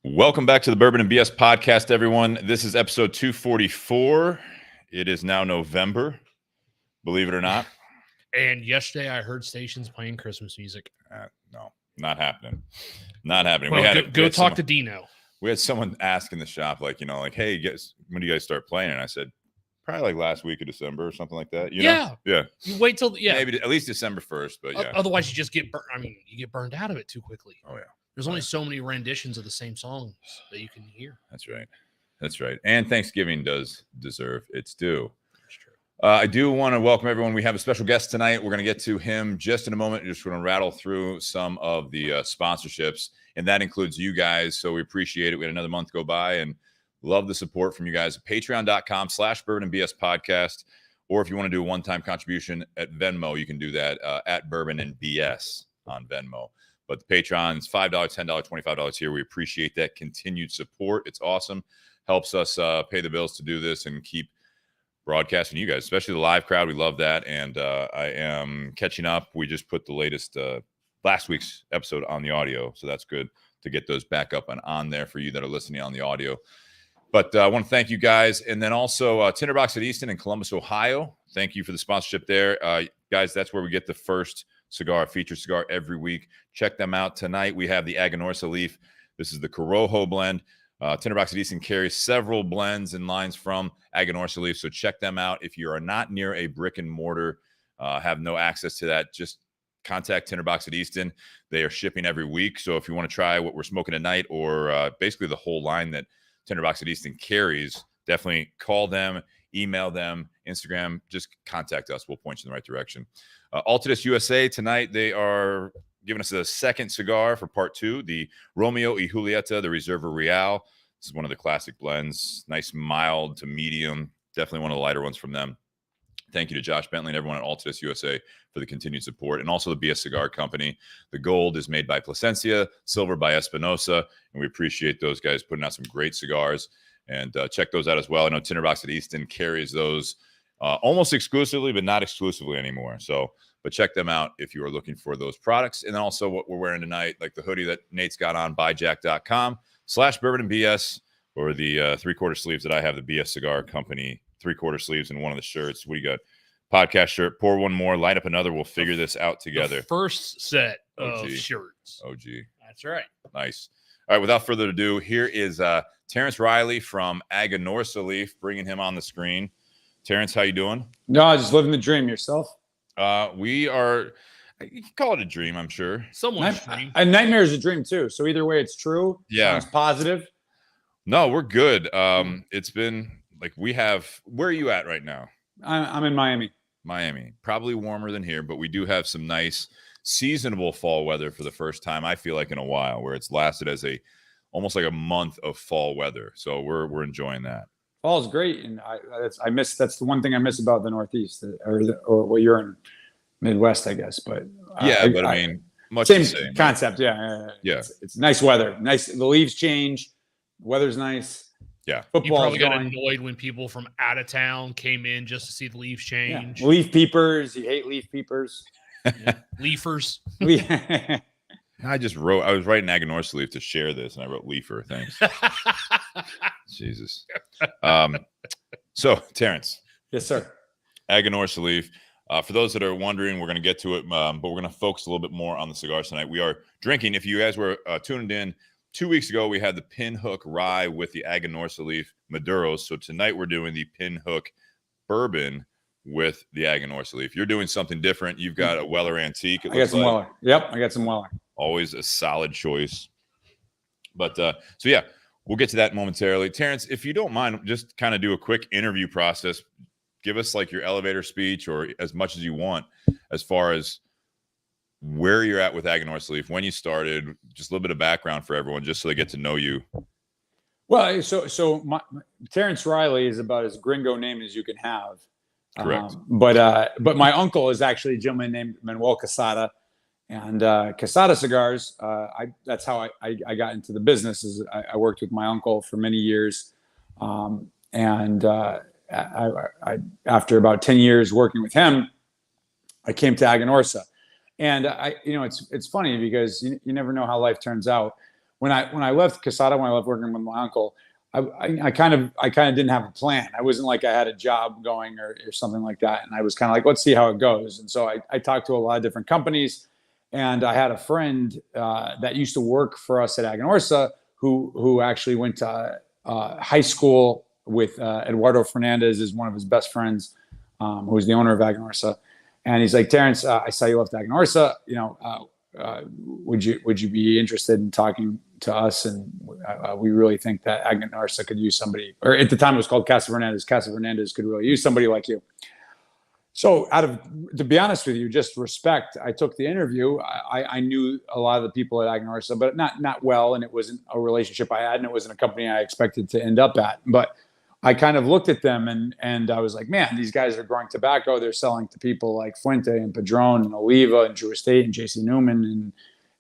Welcome back to the Bourbon and BS podcast, everyone. This is episode 244. It is now November, believe it or not. And yesterday I heard stations playing Christmas music. No, not happening. Not happening. Well, go talk to Dino. We had someone ask in the shop, hey, guys, when do you guys start playing? And I said, probably like last week of December or something like that. You know? Yeah. You wait till, maybe at least December 1st, but yeah. Otherwise, you just get burned. You get burned out of it too quickly. Oh, yeah. There's only so many renditions of the same songs that you can hear. That's right. And Thanksgiving does deserve its due. That's true. I do want to welcome everyone. We have a special guest tonight. We're going to get to him just in a moment. Just going to rattle through some of the sponsorships, and that includes you guys. So we appreciate it. We had another month go by and love the support from you guys. Patreon.com/Bourbon and BS podcast. Or if you want to do a one-time contribution at Venmo, you can do that at Bourbon and BS on Venmo. But the Patreon is $5, $10, $25 here. We appreciate that continued support. It's awesome. Helps us pay the bills to do this and keep broadcasting you guys, especially the live crowd. We love that. And I am catching up. We just put the latest last week's episode on the audio. So that's good to get those back up and on there for you that are listening on the audio. But I want to thank you guys. And then also Tinderbox at Easton in Columbus, Ohio. Thank you for the sponsorship there. Guys, that's where we get the first feature cigar every week. Check them out. Tonight we have the Aganorsa Leaf. This is the Corojo blend. Tinderbox at Easton carries several blends and lines from Aganorsa Leaf, so check them out. If you are not near a brick and mortar, have no access to that, just contact Tinderbox at Easton. They are shipping every week, so if you want to try what we're smoking tonight or basically the whole line that Tinderbox at Easton carries, definitely call them, email them, Instagram, just contact us. We'll point you in the right direction. Altadis USA, tonight they are giving us a second cigar for part 2, the Romeo y Julieta, the Reserva Real. This is one of the classic blends. Nice mild to medium. Definitely one of the lighter ones from them. Thank you to Josh Bentley and everyone at Altadis USA for the continued support. And also the BS Cigar Company. The gold is made by Plasencia, silver by Espinosa. And we appreciate those guys putting out some great cigars. And check those out as well. I know Tinderbox at Easton carries those almost exclusively, but not exclusively anymore. But check them out if you are looking for those products. And then also what we're wearing tonight, like the hoodie that Nate's got on, buyjack.com/Bourbon and BS, or the 3/4 sleeves that I have, the BS Cigar Company 3/4 sleeves, and one of the shirts. What do you got? Podcast shirt. Pour one more, light up another. We'll figure this out together. The first set of shirts. OG. That's right. Nice. All right, without further ado, here is Terence Reilly from Aganorsa Leaf, bringing him on the screen. Terence, how you doing? No, just living the dream. Yourself? We are, you can call it a dream, I'm sure. Someone's dream. A nightmare is a dream too. So either way, it's true. Yeah. Sounds positive. No, we're good. It's been like where are you at right now? I'm in Miami. Miami. Probably warmer than here, but we do have some nice seasonable fall weather for the first time, I feel like, in a while, where it's lasted as almost like a month of fall weather. So we're enjoying that. Fall's great, and that's the one thing I miss about the Northeast, or what you're in Midwest, I guess. But I mean, much same the same concept. Yeah. It's nice weather. Nice. The leaves change. Weather's nice. Yeah. You probably got annoyed when people from out of town came in just to see the leaves change. Yeah. Leaf peepers. You hate leaf peepers. Leafers. I was writing Aganorsa Leaf to share this, and I wrote Leafer. Thanks. Jesus. So, Terence. Yes, sir. Aganorsa Leaf. For those that are wondering, we're going to get to it, but we're going to focus a little bit more on the cigars tonight. We are drinking. If you guys were tuned in 2 weeks ago, we had the Pinhook Rye with the Aganorsa Leaf Maduros. So tonight we're doing the Pinhook Bourbon with the Aganorsa Leaf. You're doing something different. You've got a Weller Antique. I got some Weller. Yep, I got some Weller. Always a solid choice. But so yeah, we'll get to that momentarily. Terence, if you don't mind, just kind of do a quick interview process. Give us like your elevator speech or as much as you want as far as where you're at with Aganorsa Leaf, when you started, just a little bit of background for everyone, just so they get to know you. Well, so Terence Reilly is about as gringo name as you can have. Correct. But my uncle is actually a gentleman named Manuel Quesada, and Quesada cigars. That's how I got into the business. I worked with my uncle for many years, and after about 10 years working with him, I came to Aganorsa. And it's funny because you never know how life turns out. when I left Casada, when I left working with my uncle, I kind of didn't have a plan. I wasn't like I had a job going or something like that. And I was kind of like, let's see how it goes. And so I talked to a lot of different companies, and I had a friend that used to work for us at Aganorsa who actually went to high school with Eduardo Fernandez, is one of his best friends, who's the owner of Aganorsa. And he's like, Terence, I saw you left Aganorsa. Would you be interested in talking to us? And we really think that Aganorsa could use somebody, or at the time it was called Casa Fernandez. Casa Fernandez could really use somebody like you. So to be honest with you, just respect, I took the interview. I knew a lot of the people at Aganorsa, but not well. And it wasn't a relationship I had, and it wasn't a company I expected to end up at. But I kind of looked at them and I was like, man, these guys are growing tobacco. They're selling to people like Fuente and Padron and Oliva and Drew Estate and JC Newman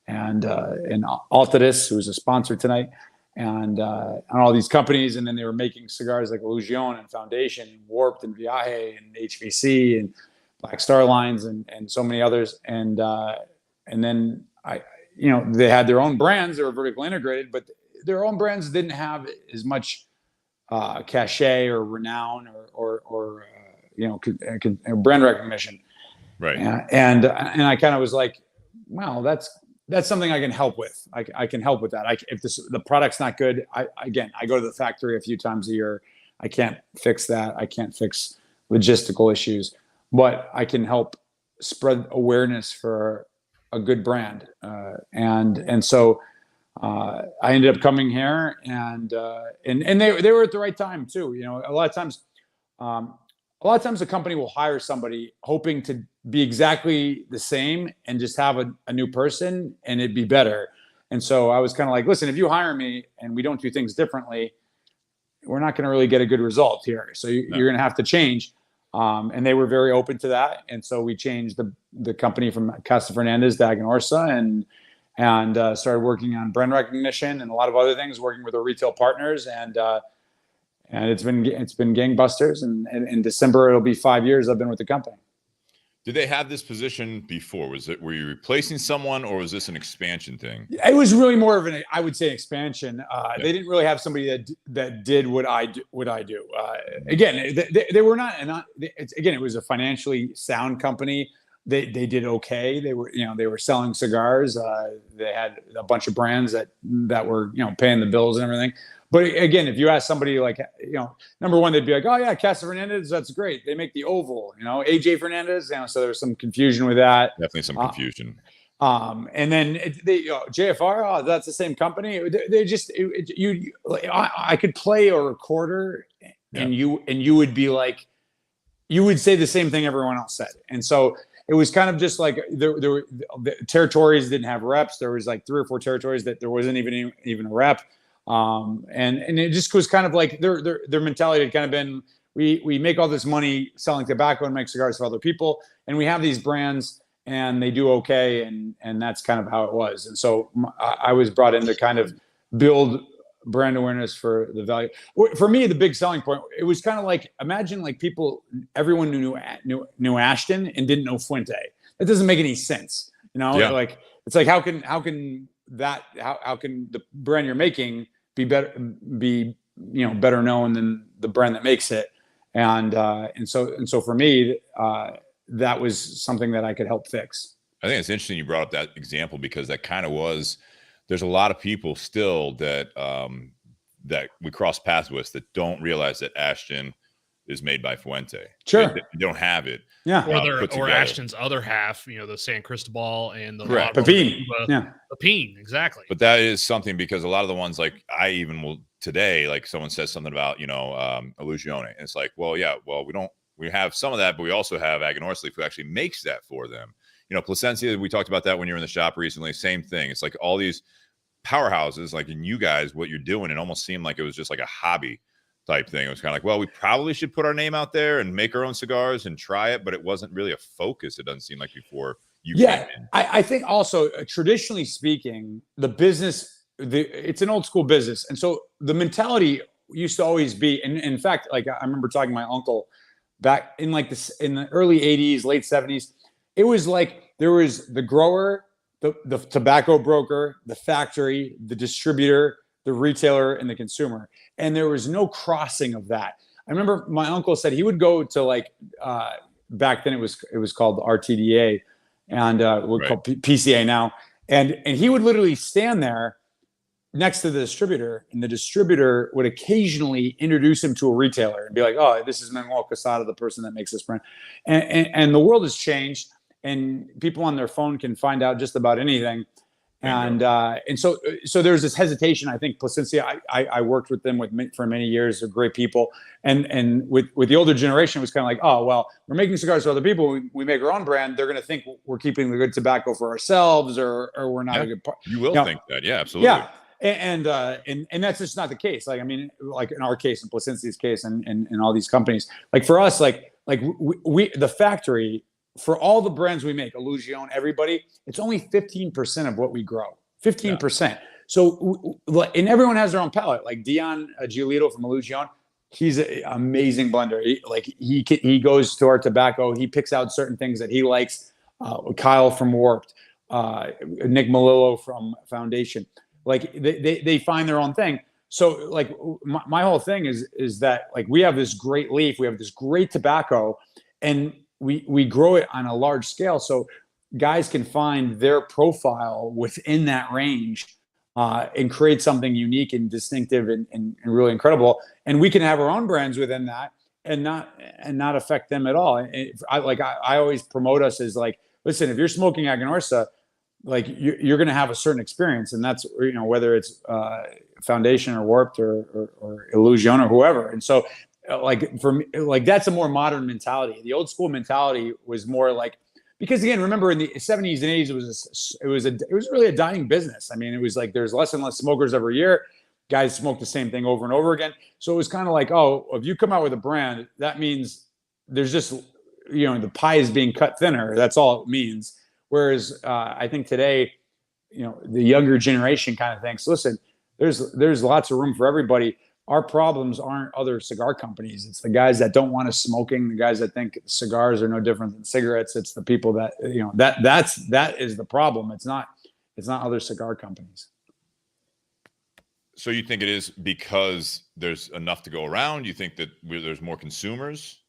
and Altadis, who's a sponsor tonight, and all these companies. And then they were making cigars like Illusion and Foundation and Warped and Viaje and HVC and Black Star Lines and so many others. And then they had their own brands. They were vertically integrated, but their own brands didn't have as much cachet or renown or brand recognition. Right. And I kind of was like, wow, that's something I can help with. I can help with that. If the product's not good, I go to the factory a few times a year. I can't fix that. I can't fix logistical issues, but I can help spread awareness for a good brand. And so I ended up coming here, and they were at the right time too. A lot of times a company will hire somebody hoping to be exactly the same and just have a new person and it'd be better. And so I was kind of like, listen, if you hire me and we don't do things differently, we're not going to really get a good result here. So you're going to have to change. And they were very open to that. And so we changed the company from Casa Fernandez to Aganorsa and started working on brand recognition and a lot of other things, working with our retail partners. And it's been gangbusters. And in December, it'll be 5 years I've been with the company. Did they have this position before? Were you replacing someone, or was this an expansion thing? It was really more of I would say, expansion. They didn't really have somebody that did what I do. Again, they were not. It was a financially sound company. They did okay. They were selling cigars. They had a bunch of brands that were paying the bills and everything. But again, if you ask somebody like, number one, they'd be like, oh yeah, Casa Fernandez, that's great. They make the oval, AJ Fernandez. So there was some confusion with that. Definitely some confusion. And then JFR, oh, that's the same company. They just, I could play a recorder and you would be like, you would say the same thing everyone else said. And so it was kind of just like the territories didn't have reps. There was like 3 or 4 territories that there wasn't even a rep. And it just was kind of like their mentality had kind of been, we make all this money selling tobacco and make cigars for other people, and we have these brands and they do okay, and that's kind of how it was. And so I was brought in to kind of build brand awareness for the value. For me, the big selling point, it was kind of like, imagine like everyone knew Ashton and didn't know Fuente. That doesn't make any sense. Like it's like how can the brand you're making be better known than the brand that makes it, and so for me, that was something that I could help fix. I think it's interesting you brought up that example, because that kind of was. There's a lot of people still that we cross paths with that don't realize that Ashton is made by Fuente. Sure, they don't have it. Yeah, or Ashton's other half, the San Cristobal and the Pepin. Pepin, exactly. But that is something, because a lot of the ones, like I even will today, like someone says something about Illusione, and it's like, we have some of that, but we also have Aganorsa Leaf, who actually makes that for them. Plasencia, we talked about that when you were in the shop recently. Same thing. It's like all these powerhouses, like in you guys, what you're doing, it almost seemed like it was just like a hobby type thing. It was kind of like, we probably should put our name out there and make our own cigars and try it, but it wasn't really a focus. It doesn't seem like before you came in. I think also, traditionally speaking, the business, it's an old school business. And so the mentality used to always be, and in fact, like I remember talking to my uncle back in in the early 80s, late 70s, it was like there was the grower the tobacco broker, the factory, the distributor, the retailer, and the consumer. And there was no crossing of that. I remember my uncle said he would go to like, back then it was called RTDA, and we're called PCA now. And he would literally stand there next to the distributor, and the distributor would occasionally introduce him to a retailer and be like, "Oh, this is Manuel Quesada, the person that makes this brand." And the world has changed, and people on their phone can find out just about anything. And so there's this hesitation. I think Placencia, I worked with them for many years. They're great people. And with the older generation, it was kind of like, oh, well, we're making cigars for other people. We make our own brand. They're going to think we're keeping the good tobacco for ourselves, or we're not a good part. You will think that. Yeah, absolutely. Yeah. And that's just not the case. Like, I mean, like in our case, in Placencia's case, and all these companies, like for us, like we the factory, for all the brands we make, Illusion, everybody, it's only 15% of what we grow. 15%. Yeah. So, and everyone has their own palate. Like Dion Giolito from Illusion, he's an amazing blender. He goes to our tobacco. He picks out certain things that he likes. Kyle from Warped, Nick Melillo from Foundation. Like they find their own thing. So like my whole thing is that like we have this great leaf, we have this great tobacco, and we grow it on a large scale. So guys can find their profile within that range and create something unique and distinctive and really incredible. And we can have our own brands within that and not affect them at all. I always promote us as like, listen, if you're smoking Aganorsa, like you're going to have a certain experience, and that's, you know, whether it's Foundation or Warped or Illusion or whoever. And so like for me, like that's a more modern mentality. The old school mentality was more like, because again, remember in the 70s and 80s, it was really a dying business. I mean, it was like there's less and less smokers every year. Guys smoke the same thing over and over again. So it was kind of like, oh, if you come out with a brand, that means there's just, you know, the pie is being cut thinner. That's all it means. Whereas I think today, you know, the younger generation kind of thinks, listen, there's lots of room for everybody. Our problems aren't other cigar companies. It's the guys that don't want us smoking, the guys that think cigars are no different than cigarettes. It's the people that, you know, that is the problem. It's not other cigar companies. So you think it is because there's enough to go around? You think that there's more consumers?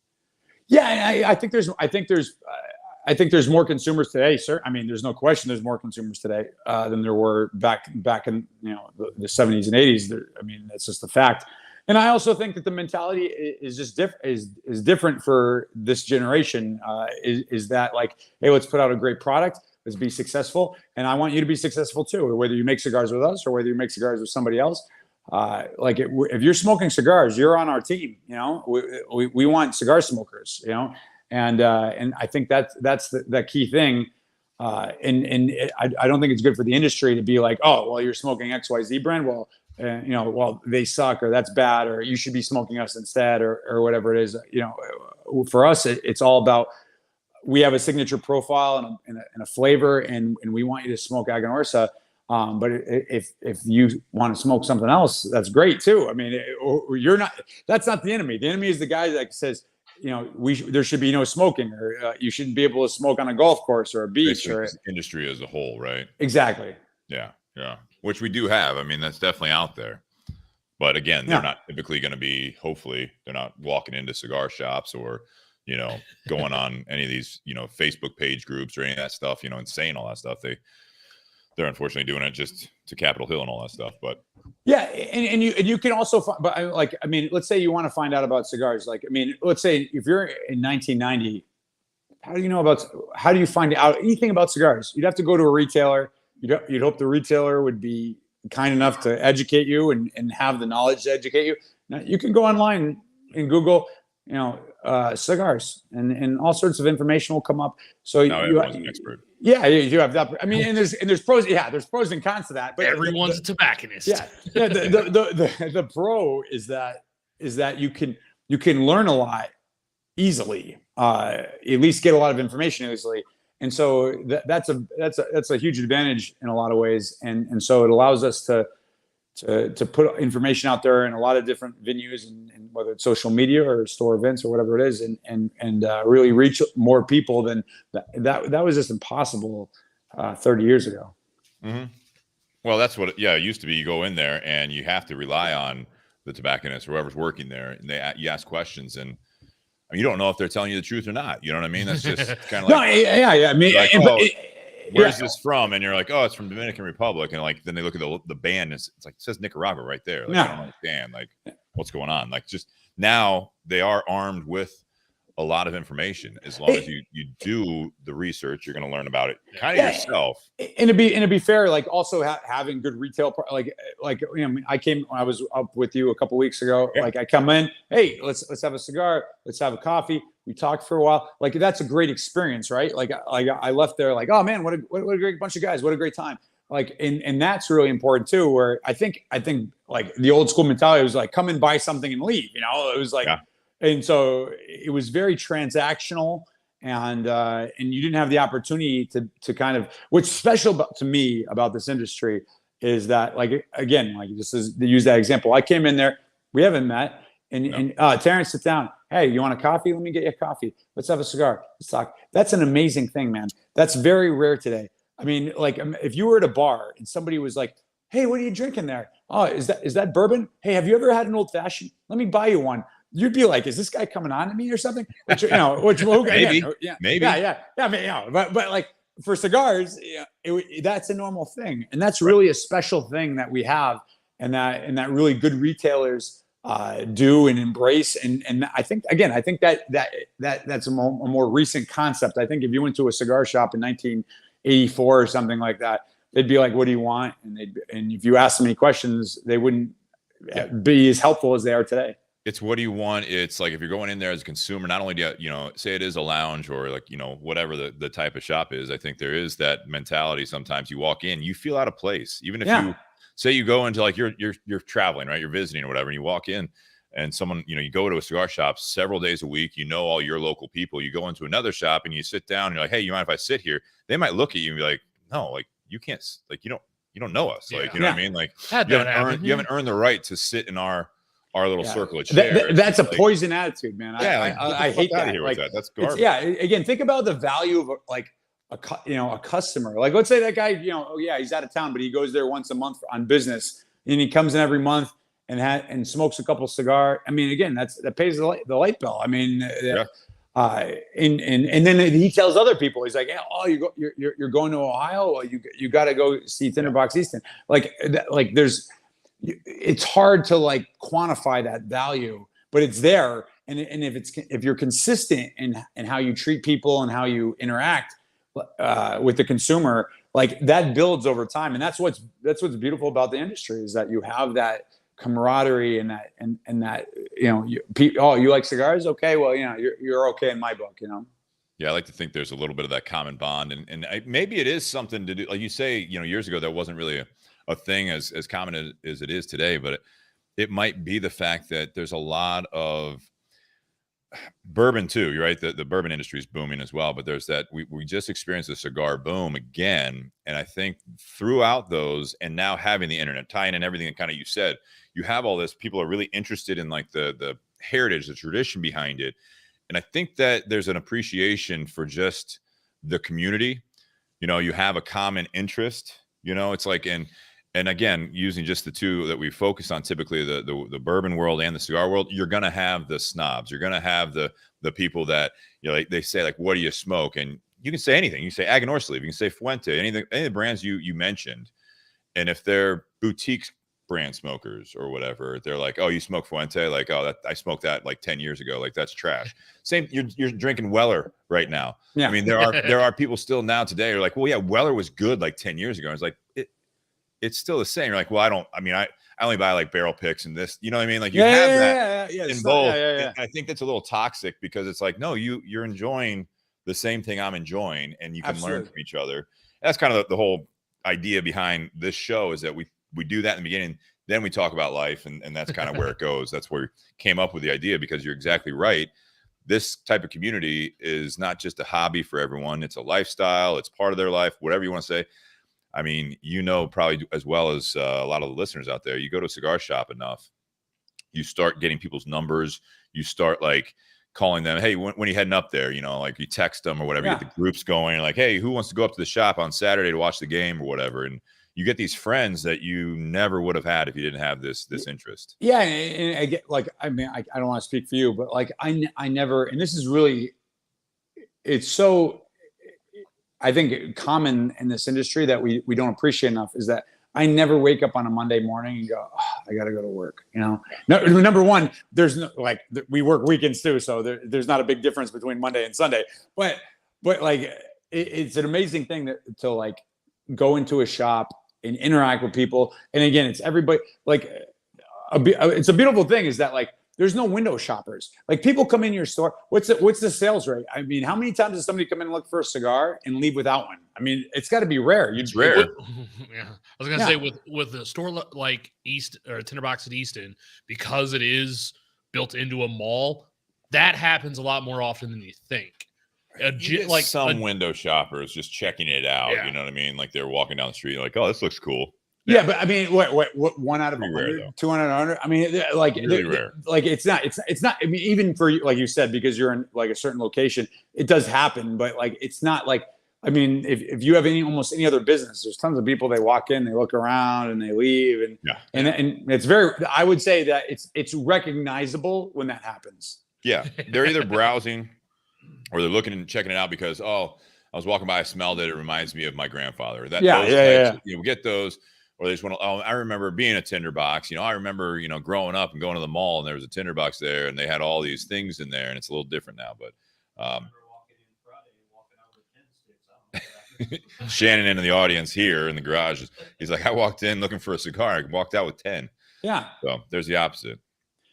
Yeah, I think there's more consumers today, sir. I mean, there's no question there's more consumers today than there were back in, you know, the 70s and 80s. I mean, that's just a fact. And I also think that the mentality is just is different for this generation. Is that like, hey, let's put out a great product, let's be successful, and I want you to be successful too. Whether you make cigars with us or whether you make cigars with somebody else, if you're smoking cigars, you're on our team. You know, we want cigar smokers. You know. And I think that's the key thing. I don't think it's good for the industry to be like, oh, well, you're smoking XYZ brand. Well, you know, well, they suck, or that's bad, or you should be smoking us instead, or whatever it is. You know, for us, it's all about, we have a signature profile and a flavor, and we want you to smoke Aganorsa. But if you want to smoke something else, that's great too. I mean, that's not the enemy. The enemy is the guy that says, you know, there should be no smoking, or you shouldn't be able to smoke on a golf course or a beach, or industry as a whole, right? Exactly. Yeah, which we do have. I mean, that's definitely out there. But again, they're not typically going to be. Hopefully, they're not walking into cigar shops or, you know, going on any of these, you know, Facebook page groups or any of that stuff. You know, and saying all that stuff. They're unfortunately doing it just to Capitol Hill and all that stuff. But yeah, and you can also find, but I mean, let's say you want to find out about cigars. Like, I mean, let's say if you're in 1990, how do you find out anything about cigars? You'd have to go to a retailer. You'd hope the retailer would be kind enough to educate you and have the knowledge to educate you. Now, you can go online and Google, you know, cigars, and all sorts of information will come up. So everyone's an expert. Yeah, you have that. I mean, and there's pros. Yeah, there's pros and cons to that. But everyone's a tobacconist. Yeah, the pro is that you can learn a lot easily. At least get a lot of information easily, and so that's a huge advantage in a lot of ways. And so it allows us to put information out there in a lot of different venues, and whether it's social media or store events or whatever it is, and really reach more people than that was just impossible 30 years ago. Mm-hmm. Well, that's what, it used to be. You go in there and you have to rely on the tobacconist or whoever's working there, and you ask questions, and you don't know if they're telling you the truth or not. You know what I mean? That's just kind of like, yeah. I mean, like, where's this from? And you're like, oh, it's from Dominican Republic. And like, then they look at the band, and it's like, it says Nicaragua right there. Like, I don't understand, like, what's going on. Like, just now they are armed with a lot of information. As long as you do the research, you're going to learn about it kind of yourself. And to be fair, like also having good retail, like I was up with you a couple weeks ago. Like I come in, hey, let's have a cigar, let's have a coffee. We talked for a while. Like that's a great experience, right? Like I left there like, oh man, what a great bunch of guys, what a great time. Like and that's really important too. Where I think like the old school mentality was like come and buy something and leave. It was like. And so it was very transactional, and you didn't have the opportunity to kind of, what's special to me about this industry is that, like, again, like just as to use that example, I came in there, we haven't met, and Terence, sit down. Hey, you want a coffee? Let me get you a coffee. Let's have a cigar. Let's talk. That's an amazing thing, man. That's very rare today. I mean, like if you were at a bar and somebody was like, hey, what are you drinking there? Oh, is that bourbon? Hey, have you ever had an old fashioned? Let me buy you one. You'd be like, is this guy coming on to me or something? Which maybe. I mean, but like for cigars, that's a normal thing, and that's really a special thing that we have, and that really good retailers do and embrace. And I think that's a more recent concept. I think if you went to a cigar shop in 1984 or something like that, they'd be like, "What do you want?" And if you ask them any questions, they wouldn't be as helpful as they are today. It's what do you want? It's like if you're going in there as a consumer, not only do you say it is a lounge or like, whatever the type of shop is, I think there is that mentality. Sometimes you walk in, you feel out of place. Even if you say you go into like you're traveling, right? You're visiting or whatever, and you walk in and someone, you go to a cigar shop several days a week, all your local people, you go into another shop and you sit down and you're like, hey, you mind if I sit here? They might look at you and be like, no, like you can't, like you don't know us. Like, you know what I mean? Like you haven't earned the right to sit in our little circle of chairs. That's a poison attitude, man. I hate that. Like, that's garbage. Again, think about the value of like a customer. Like let's say that guy, he's out of town, but he goes there once a month on business, and he comes in every month and smokes a couple cigars. I mean, again, that pays the light bill. I mean, and then he tells other people, he's like, you're going to Ohio. Well, you got to go see Tinderbox Easton. Like it's hard to like quantify that value, but it's there. And if you're consistent in how you treat people and how you interact with the consumer, like that builds over time. And that's what's beautiful about the industry is that you have that camaraderie and that you like cigars? Okay, well, you're okay in my book, Yeah, I like to think there's a little bit of that common bond, and maybe it is something to do. Like you say, years ago that wasn't really a thing as common as it is today, but it might be the fact that there's a lot of bourbon too. You're right. The bourbon industry is booming as well, but there's that we just experienced a cigar boom again. And I think throughout those, and now having the internet, tying in everything that kind of you said, you have all this, people are really interested in like the heritage, the tradition behind it. And I think that there's an appreciation for just the community. You have a common interest, it's like, and again, using just the two that we focus on, typically the bourbon world and the cigar world, you're going to have the snobs. You're going to have the people that, like they say, like, what do you smoke? And you can say anything. You can say Aganorsa Leaf. You can say Fuente, any of the brands you mentioned. And if they're boutique brand smokers or whatever, they're like, oh, you smoke Fuente? Like, oh, I smoked that like 10 years ago. Like, that's trash. Same, you're drinking Weller right now. Yeah. I mean, there are people still now today who are like, well, yeah, Weller was good like 10 years ago. It's like, it's still the same. You're like, well, I only buy like barrel picks and this, you know what I mean? Like you have that in both. And I think that's a little toxic because it's like, no, you're enjoying the same thing I'm enjoying and you can learn from each other. That's kind of the whole idea behind this show is that we do that in the beginning, then we talk about life and that's kind of where it goes. That's where we came up with the idea because you're exactly right. This type of community is not just a hobby for everyone. It's a lifestyle. It's part of their life, whatever you want to say. I mean, probably as well as a lot of the listeners out there, you go to a cigar shop enough, you start getting people's numbers, you start like calling them, hey, when are you heading up there? You know, like you text them or whatever, you get the groups going, like, hey, who wants to go up to the shop on Saturday to watch the game or whatever? And you get these friends that you never would have had if you didn't have this interest. Yeah, and I get like, I mean, I don't want to speak for you, but like I never, and this is really, it's so, I think common in this industry that we don't appreciate enough is that I never wake up on a Monday morning and go, oh, I got to go to work. You know, no, number one, there's no, like, we work weekends too. So there's not a big difference between Monday and Sunday, but like, it's an amazing thing to like go into a shop and interact with people. And again, it's everybody, like it's a beautiful thing is that like, there's no window shoppers. Like people come in your store. What's the sales rate? I mean, how many times does somebody come in and look for a cigar and leave without one? I mean, it's got to be rare. It's rare. Yeah, I was gonna say with a store like East or Tinderbox at Easton, because it is built into a mall, that happens a lot more often than you think. Like some window shoppers just checking it out. Yeah. You know what I mean? Like they're walking down the street, like, oh, this looks cool. Yeah, but I mean, what 1 out of 100, 200, 100? I mean, like, really rare. Like it's not. I mean, even for you, like you said, because you're in like a certain location, it does happen. But like, it's not like. I mean, if you have almost any other business, there's tons of people. They walk in, they look around, and they leave, and it's very. I would say that it's recognizable when that happens. Yeah, they're either browsing or they're looking and checking it out because I was walking by, I smelled it. It reminds me of my grandfather. You know, get those. Or they just want to, I remember being a tinderbox, you know, I remember, you know, growing up and going to the mall and there was a tinderbox there and they had all these things in there and it's a little different now, but Shannon in the audience here in the garage, he's like, I walked in looking for a cigar. I walked out with 10. Yeah. So there's the opposite.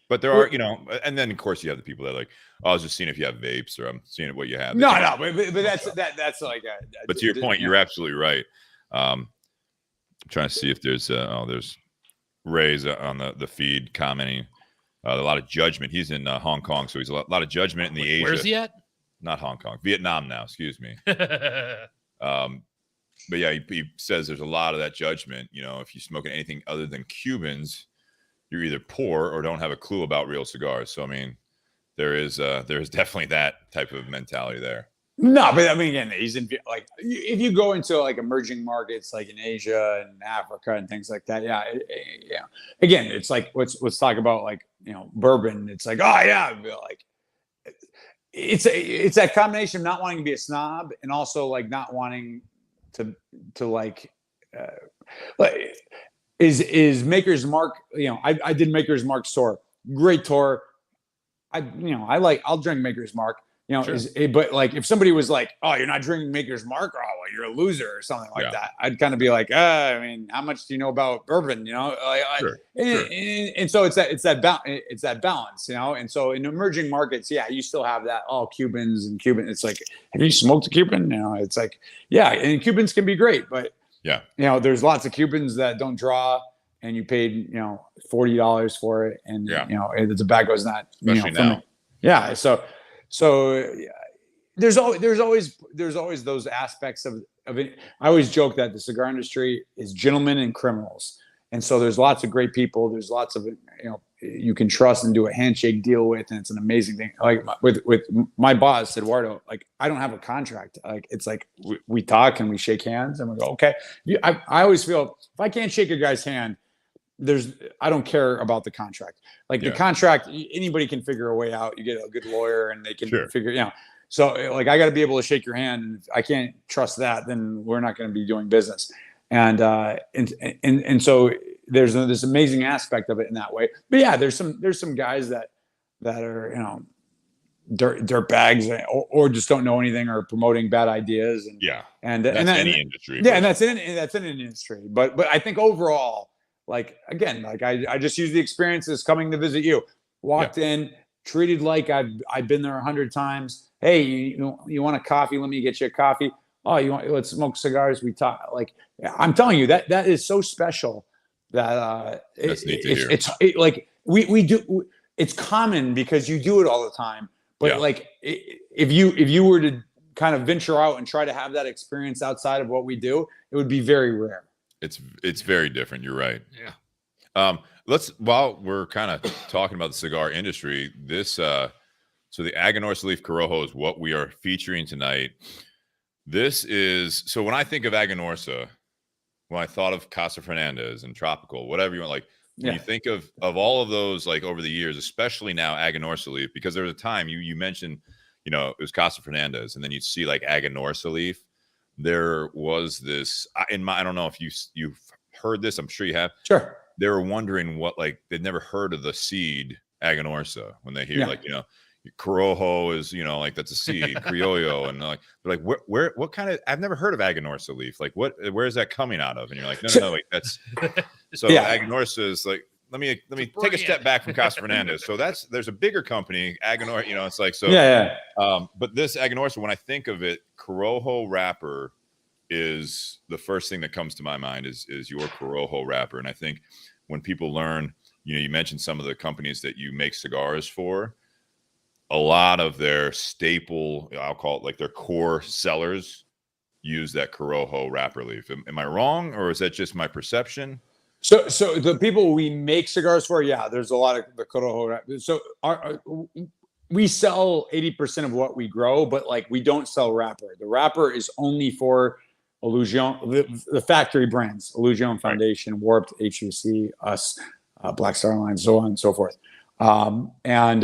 But there are, you know, and then of course you have the people that are like, oh, I was just seeing if you have vapes or I'm seeing what you have. No, but that's like but to your point, you're absolutely right. I'm trying to see if there's Ray's on the feed commenting a lot of judgment. He's in Hong Kong, so he's a lot of judgment in the Asia. Where's he at? Not Hong Kong, Vietnam now. Excuse me. But yeah, he says there's a lot of that judgment. You know, if you're smoking anything other than Cubans, you're either poor or don't have a clue about real cigars. So I mean, there's definitely that type of mentality there. No, but I mean, again, he's in like if you go into like emerging markets like in Asia and Africa and things like that. Yeah. Again, it's like let's talk about like, you know, bourbon. It's like, oh yeah, like it's that combination of not wanting to be a snob and also like not wanting to like is Maker's Mark. You know, I did Maker's Mark tour, great tour. I'll drink Maker's Mark. You know, sure. But like if somebody was like, "Oh, you're not drinking Maker's Mark, oh, well, you're a loser" or something like that, I'd kind of be like, I mean, how much do you know about bourbon? You know, sure. And so it's that balance, you know. And so in emerging markets, yeah, you still have that. Oh, Cubans and Cuban. It's like, have you smoked a Cuban? You know, it's like, yeah, and Cubans can be great, but yeah, you know, there's lots of Cubans that don't draw, and you paid, you know, $40 for it, and you know, the tobacco's not, especially now. Yeah, so there's always those aspects of it. I always joke that the cigar industry is gentlemen and criminals. And so there's lots of great people. There's lots of, you know, you can trust and do a handshake deal with. And it's an amazing thing. Like with my boss, Eduardo, like I don't have a contract. Like it's like we talk and we shake hands and we go, okay. I always feel if I can't shake a guy's hand, I don't care about the contract. Like the contract, anybody can figure a way out. You get a good lawyer and they can figure, you know. So like I got to be able to shake your hand, and if I can't trust that, then we're not going to be doing business. And so there's this amazing aspect of it in that way. But yeah, there's some guys that are, you know, dirt bags or just don't know anything or promoting bad ideas. And that's any industry. Yeah, and that's in an industry. But I think overall, like, again, like I just use the experiences coming to visit you. Walked in, treated like I've been there 100 times. Hey, you want a coffee? Let me get you a coffee. Oh, let's smoke cigars. We talk. Like, I'm telling you, that is so special that it's like we do. It's common because you do it all the time. But like if you were to kind of venture out and try to have that experience outside of what we do, it would be very rare. It's very different. You're right. Yeah. While we're kind of talking about the cigar industry, this So the Aganorsa Leaf Corojo is what we are featuring tonight. This is, so when I think of Aganorsa, when I thought of Casa Fernandez and Tropical, whatever you want, like when you think of all of those, like over the years, especially now Aganorsa Leaf, because there was a time you mentioned, you know, it was Casa Fernandez, and then you'd see like Aganorsa Leaf. There was this I don't know if you've heard this. I'm sure you have. Sure. They were wondering what, like, they'd never heard of the seed Aganorsa when they hear like, you know, Corojo is, you know, like that's a seed, Criollo, and they're like, where, what kind of? I've never heard of Aganorsa Leaf. Like, where is that coming out of? And you're like, no, like that's so Aganorsa is like. Let me take a step back from Casa Fernandez. So there's a bigger company, Aganorsa. You know, it's like so. But this Aganorsa, when I think of it, Corojo wrapper is the first thing that comes to my mind is your Corojo wrapper. And I think when people learn, you know, you mentioned some of the companies that you make cigars for. A lot of their staple, I'll call it like their core sellers, use that Corojo wrapper leaf. Am I wrong, or is that just my perception? So the people we make cigars for, there's a lot of the Corojo wrapper. So we sell 80% of what we grow, but like we don't sell wrapper. The wrapper is only for Illusion, the factory brands, Illusion Foundation, Warped, HUC, us, Black Star Line, so on and so forth. And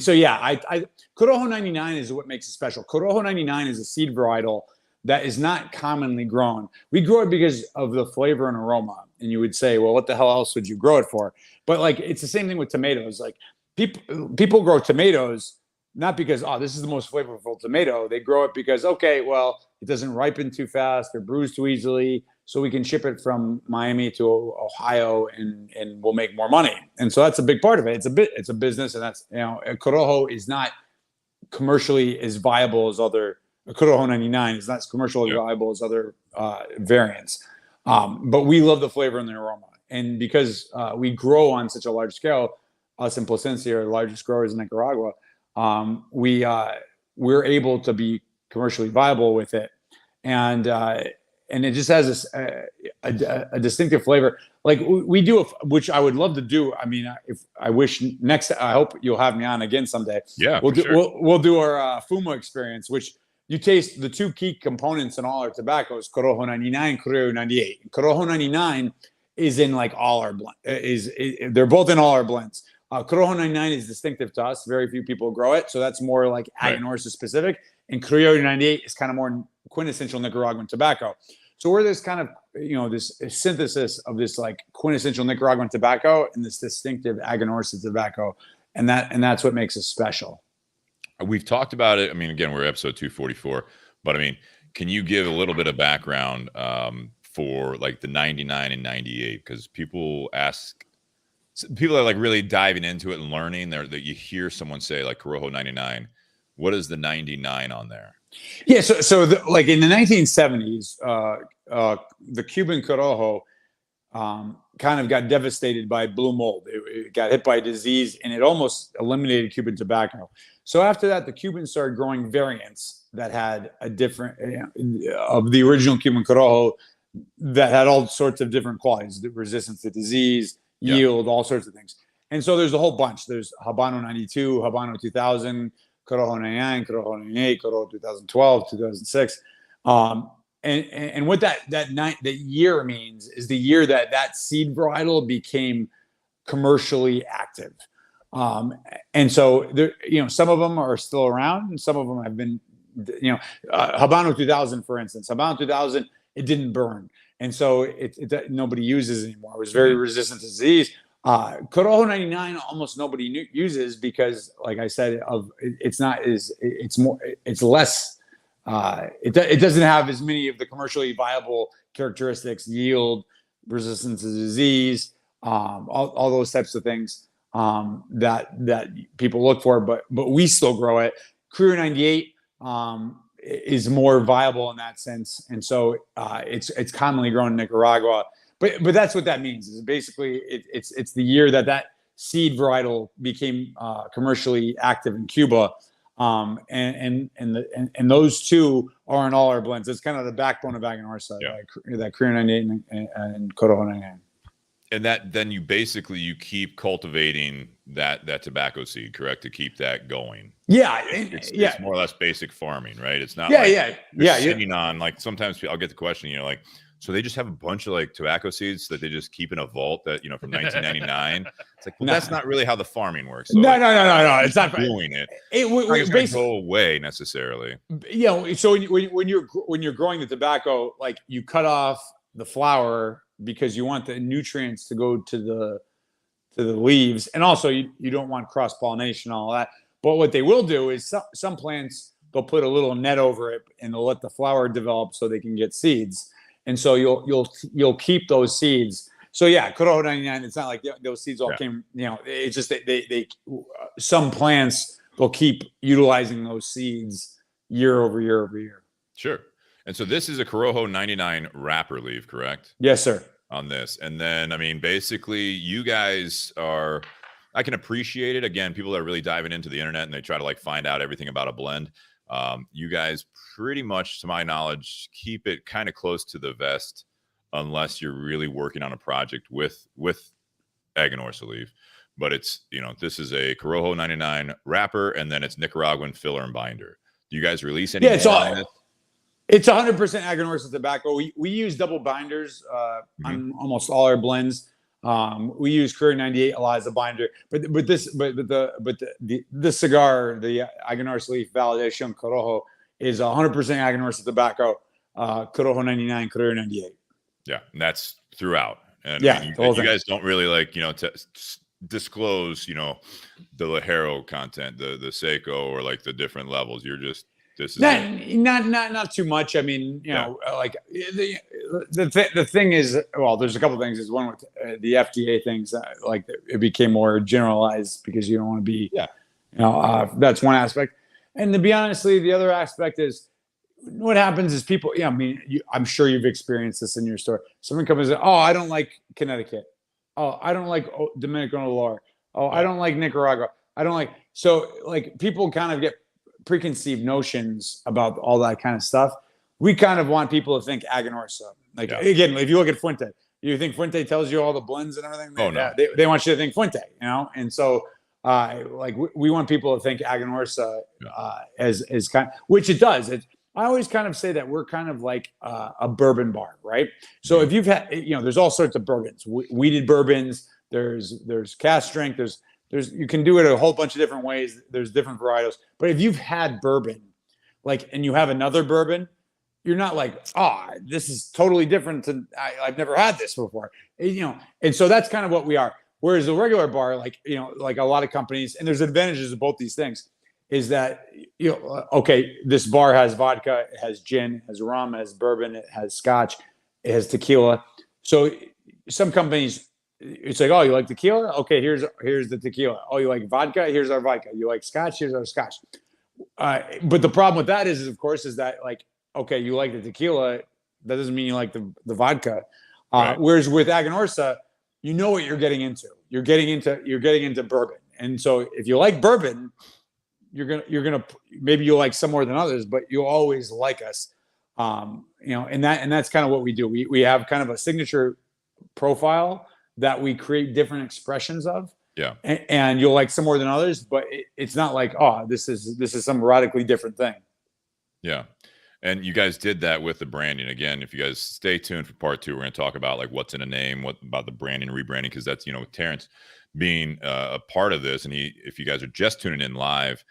so, Corojo 99 is what makes it special. Corojo 99 is a seed varietal that is not commonly grown. We grow it because of the flavor and aroma. And you would say, well, what the hell else would you grow it for? But like, it's the same thing with tomatoes. Like people grow tomatoes not because, this is the most flavorful tomato. They grow it because, okay, well, it doesn't ripen too fast or bruise too easily. So we can ship it from Miami to Ohio and we'll make more money. And so that's a big part of it. It's a business, and that's, you know, Corojo is not commercially as viable as other, Corojo 99 is not as commercially viable as other variants. But we love the flavor and the aroma. And because we grow on such a large scale, us and Plasencia are the largest growers in Nicaragua, we're able to be commercially viable with it. And it just has this a distinctive flavor. Like we do, which I would love to do. I mean, if I wish I hope you'll have me on again someday. Yeah, we'll do our Fuma experience, which you taste the two key components in all our tobaccos: Corojo 99, Criollo 98. Corojo 99 is in like all our blend. They're both in all our blends. Corojo 99 is distinctive to us. Very few people grow it, so that's more like Aganorsa specific. And Criollo 98 is kind of more quintessential Nicaraguan tobacco. So we're this kind of, you know, this synthesis of this like quintessential Nicaraguan tobacco and this distinctive Aganorsa tobacco, and that's what makes us special. We've talked about it. I mean, again, we're episode 244, but I mean, can you give a little bit of background for like the 99 and 98? Because people are like really diving into it and learning that you hear someone say like Corojo 99. What is the 99 on there? Yeah, so like in the 1970s, the Cuban Corojo kind of got devastated by blue mold. It got hit by disease, and it almost eliminated Cuban tobacco. So after that, the Cubans started growing variants that had a different of the original Cuban Corojo that had all sorts of different qualities: the resistance to disease, yield, all sorts of things. And so there's a whole bunch. There's Habano 92, Habano 2000. Corojo 99, Corojo 98, Corojo 2012, 2006. And what that year means is the year that seed varietal became commercially active. And so there, you know, some of them are still around and some of them have been, you know, Habano 2000, for instance, Habano 2000, it didn't burn. And so it nobody uses it anymore. It was very resistant to disease. Corojo 99 almost nobody uses because, like I said, it's less. It doesn't have as many of the commercially viable characteristics: yield, resistance to disease, all those types of things that people look for. But we still grow it. Criollo 98 is more viable in that sense, and so it's commonly grown in Nicaragua. But that's what that means. Is basically it's the year that seed varietal became commercially active in Cuba, and those two are in all our blends. It's kind of the backbone of Aganorsa, that Criollo 98 and Corojo 99. And that then you keep cultivating that tobacco seed, correct? To keep that going. Yeah, it's more or less basic farming, right? It's not sitting on, like, sometimes I'll get the question, like, so they just have a bunch of like tobacco seeds that they just keep in a vault that, from 1999. It's like, well, that's not really how the farming works. So no. It's not doing it. It's not go away necessarily. So when you're growing the tobacco, like, you cut off the flower because you want the nutrients to go to the leaves, and also you don't want cross pollination and all that. But what they will do is some plants, they'll put a little net over it and they'll let the flower develop so they can get seeds. And so you'll keep those seeds. So yeah, Corojo 99. It's not like those seeds all came. It's just they some plants will keep utilizing those seeds year over year over year. Sure. And so this is a Corojo 99 wrapper leaf, correct? Yes, sir. On this, and then basically, you guys are. I can appreciate it. Again, people that are really diving into the internet and they try to like find out everything about a blend. You guys pretty much, to my knowledge, keep it kind of close to the vest, unless you're really working on a project with Aganorsa Leaf. But it's, this is a Corojo 99 wrapper, and then it's Nicaraguan filler and binder. Do you guys release any? Yeah, it's 100% Aganorsa tobacco. We use double binders on almost all our blends. We use Career 98 a lot as a binder, but the cigar, the Aganorsa Leaf Validation Corojo, is 100% Aganorsa tobacco. Corojo 99, Career 98. Yeah, and that's throughout. And yeah, you guys don't really like to disclose the Ligero content, the Seiko, or like the different levels. You're just. This is not too much. I mean, like the thing is, well, there's a couple of things. Is one with the FDA things, like it became more generalized because you don't want to be, that's one aspect. And to be honestly, the other aspect is what happens is people, I'm sure you've experienced this in your store. Someone comes and says, "Oh, I don't like Connecticut. Oh, I don't like Dominican Olor. Oh, I don't like Nicaragua. I don't like." So like people kind of get preconceived notions about all that kind of stuff. We kind of want people to think Aganorsa. Like, again, if you look at Fuente, you think Fuente tells you all the blends and everything. No. They want you to think Fuente, And so, we want people to think Aganorsa as kind, which it does. I always kind of say that we're kind of like a bourbon bar, right? So if you've had, there's all sorts of bourbons, weeded bourbons. There's cask strength. You can do it a whole bunch of different ways. There's different varietals. But if you've had bourbon, and you have another bourbon, you're not like, this is totally different. I've never had this before, And so that's kind of what we are. Whereas the regular bar, like a lot of companies, and there's advantages of both these things, is that, okay, this bar has vodka, it has gin, it has rum, it has bourbon, it has scotch, it has tequila. So some companies, it's like, oh, you like tequila? Okay, here's the tequila. Oh, you like vodka? Here's our vodka. You like scotch? Here's our scotch. But the problem with that is of course, is that like, okay, you like the tequila, that doesn't mean you like the vodka. Right. Whereas with Aganorsa, you know what you're getting into. You're getting into bourbon, and so if you like bourbon, you're gonna maybe you'll like some more than others, but you'll always like us. And that's kind of what we do. We have kind of a signature profile that we create different expressions of. Yeah. And you'll like some more than others, but it's not like, this is some radically different thing. Yeah. And you guys did that with the branding. Again, if you guys stay tuned for part 2, we're going to talk about like what's in a name, what about the branding and rebranding, because that's, Terrence being a part of this. And if you guys are just tuning in live,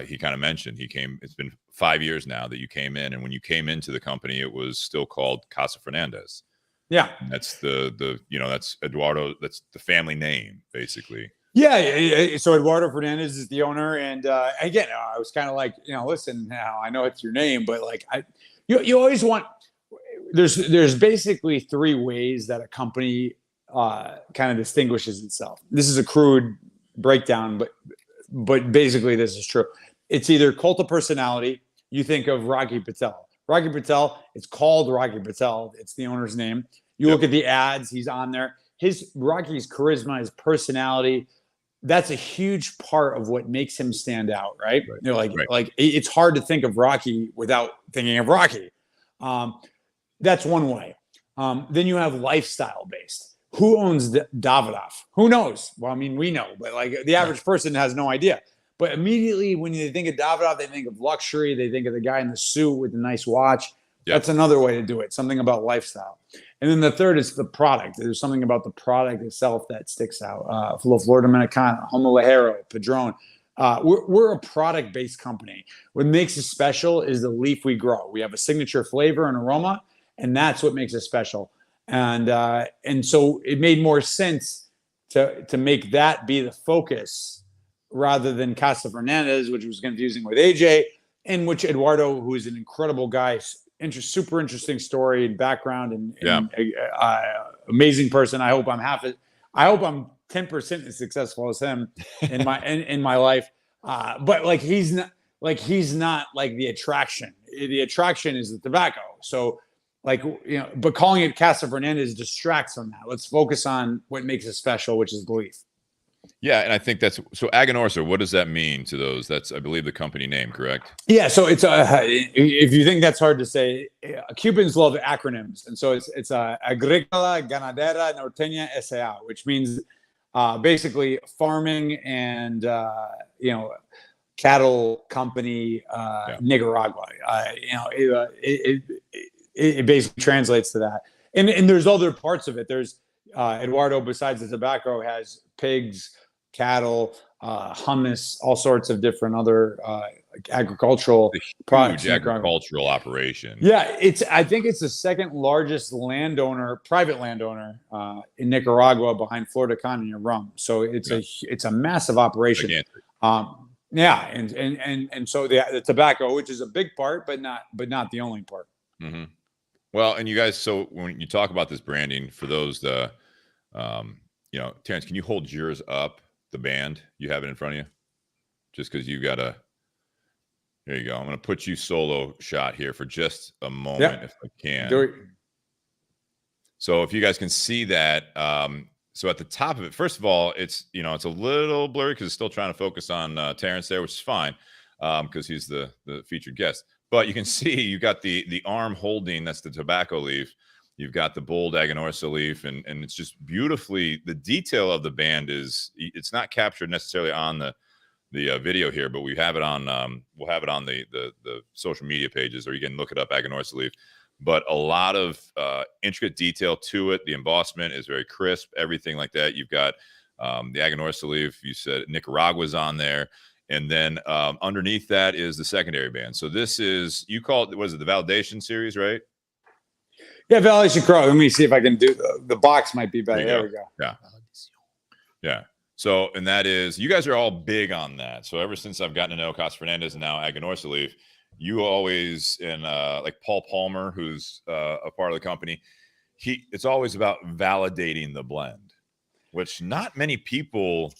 he kind of mentioned it's been 5 years now that you came in. And when you came into the company, it was still called Casa Fernandez. Yeah. And that's that's Eduardo. That's the family name, basically. Yeah. So Eduardo Fernandez is the owner. And again, I was kind of like, listen, now I know it's your name, but like you always want, there's basically 3 ways that a company kind of distinguishes itself. This is a crude breakdown, but basically this is true. It's either cult of personality. You think of Rocky Patel. Rocky Patel, it's called Rocky Patel. It's the owner's name. You look at the ads, he's on there. Rocky's charisma, his personality, that's a huge part of what makes him stand out, right? Like it's hard to think of Rocky without thinking of Rocky. That's one way. Then you have lifestyle based, who owns Davidoff? Who knows? Well, I mean, we know, but like the average person has no idea. But immediately when they think of Davidoff, they think of luxury. They think of the guy in the suit with the nice watch. Yep. That's another way to do it. Something about lifestyle. And then the third is the product. There's something about the product itself that sticks out. Flor Dominicana, Homo Ligero, Padron. We're a product-based company. What makes us special is the leaf we grow. We have a signature flavor and aroma, and that's what makes us special. And so it made more sense to make that be the focus rather than Casa Fernandez, which was confusing with AJ, and which Eduardo, who is an incredible guy, super interesting story and background, and amazing person. I hope I'm 10% as successful as him in my life. But like he's not like the attraction. The attraction is the tobacco. So like, you know, but calling it Casa Fernandez distracts from that. Let's focus on what makes it special, which is the leaf. Yeah, and I think that's so. Aganorsa, what does that mean to those? That's, I believe, the company name, correct? Yeah, so it's if you think that's hard to say, Cubans love acronyms, and so it's Agrícola Ganadera Norteña S.A., which means basically farming and cattle company Nicaragua. It basically translates to that, and there's other parts of it. There's Eduardo, besides the tobacco, has pigs, cattle, hummus, all sorts of different other agricultural products. Huge agricultural operation. Yeah, I think it's the second largest private landowner in Nicaragua, behind Flor de Caña and rum. So it's a massive operation. And so the tobacco, which is a big part, but not the only part. Mm-hmm. Well, and you guys, so when you talk about this branding, for those Terence, can you hold yours up, the band? You have it in front of you? Just because you got to, there you go. I'm going to put you solo shot here for just a moment, if I can. Do it. So if you guys can see that, so at the top of it, first of all, it's a little blurry because it's still trying to focus on Terence there, which is fine because he's the featured guest. But you can see you got the arm holding, that's the tobacco leaf. You've got the bold Aganorsa leaf, and it's just beautifully, the detail of the band it's not captured necessarily on the video here, but we have it on we'll have it on the social media pages, or you can look it up, Aganorsa leaf. But a lot of intricate detail to it. The embossment is very crisp, everything like that. You've got the Aganorsa leaf. You said Nicaragua's on there. And then underneath that is the secondary band. So this is, you call it, what is it, the Validation series, right? Yeah, Validation Corojo. Let me see if I can do the box. Might be better. There we go. Yeah. So, and that is, you guys are all big on that. So ever since I've gotten to know Casa Fernandez and now Aganorsa Leaf, you always, and like Paul Palmer, who's a part of the company, it's always about validating the blend, which not many people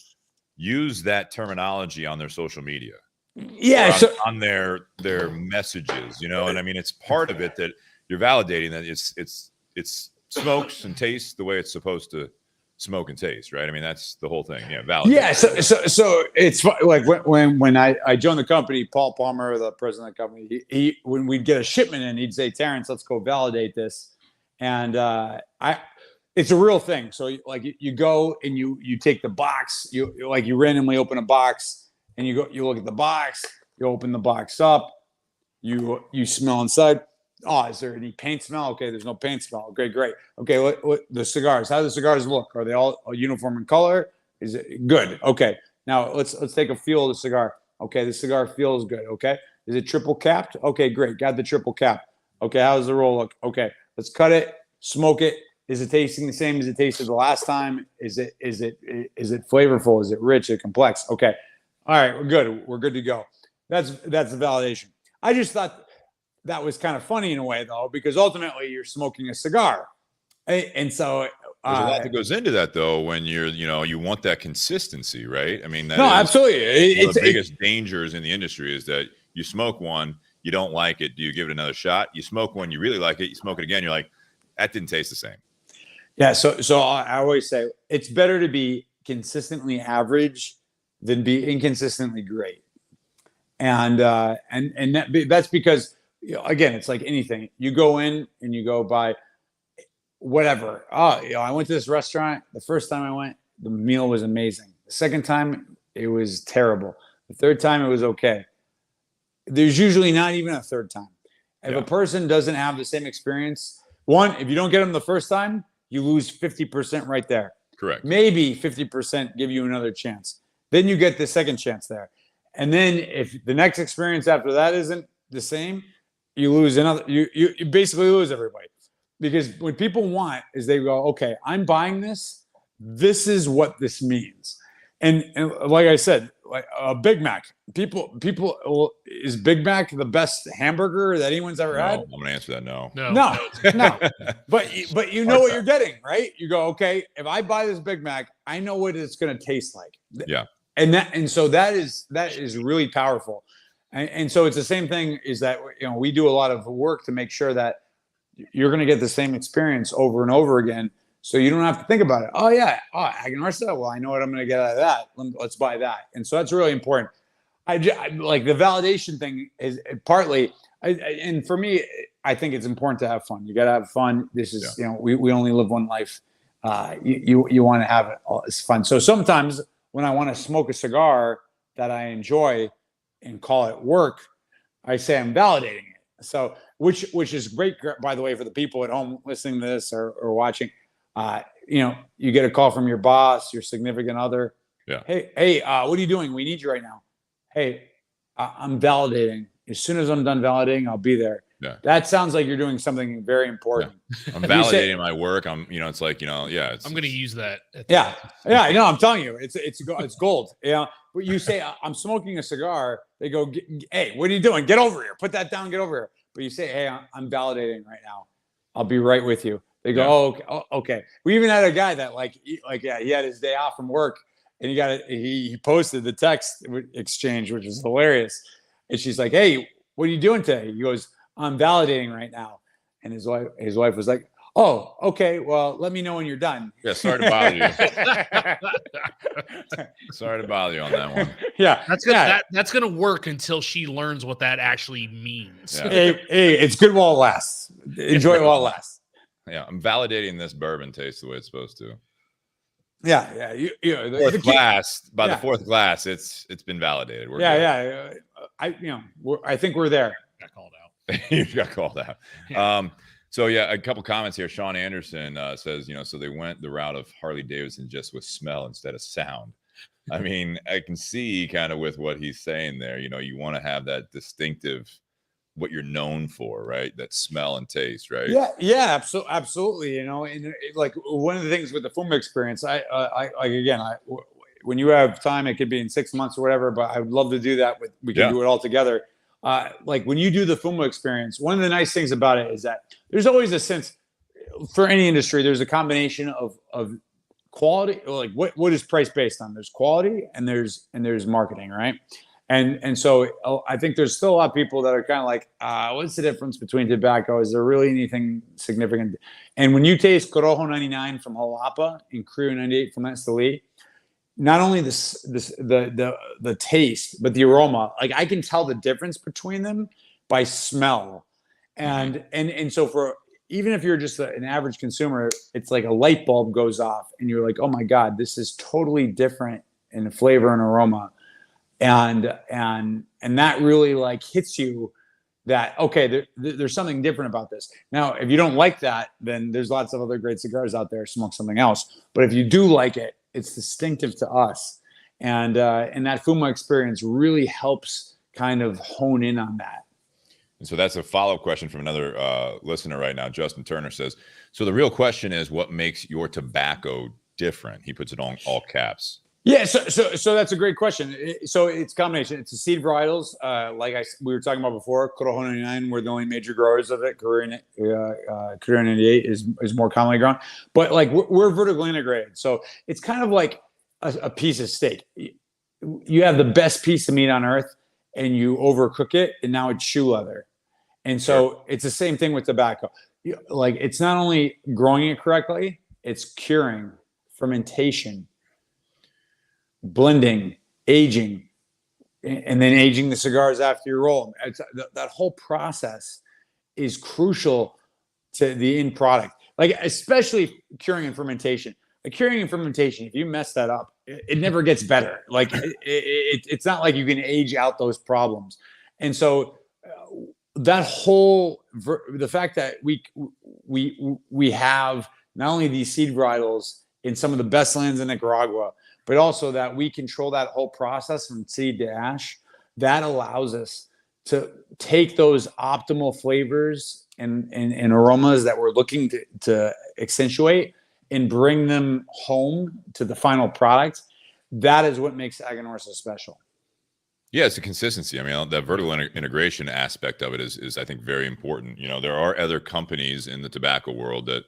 use that terminology on their social media. Yeah. On their messages, and I mean, it's part of it that you're validating that it's smokes and tastes the way it's supposed to smoke and taste, right? I mean, that's the whole thing. Yeah, validate. Yeah. So it's like when I joined the company, Paul Palmer, the president of the company, he when we'd get a shipment in, he'd say, "Terence, let's go validate this," and it's a real thing. So like you go and you take the box, you randomly open a box, and you look at the box, you open the box up, you smell inside. Oh, is there any paint smell? Okay, there's no paint smell. Okay, great. Okay, what the cigars? How do the cigars look? Are they all uniform in color? Is it good? Okay, now let's take a feel of the cigar. Okay, the cigar feels good. Okay, is it triple capped? Okay, great. Got the triple cap. Okay, how does the roll look? Okay, let's cut it, smoke it. Is it tasting the same as it tasted the last time? Is it flavorful? Is it rich? Is it complex? Okay, all right, we're good. We're good to go. That's the validation. I just thought that was kind of funny in a way, though, because ultimately you're smoking a cigar, and so there's a lot that goes into that, though. When you want that consistency, right? I mean, absolutely. One of the biggest dangers in the industry is that you smoke one, you don't like it. Do you give it another shot? You smoke one, you really like it. You smoke it again, you're like, that didn't taste the same. Yeah. So I always say it's better to be consistently average than be inconsistently great, and that's because. Again, it's like anything. You go in and you go by. whatever. Oh, I went to this restaurant. The first time I went, the meal was amazing. The second time, it was terrible. The third time, it was okay. There's usually not even a third time. If a person doesn't have the same experience, one, if you don't get them the first time, you lose 50% right there. Correct. Maybe 50% give you another chance. Then you get the second chance there. And then if the next experience after that isn't the same, you lose another. You basically lose everybody. Because what people want is they go, okay, I'm buying this. This is what this means. And like I said, like a Big Mac. People is Big Mac the best hamburger that anyone's ever had? I'm gonna answer that no. No. But you know what you're getting, right? You go, okay, if I buy this Big Mac, I know what it's gonna taste like. Yeah. And so that is really powerful. And so it's the same thing is that we do a lot of work to make sure that you're going to get the same experience over and over again. So you don't have to think about it. Oh yeah. Oh, Aganorsa. Well, I know what I'm going to get out of that. Let's buy that. And so that's really important. I like the validation thing is partly, and for me, I think it's important to have fun. You got to have fun. This is, we only live one life. You want to have it. It's fun. So sometimes when I want to smoke a cigar that I enjoy and call it work, I say I'm validating it. So, which is great, by the way, for the people at home listening to this or watching. You get a call from your boss, your significant other. Yeah. Hey, what are you doing? We need you right now. Hey, I'm validating. As soon as I'm done validating, I'll be there. Yeah. That sounds like you're doing something very important. Yeah. I'm validating my work. It's like, I'm going to use that. Yeah. No, I'm telling you, it's gold. But you say, I'm smoking a cigar. They go, hey, what are you doing? Get over here. Put that down. Get over here. But you say, hey, I'm validating right now. I'll be right with you. They go, okay. We even had a guy that he had his day off from work and he posted the text exchange, which was hilarious. And she's like, hey, what are you doing today? He goes, I'm validating right now. And his wife was like, oh, okay. Well, let me know when you're done. Yeah. Sorry to bother you. Sorry to bother you on that one. Yeah. That's going to work until she learns what that actually means. Yeah. Hey, it's good while it lasts. Enjoy it while it lasts. Yeah. I'm validating this bourbon taste the way it's supposed to. Yeah. By the fourth glass, it's been validated. I think we're there. Got called out. You got called out. Yeah. So a couple comments here. Sean Anderson says, so they went the route of Harley Davidson just with smell instead of sound. I mean, I can see kind of with what he's saying there. You want to have that distinctive, what you're known for, right? That smell and taste, right? Yeah, absolutely. And like one of the things with the Fuma experience, when you have time, it could be in 6 months or whatever, but I would love to do that. We can do it all together. Like when you do the Fuma experience, one of the nice things about it is that there's always a sense for any industry, there's a combination of quality, like what is price based on? There's quality and there's marketing, right? And so I think there's still a lot of people that are kind of like, what's the difference between tobacco? Is there really anything significant? And when you taste Corojo 99 from Jalapa and Crio 98 from Esteli, not only the taste, but the aroma, like I can tell the difference between them by smell. And so for, even if you're just an average consumer, it's like a light bulb goes off and you're like, oh my God, this is totally different in flavor and aroma. And that really like hits you that, okay, there's something different about this. Now, if you don't like that, then there's lots of other great cigars out there, smoke something else. But if you do like it, it's distinctive to us. And that Fuma experience really helps kind of hone in on that. And so that's a follow-up question from another listener right now. Justin Turner says, so the real question is what makes your tobacco different? He puts it on all caps. Yeah, so that's a great question. So it's a combination. It's the seed varietals. We were talking about before, Corojo 99, we're the only major growers of it. Crio 98 is more commonly grown. But like we're vertically integrated. So it's kind of like a piece of steak. You have the best piece of meat on earth and you overcook it and now it's shoe leather. And so It's the same thing with tobacco. Like it's not only growing it correctly, it's curing, fermentation, blending, aging, and then aging the cigars after you roll them. That whole process is crucial to the end product. like especially curing and fermentation. Curing and fermentation, if you mess that up, it never gets better. Like it's not like you can age out those problems. And so that whole the fact that we have not only these seed varietals in some of the best lands in Nicaragua, but also that we control that whole process from seed to ash, that allows us to take those optimal flavors and aromas that we're looking to accentuate and bring them home to the final product. That is what makes Aganorsa special. Yeah, it's the consistency. I mean, that vertical integration aspect of it is I think very important. There are other companies in the tobacco world that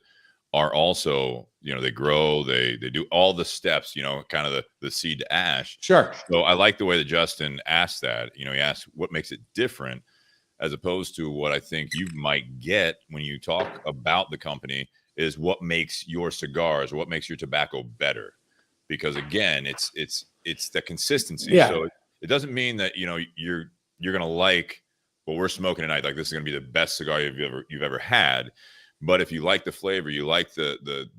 are also, they grow, they do all the steps, kind of the seed to ash. Sure. So I like the way that Justin asked that. He asked what makes it different, as opposed to what I think you might get when you talk about the company is what makes your cigars or what makes your tobacco better. Because again, it's the consistency. Yeah. So it doesn't mean that you're gonna like what we're smoking tonight. Like this is gonna be the best cigar you've ever had. But if you like the flavor, you like the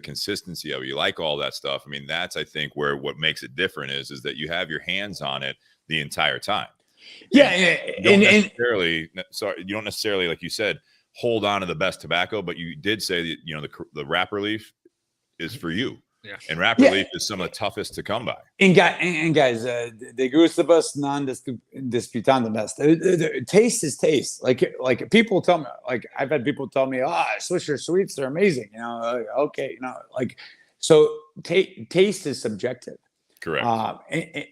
consistency of it, you like all that stuff. I mean, that's I think where what makes it different is that you have your hands on it the entire time. Yeah, you don't necessarily, like you said, hold on to the best tobacco, but you did say that the wrapper leaf is for you. Yeah. And wrapper leaf is some of the toughest to come by. And guys, de gustibus non disputandibus. Taste is taste. Like people tell me, like I've had people tell me, Swisher sweets, they're amazing. Okay, so taste is subjective. Correct.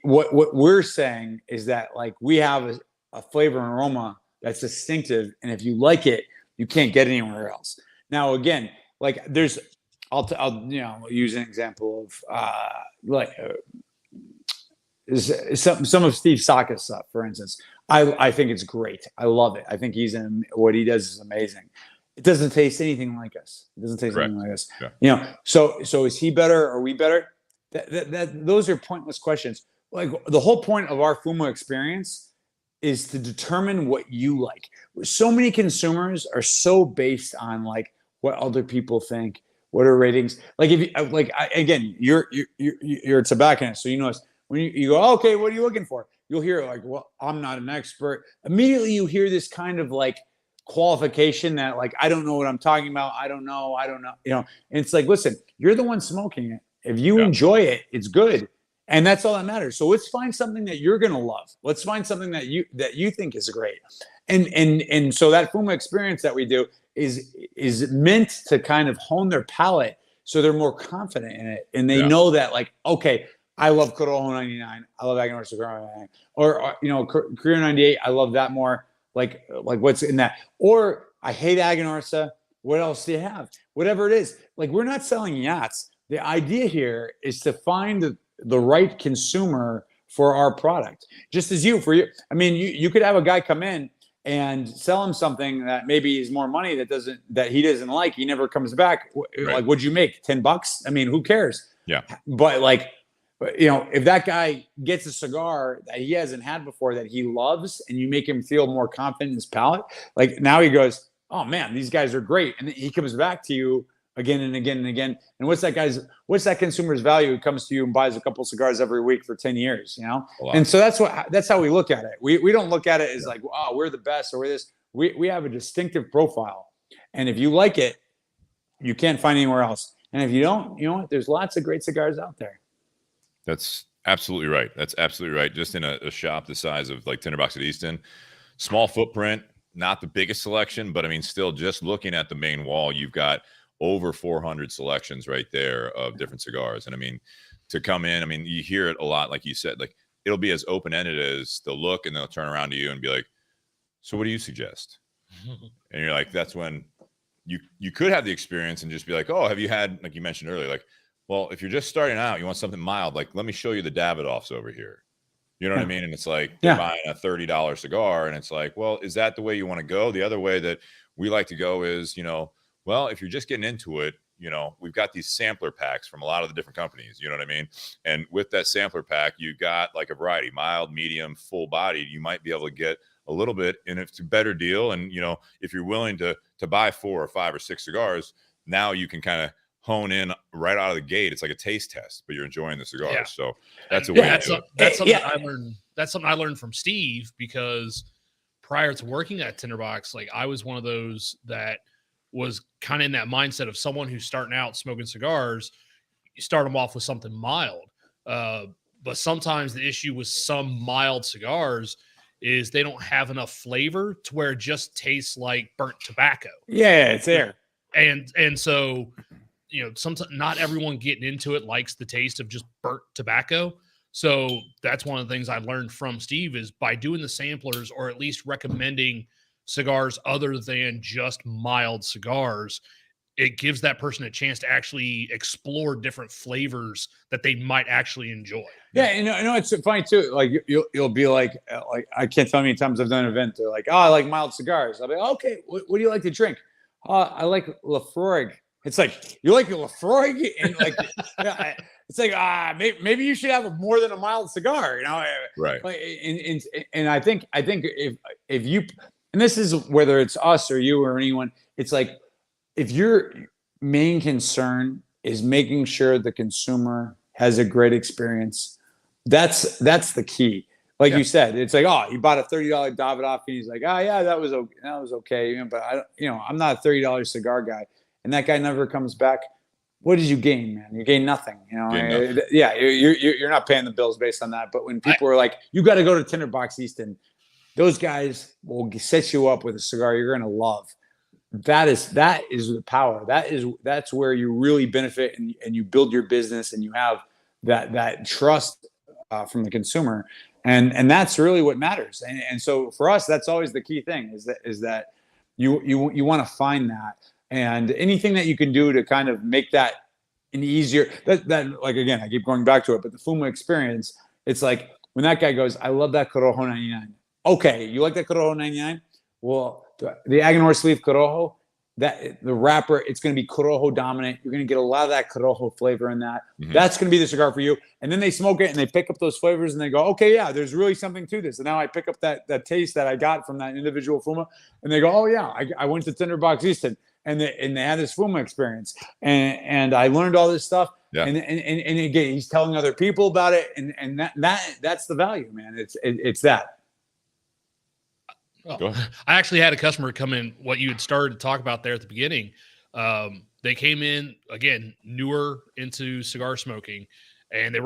What we're saying is that like we have a flavor and aroma that's distinctive, and if you like it, you can't get anywhere else. Now, again, like there's, I'll use an example of some of Steve Saka's stuff, for instance. I think it's great. I love it. I think what he does is amazing. It doesn't taste anything like us. It doesn't taste anything like us. Yeah. So is he better? Are we better? Those are pointless questions. Like the whole point of our FUMA experience is to determine what you like. So many consumers are so based on like what other people think. What are ratings? Like if you again, you're a tobacconist, so you know when you go, okay, what are you looking for? You'll hear like, well, I'm not an expert. Immediately you hear this kind of like qualification that like I don't know what I'm talking about. I don't know. And it's like, listen, you're the one smoking it. If you enjoy it, it's good. And that's all that matters. So let's find something that you're gonna love. Let's find something that you think is great. And so that FUMA experience that we do is meant to kind of hone their palate so they're more confident in it. And they know that like, okay, I love Corojo 99. I love Aganorsa Corojo 99. Or Corojo 98. I love that more. Like what's in that? Or I hate Aganorsa. What else do you have? Whatever it is. Like we're not selling yachts. The idea here is to find the right consumer for our product. Just as for you. I mean, you could have a guy come in and sell him something that maybe is more money that he doesn't like. He never comes back. Right. Like, what'd you make? $10? I mean, who cares? Yeah. But like, if that guy gets a cigar that he hasn't had before that he loves, and you make him feel more confident in his palate, like now he goes, oh man, these guys are great. And then he comes back to you again and again and again. And what's that consumer's value who comes to you and buys a couple cigars every week for 10 years, And so that's how we look at it. We don't look at it as like, oh, we're the best or we're this. We have a distinctive profile. And if you like it, you can't find anywhere else. And if you don't, you know what? There's lots of great cigars out there. That's absolutely right. That's absolutely right. Just in a shop the size of like Tinderbox at Easton, small footprint, not the biggest selection, but I mean, still just looking at the main wall, you've got over 400 selections right there of different cigars. And I mean, to come in, I mean, you hear it a lot, like you said, like it'll be as open-ended as they'll look and they'll turn around to you and be like, so what do you suggest? And you're like, that's when you could have the experience and just be like, oh, have you had, like you mentioned earlier, like, well, if you're just starting out, you want something mild, like, let me show you the Davidoffs over here. You know what I mean? And it's like they're buying a $30 cigar. And it's like, well, is that the way you want to go? The other way that we like to go is, well, if you're just getting into it, we've got these sampler packs from a lot of the different companies, you know what I mean? And with that sampler pack, you got like a variety, mild, medium, full bodied. You might be able to get a little bit, and if it's a better deal. And, if you're willing to buy 4 or 5 or 6 cigars, now you can kind of hone in right out of the gate. It's like a taste test, but you're enjoying the cigar. Yeah. So that's a way to do it. That's something I learned. That's something I learned from Steve, because prior to working at Tinderbox, like I was one of those that was kind of in that mindset of someone who's starting out smoking cigars. You start them off with something mild. But sometimes the issue with some mild cigars is they don't have enough flavor to where it just tastes like burnt tobacco. Yeah, it's there. And so, you know, sometimes not everyone getting into it likes the taste of just burnt tobacco. So that's one of the things I learned from Steve is by doing the samplers, or at least recommending cigars other than just mild cigars, it gives that person a chance to actually explore different flavors that they might actually enjoy. Yeah, you know, it's funny too. Like you'll be like I can't tell how many times I've done an event. They're like, oh, I like mild cigars. I'll be like, okay. What do you like to drink? I like Lafroig. It's like, you like Lafroig, and like it's like maybe you should have more than a mild cigar, you know? Right. And I think if you, and this is whether it's us or you or anyone, it's like if your main concern is making sure the consumer has a great experience, that's the key. Like you said, it's like, oh, you bought a $30 Davidoff, and he's like, oh yeah, that was okay, you know, but I'm not a $30 cigar guy, and that guy never comes back. What did you gain, man? You gain nothing, you know. Yeah, you're not paying the bills based on that. But when people are like, you got to go to Tinderbox Easton, those guys will set you up with a cigar you're going to love. That is the power. That's where you really benefit, and you build your business, and you have that trust from the consumer. And that's really what matters. And so for us, that's always the key thing is that you want to find that, and anything that you can do to kind of make that an easier, that like, again, I keep going back to it, but the Fuma experience, it's like when that guy goes, I love that Corojo 99. Okay. You like that Corojo 99? Well, the Aganorsa Leaf Corojo, that the wrapper, it's going to be Corojo dominant. You're going to get a lot of that Corojo flavor in that. Mm-hmm. That's going to be the cigar for you. And then they smoke it and they pick up those flavors and they go, okay, yeah, there's really something to this. And now I pick up that taste that I got from that individual Fuma, and they go, oh yeah, I went to Tinderbox Easton and they had this Fuma experience, and I learned all this stuff. Yeah. And again, he's telling other people about it, and that's the value, man. It's that. Well, I actually had a customer come in, what you had started to talk about there at the beginning. They came in, again, newer into cigar smoking, and they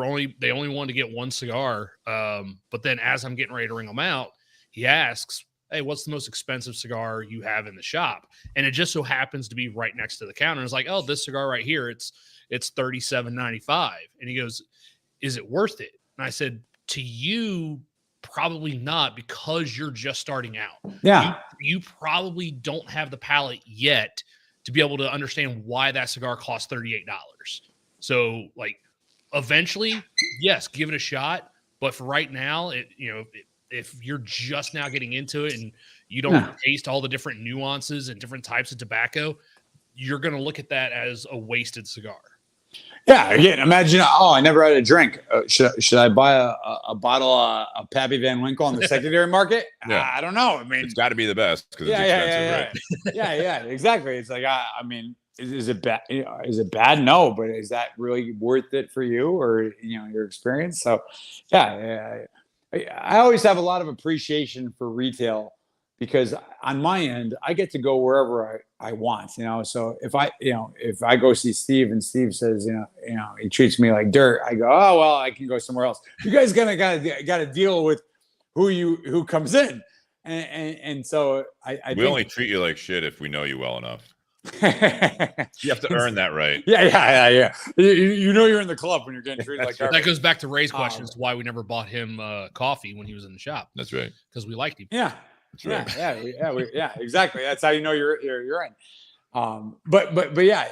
only wanted to get one cigar. But then as I'm getting ready to ring them out, he asks, hey, what's the most expensive cigar you have in the shop? And it just so happens to be right next to the counter. It's like, oh, this cigar right here, it's $37.95. And he goes, is it worth it? And I said, to you, probably not, because you're just starting out. Yeah. You probably don't have the palate yet to be able to understand why that cigar costs $38. So like eventually, yes, give it a shot. But for right now, if you're just now getting into it and you don't taste all the different nuances and different types of tobacco, you're going to look at that as a wasted cigar. Yeah, again, imagine, I never had a drink. Should I buy a bottle of Pappy Van Winkle on the secondary market? Yeah. I don't know. I mean, it's got to be the best because it's expensive, right? Yeah, exactly. It's like, I mean, is it bad? Is it bad? No, but is that really worth it for you or your experience? So, yeah, I always have a lot of appreciation for retail, because on my end, I get to go wherever I want, So if I go see Steve and Steve says, he treats me like dirt, I go, oh well, I can go somewhere else. You guys gotta deal with who comes in, and so we only treat you like shit if we know you well enough. You have to earn that right. Yeah. You're in the club when you're getting treated like garbage. That goes back to Ray's questions, why we never bought him coffee when he was in the shop. That's right. Because we liked him. Yeah. That's right. Yeah, exactly. That's how you know you're in. But yeah,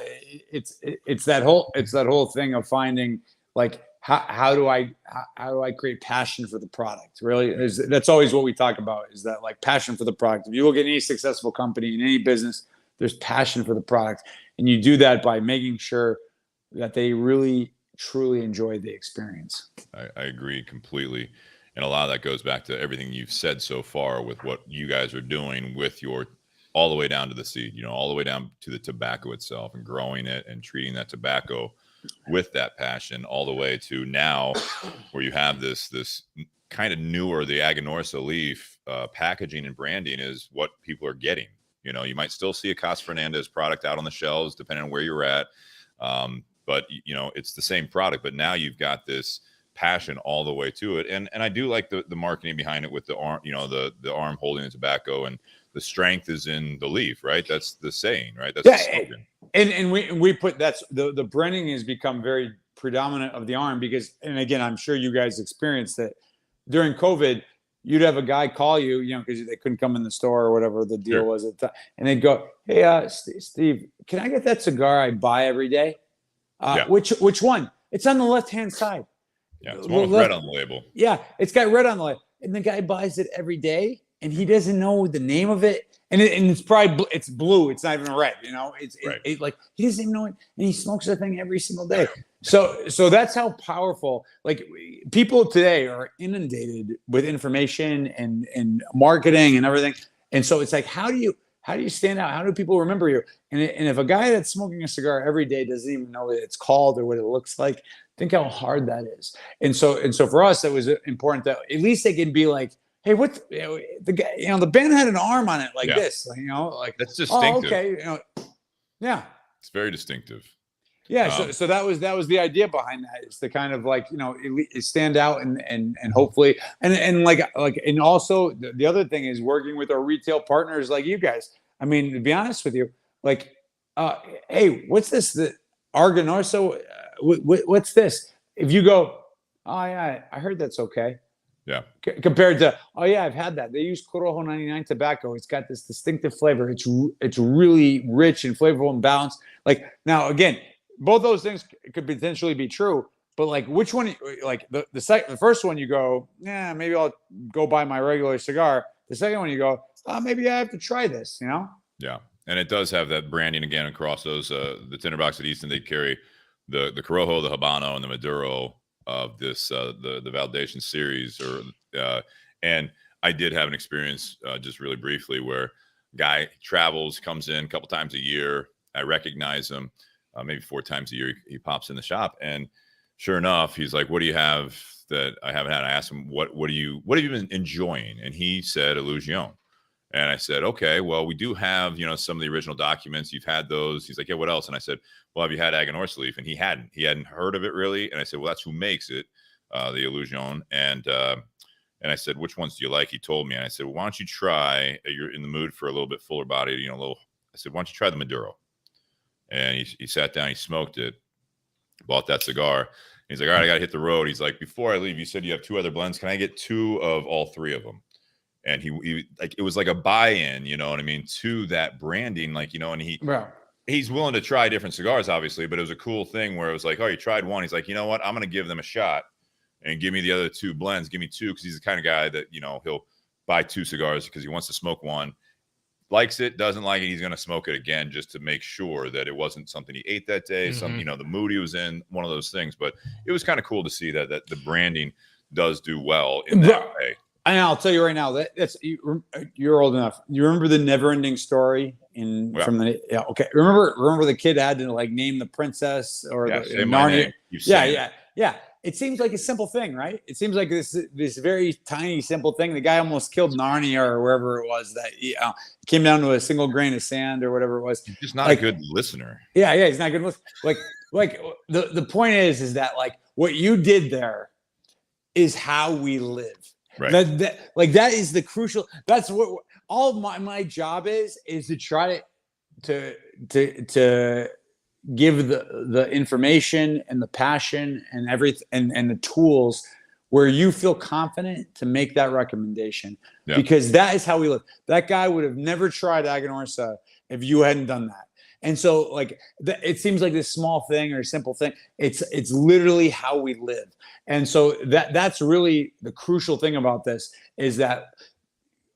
it's that whole thing of finding like how do I create passion for the product? Really, that's always what we talk about, is that like passion for the product. If you look at any successful company in any business, there's passion for the product, and you do that by making sure that they really truly enjoy the experience. I agree completely. And a lot of that goes back to everything you've said so far with what you guys are doing with your all the way down to the seed, you know, all the way down to the tobacco itself and growing it and treating that tobacco with that passion, all the way to now where you have this kind of newer, the Aganorsa Leaf packaging and branding is what people are getting. You know, you might still see a Casa Fernandez product out on the shelves, depending on where you're at. But, you know, it's the same product, but now you've got this passion all the way to it. And I do like the marketing behind it with the arm, you know, the arm holding the tobacco, and the strength is in the leaf, right? That's the saying, right? That's the slogan. And we put that's the branding has become very predominant of the arm because, and again, I'm sure you guys experienced that during COVID. You'd have a guy call you, you know, because they couldn't come in the store or whatever the deal was at the time. And they'd go, "Hey, Steve, can I get that cigar I buy every day? Which one? It's on the left-hand side." Yeah, it's one with red on the label. Yeah, it's got red on the label. And the guy buys it every day, and he doesn't know the name of it. And it's probably it's blue. It's not even red, you know. It's like he doesn't even know it, and he smokes the thing every single day. So that's how powerful. Like people today are inundated with information and marketing and everything. And so it's like, how do you stand out? How do people remember you? And if a guy that's smoking a cigar every day doesn't even know what it's called or what it looks like, think how hard that is. And so for us, it was important that at least they can be like, "Hey, what the guy? You know, the band had an arm on it like this. You know, like that's distinctive. Oh, okay, you know, yeah, it's very distinctive." Yeah, so that was the idea behind that. It's to kind of like, you know, stand out and hopefully and like and also the other thing is working with our retail partners like you guys. I mean, to be honest with you, like, hey, what's this? The Aganorsa? What's this? If you go, "Oh yeah, I heard that's okay." Yeah. Compared to, "Oh yeah, I've had that. They use Corojo 99 tobacco. It's got this distinctive flavor. It's really rich and flavorful and balanced." Like now again. Both those things could potentially be true, but like which one? Like the first one, you go, "Yeah, maybe I'll go buy my regular cigar." The second one, you go, "Oh, maybe I have to try this." You know? Yeah, and it does have that branding again across those. The tinderbox at Easton, they carry the Corojo, the Habano, and the Maduro of this the validation series. And I did have an experience just really briefly where guy travels, comes in a couple times a year. I recognize him. Maybe 4 times a year, he pops in the shop, and sure enough, he's like, "What do you have that I haven't had?" I asked him, "What have you been enjoying?" And he said, "Illusion." And I said, "Okay, well, we do have, you know, some of the original documents. You've had those." He's like, "Yeah, what else?" And I said, "Well, have you had Aganorsa Leaf?" And he hadn't heard of it really. And I said, "Well, that's who makes it, the Illusion." And I said, "Which ones do you like?" He told me, and I said, "Well, why don't you try? You're in the mood for a little bit fuller body, you know, a little." I said, "Why don't you try the Maduro?" And he sat down, he smoked it, bought that cigar. He's like, "All right, I got to hit the road." He's like, "Before I leave, you said you have 2 other blends. Can I get 2 of all 3 of them?" And he like, it was like a buy-in, you know what I mean, to that branding, like, you know, and he's willing to try different cigars, obviously, but it was a cool thing where it was like, "Oh, you tried one." He's like, "You know what? I'm going to give them a shot and give me the other 2 blends. Give me 2." Because he's the kind of guy that, you know, he'll buy 2 cigars because he wants to smoke one. Likes it, doesn't like it, he's going to smoke it again just to make sure that it wasn't something he ate that day, some, you know, the mood he was in, one of those things. But it was kind of cool to see that the branding does do well in that way. And I'll tell you right now, that's you're old enough. You remember the never-ending story from the okay. Remember the kid had to like name the princess or the Narnia. Yeah. It seems like a simple thing, right? It seems like this very tiny, simple thing. The guy almost killed Narnia or wherever it was that came down to a single grain of sand or whatever it was. He's just not a good listener. Yeah, he's not a good listener. Like the point is that like what you did there is how we live. Right. That is the crucial. That's what all my job is to try to give the information and the passion and everything and the tools where you feel confident to make that recommendation because that is how we live. That guy would have never tried Aganorsa if you hadn't done that. And so like it seems like this small thing or simple thing. It's literally how we live. And so that's really the crucial thing about this is that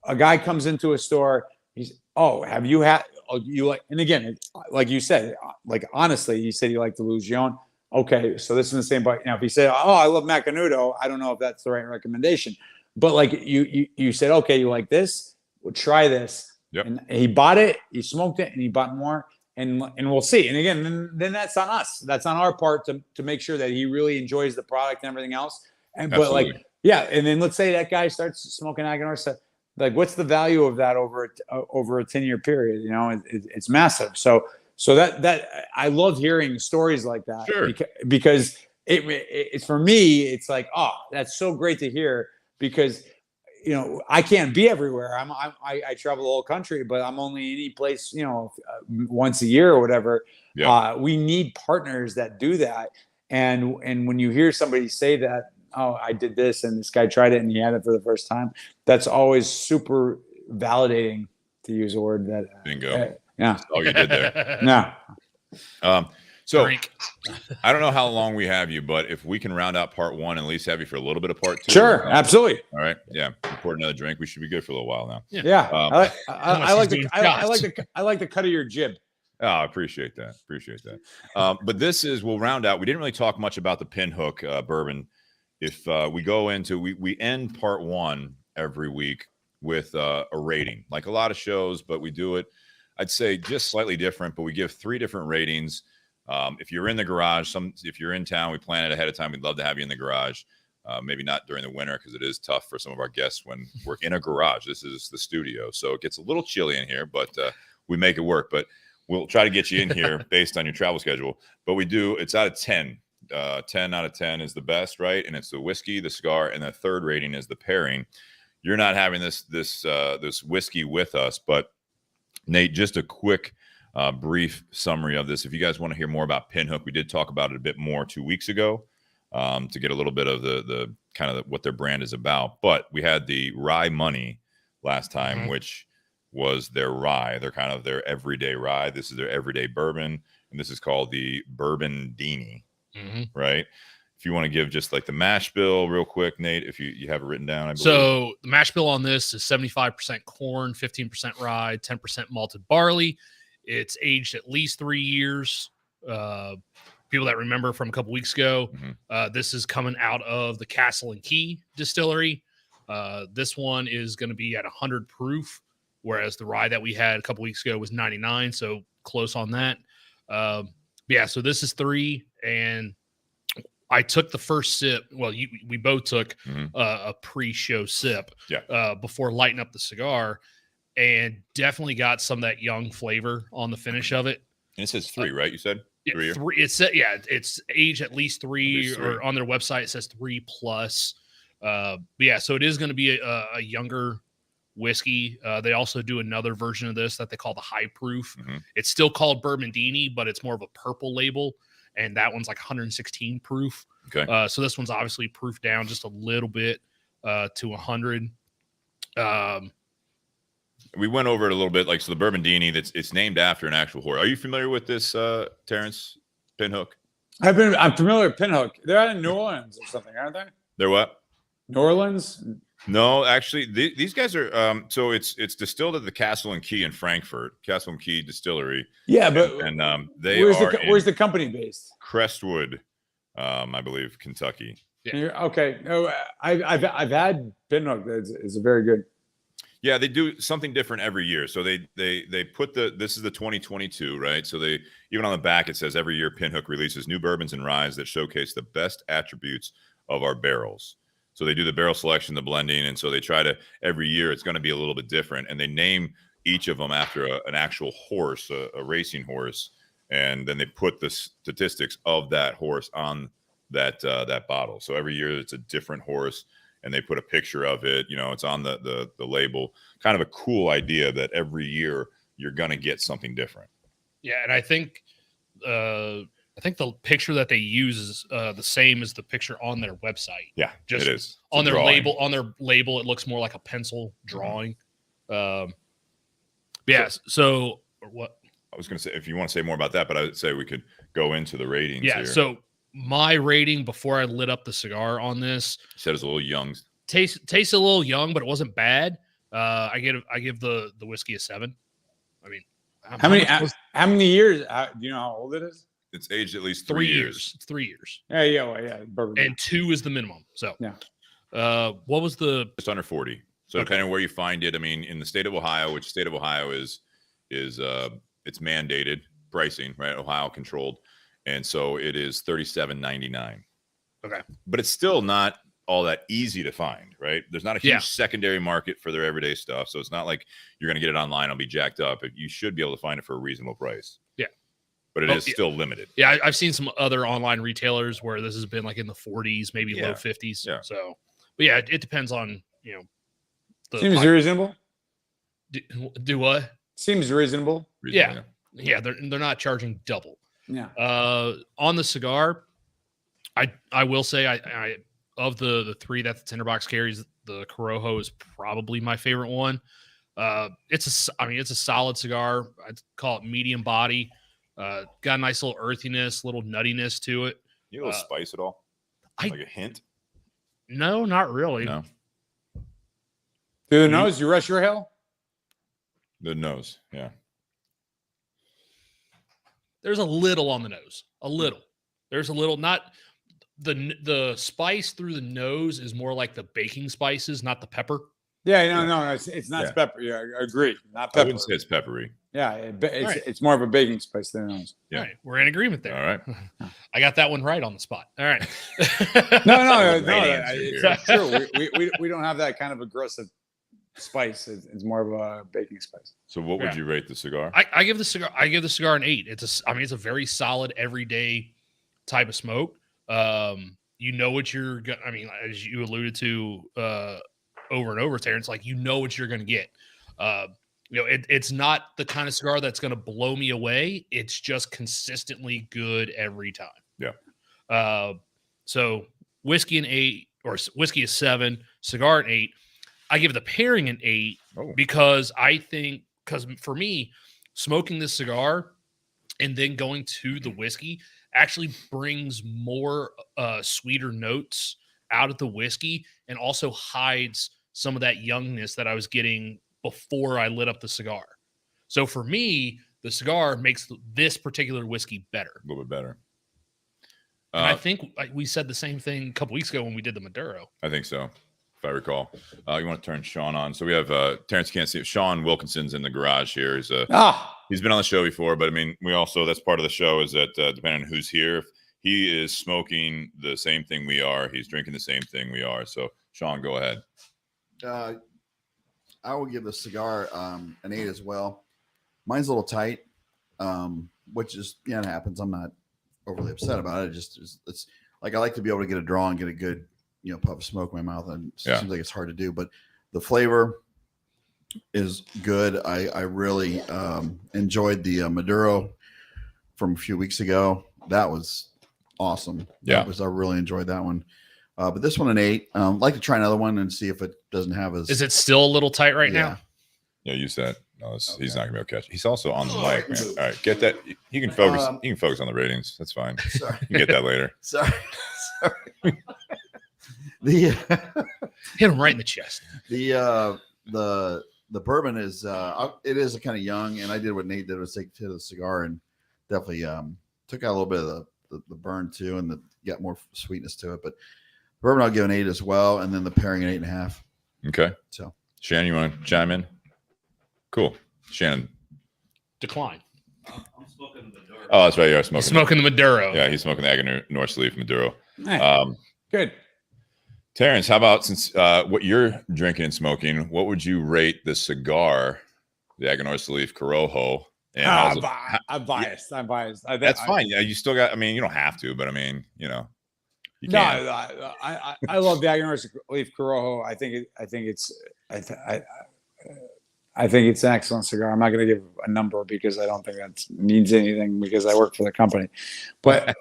a guy comes into a store. He's, "Oh, have you had?" You like, and again, like you said, like honestly, you said you like the Illusion. Okay, so this is the same. But if you say, "Oh, I love Macanudo," I don't know if that's the right recommendation. But like you said, okay, you like this. Well, try this. Yep. And he bought it, he smoked it, and he bought more. And we'll see. And again, then that's on us. That's on our part to make sure that he really enjoys the product and everything else. And but Absolutely. like, yeah. And then let's say that guy starts smoking Aganorsa. Like, what's the value of that over a 10-year period? You know, it's massive. So that I love hearing stories like that. Sure. Because it's for me, it's like, oh, that's so great to hear, because you know, I can't be everywhere. I travel the whole country, but I'm only any place, you know, once a year or whatever. Yeah. We need partners that do that. And when you hear somebody say that, oh, I did this and this guy tried it and he had it for the first time, that's always super validating, to use a word that. Bingo. Yeah. That's all you did there. Yeah. So Drink. I don't know how long we have you, but if we can round out part one and at least have you for a little bit of part two. Sure. Absolutely. All right. Yeah. Pour another drink. We should be good for a little while now. Yeah. I like the cut of your jib. Oh, I appreciate that. But we'll round out. We didn't really talk much about the Pinhook bourbon. If we go into, we end part one every week with a rating, like a lot of shows, but we do it, I'd say, just slightly different, but we give 3 different ratings. If you're in the garage, if you're in town, we plan it ahead of time. We'd love to have you in the garage. Maybe not during the winter, because it is tough for some of our guests when we're in a garage. This is the studio, so it gets a little chilly in here, but we make it work. But we'll try to get you in here based on your travel schedule. But we do, it's out of 10. 10 out of 10 is the best, right? And it's the whiskey, the cigar, and the third rating is the pairing. You're not having this whiskey with us, but Nate, just a quick brief summary of this. If you guys want to hear more about Pinhook, we did talk about it a bit more 2 weeks ago to get a little bit of the kind of what their brand is about. But we had the Rye Money last time, which was their rye. They're kind of their everyday rye. This is their everyday bourbon, and this is called the Bourbondini, right? If you want to give just like the mash bill real quick, Nate, if you have it written down, I believe. So the mash bill on this is 75% corn, 15% rye, 10% malted barley. It's aged at least 3 years. People that remember from a couple weeks ago, this is coming out of the Castle and Key distillery. This one is going to be at 100 proof, whereas the rye that we had a couple weeks ago was 99, so close on that. Yeah, so this is 3, and I took the first sip. Well, we both took a pre-show sip before lighting up the cigar, and definitely got some of that young flavor on the finish of it. And it says 3, right? You said 3 years? 3. It's aged at least 3, or on their website it says 3+. But yeah, so it is going to be a younger whiskey. They also do another version of this that they call the high proof. It's still called Bourbondini, but it's more of a purple label, and that one's like 116 proof. Okay. So this one's obviously proofed down just a little bit to 100. We went over it a little bit. Like, so the Bourbondini, it's named after an actual horse. Are you familiar with this, Terence? Pinhook? I'm familiar with Pinhook. They're out in New Orleans or something, aren't they? They're what? New Orleans? No, actually, these guys are. So it's distilled at the Castle and Key in Frankfurt, Castle and Key Distillery. Yeah, but where's the company based? Crestwood, I believe, Kentucky. Yeah. Okay. No, I've had Pinhook. It's a very good. Yeah, they do something different every year. So they put this is the 2022, right? So they, even on the back it says every year Pinhook releases new bourbons and ryes that showcase the best attributes of our barrels. So they do the barrel selection, the blending, and so they try to, every year it's going to be a little bit different, and they name each of them after an actual horse, a racing horse, and then they put the statistics of that horse on that bottle. So every year it's a different horse, and they put a picture of it. You know, it's on the label. Kind of a cool idea that every year you're going to get something different. Yeah, and I think the picture that they use is the same as the picture on their website. Yeah, just it is. It's on their label. On their label, it looks more like a pencil drawing. Yeah. So what? I was going to say, if you want to say more about that, but I would say we could go into the ratings. Yeah. Here. So my rating before I lit up the cigar on this, you said it's a little young. Tastes a little young, but it wasn't bad. I give the whiskey a 7. I mean, how many years? Do you know how old it is? It's aged at least 3 years. It's 3 years. Yeah. Bourbon. And 2 is the minimum. So yeah. What was the just under 40? So depending on where you find it, I mean, in the state of Ohio, which state of Ohio is it's mandated pricing, right? Ohio controlled, and so it is $37.99. Okay, but it's still not all that easy to find, right? There's not a huge secondary market for their everyday stuff, so it's not like you're going to get it online. It'll be jacked up. You should be able to find it for a reasonable price. Yeah, but it is still limited. Yeah, I've seen some other online retailers where this has been like in the 40s, maybe low 50s. Yeah. So, but yeah, it depends on Seems reasonable. Do what? Seems reasonable. Yeah. They're not charging double. Yeah. On the cigar, I will say I of the three that the tinderbox carries, the Corojo is probably my favorite one. It's a solid cigar. I'd call it medium body. Got a nice little earthiness, little nuttiness to it. You have a little spice at all? Like a hint? No, not really. No. Through the nose, you rush your hill? The nose, yeah. There's a little on the nose. A little. There's a little, not the spice through the nose is more like the baking spices, not the pepper. Yeah, no, it's not pepper. Yeah, I agree. Not pepper. I wouldn't say it's peppery. Yeah, it's more of a baking spice than it is. Yeah. All right, we're in agreement there. All right. I got that one right on the spot. All right. No. It's true. We don't have that kind of aggressive spice. It's more of a baking spice. So what would you rate the cigar? I give the cigar an 8. It's a very solid everyday type of smoke. You know what you're gonna, as you alluded to over and over, Terrence, like you know what you're gonna get. It's not the kind of cigar that's gonna blow me away. It's just consistently good every time. Yeah. So whiskey an 8, or whiskey is 7, cigar an 8. I give the pairing an 8 because for me, smoking this cigar and then going to the whiskey actually brings more sweeter notes out of the whiskey and also hides some of that youngness that I was getting before I lit up the cigar. So for me, the cigar makes this particular whiskey better. A little bit better. And I think we said the same thing a couple weeks ago when we did the Maduro. I think so, if I recall. You want to turn Sean on? So we have Terrence can't see it. Sean Wilkinson's in the garage here. He's been on the show before, but we also, that's part of the show is that depending on who's here, if he is smoking the same thing we are, he's drinking the same thing we are. So Sean, go ahead. I will give the cigar an 8 as well. Mine's a little tight, which is, it happens. I'm not overly upset about it. It's like I like to be able to get a draw and get a good, puff of smoke in my mouth. And it seems like it's hard to do, but the flavor is good. I really enjoyed the Maduro from a few weeks ago. That was awesome. Yeah, I really enjoyed that one. But this one an 8. I'd like to try another one and see if it doesn't have as. Is it still a little tight right now? Yeah, use that. No, he's not gonna be able to catch it. He's also on the mic, man. All right, get that. He can focus. He can focus on the ratings. That's fine. Sorry, you can get that later. Sorry. Hit him right in the chest. The bourbon is it is kind of young, and I did what Nate did, was take to the cigar and definitely took out a little bit of the burn too, and got more sweetness to it. But bourbon I'll give an 8 as well, and then the pairing an 8.5. Okay. So Shannon, you want to chime in? Cool. Shannon. Decline. I'm smoking the Maduro. Oh, that's right. You are smoking the Maduro. Yeah, he's smoking the Aganorsa Leaf Maduro. Nice. Good. Terrence, how about, since what you're drinking and smoking, what would you rate the cigar, the Aganorsa Leaf Corojo? And I'm biased. I'm biased. That's fine. Yeah, you still got. You don't have to, but you can. I love the Aganorsa Leaf Corojo. I think it's an excellent cigar. I'm not going to give a number because I don't think that means anything because I work for the company. But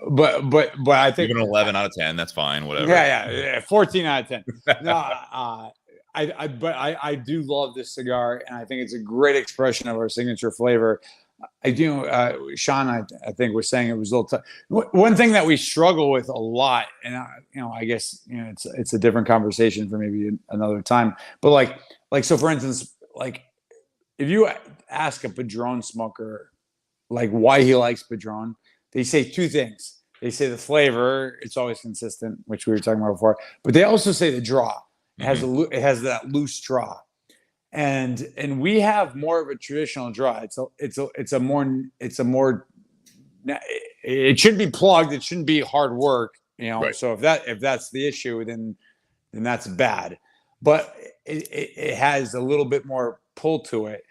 I think even 11 out of 10, that's fine. Whatever. Yeah. 14 out of 10. No, I do love this cigar, and I think it's a great expression of our signature flavor. I do. Sean, I think was saying it was a little tough. One thing that we struggle with a lot, and I guess it's a different conversation for maybe another time. But like so, for instance, like if you ask a Padron smoker like why he likes Padron, they say two things. They say the flavor, it's always consistent, which we were talking about before, but they also say the draw. It has it has that loose draw, and we have more of a traditional draw. It's a more it shouldn't be plugged. It shouldn't be hard work, you know. Right. So if that's the issue, then that's bad. But it has a little bit more pull to it,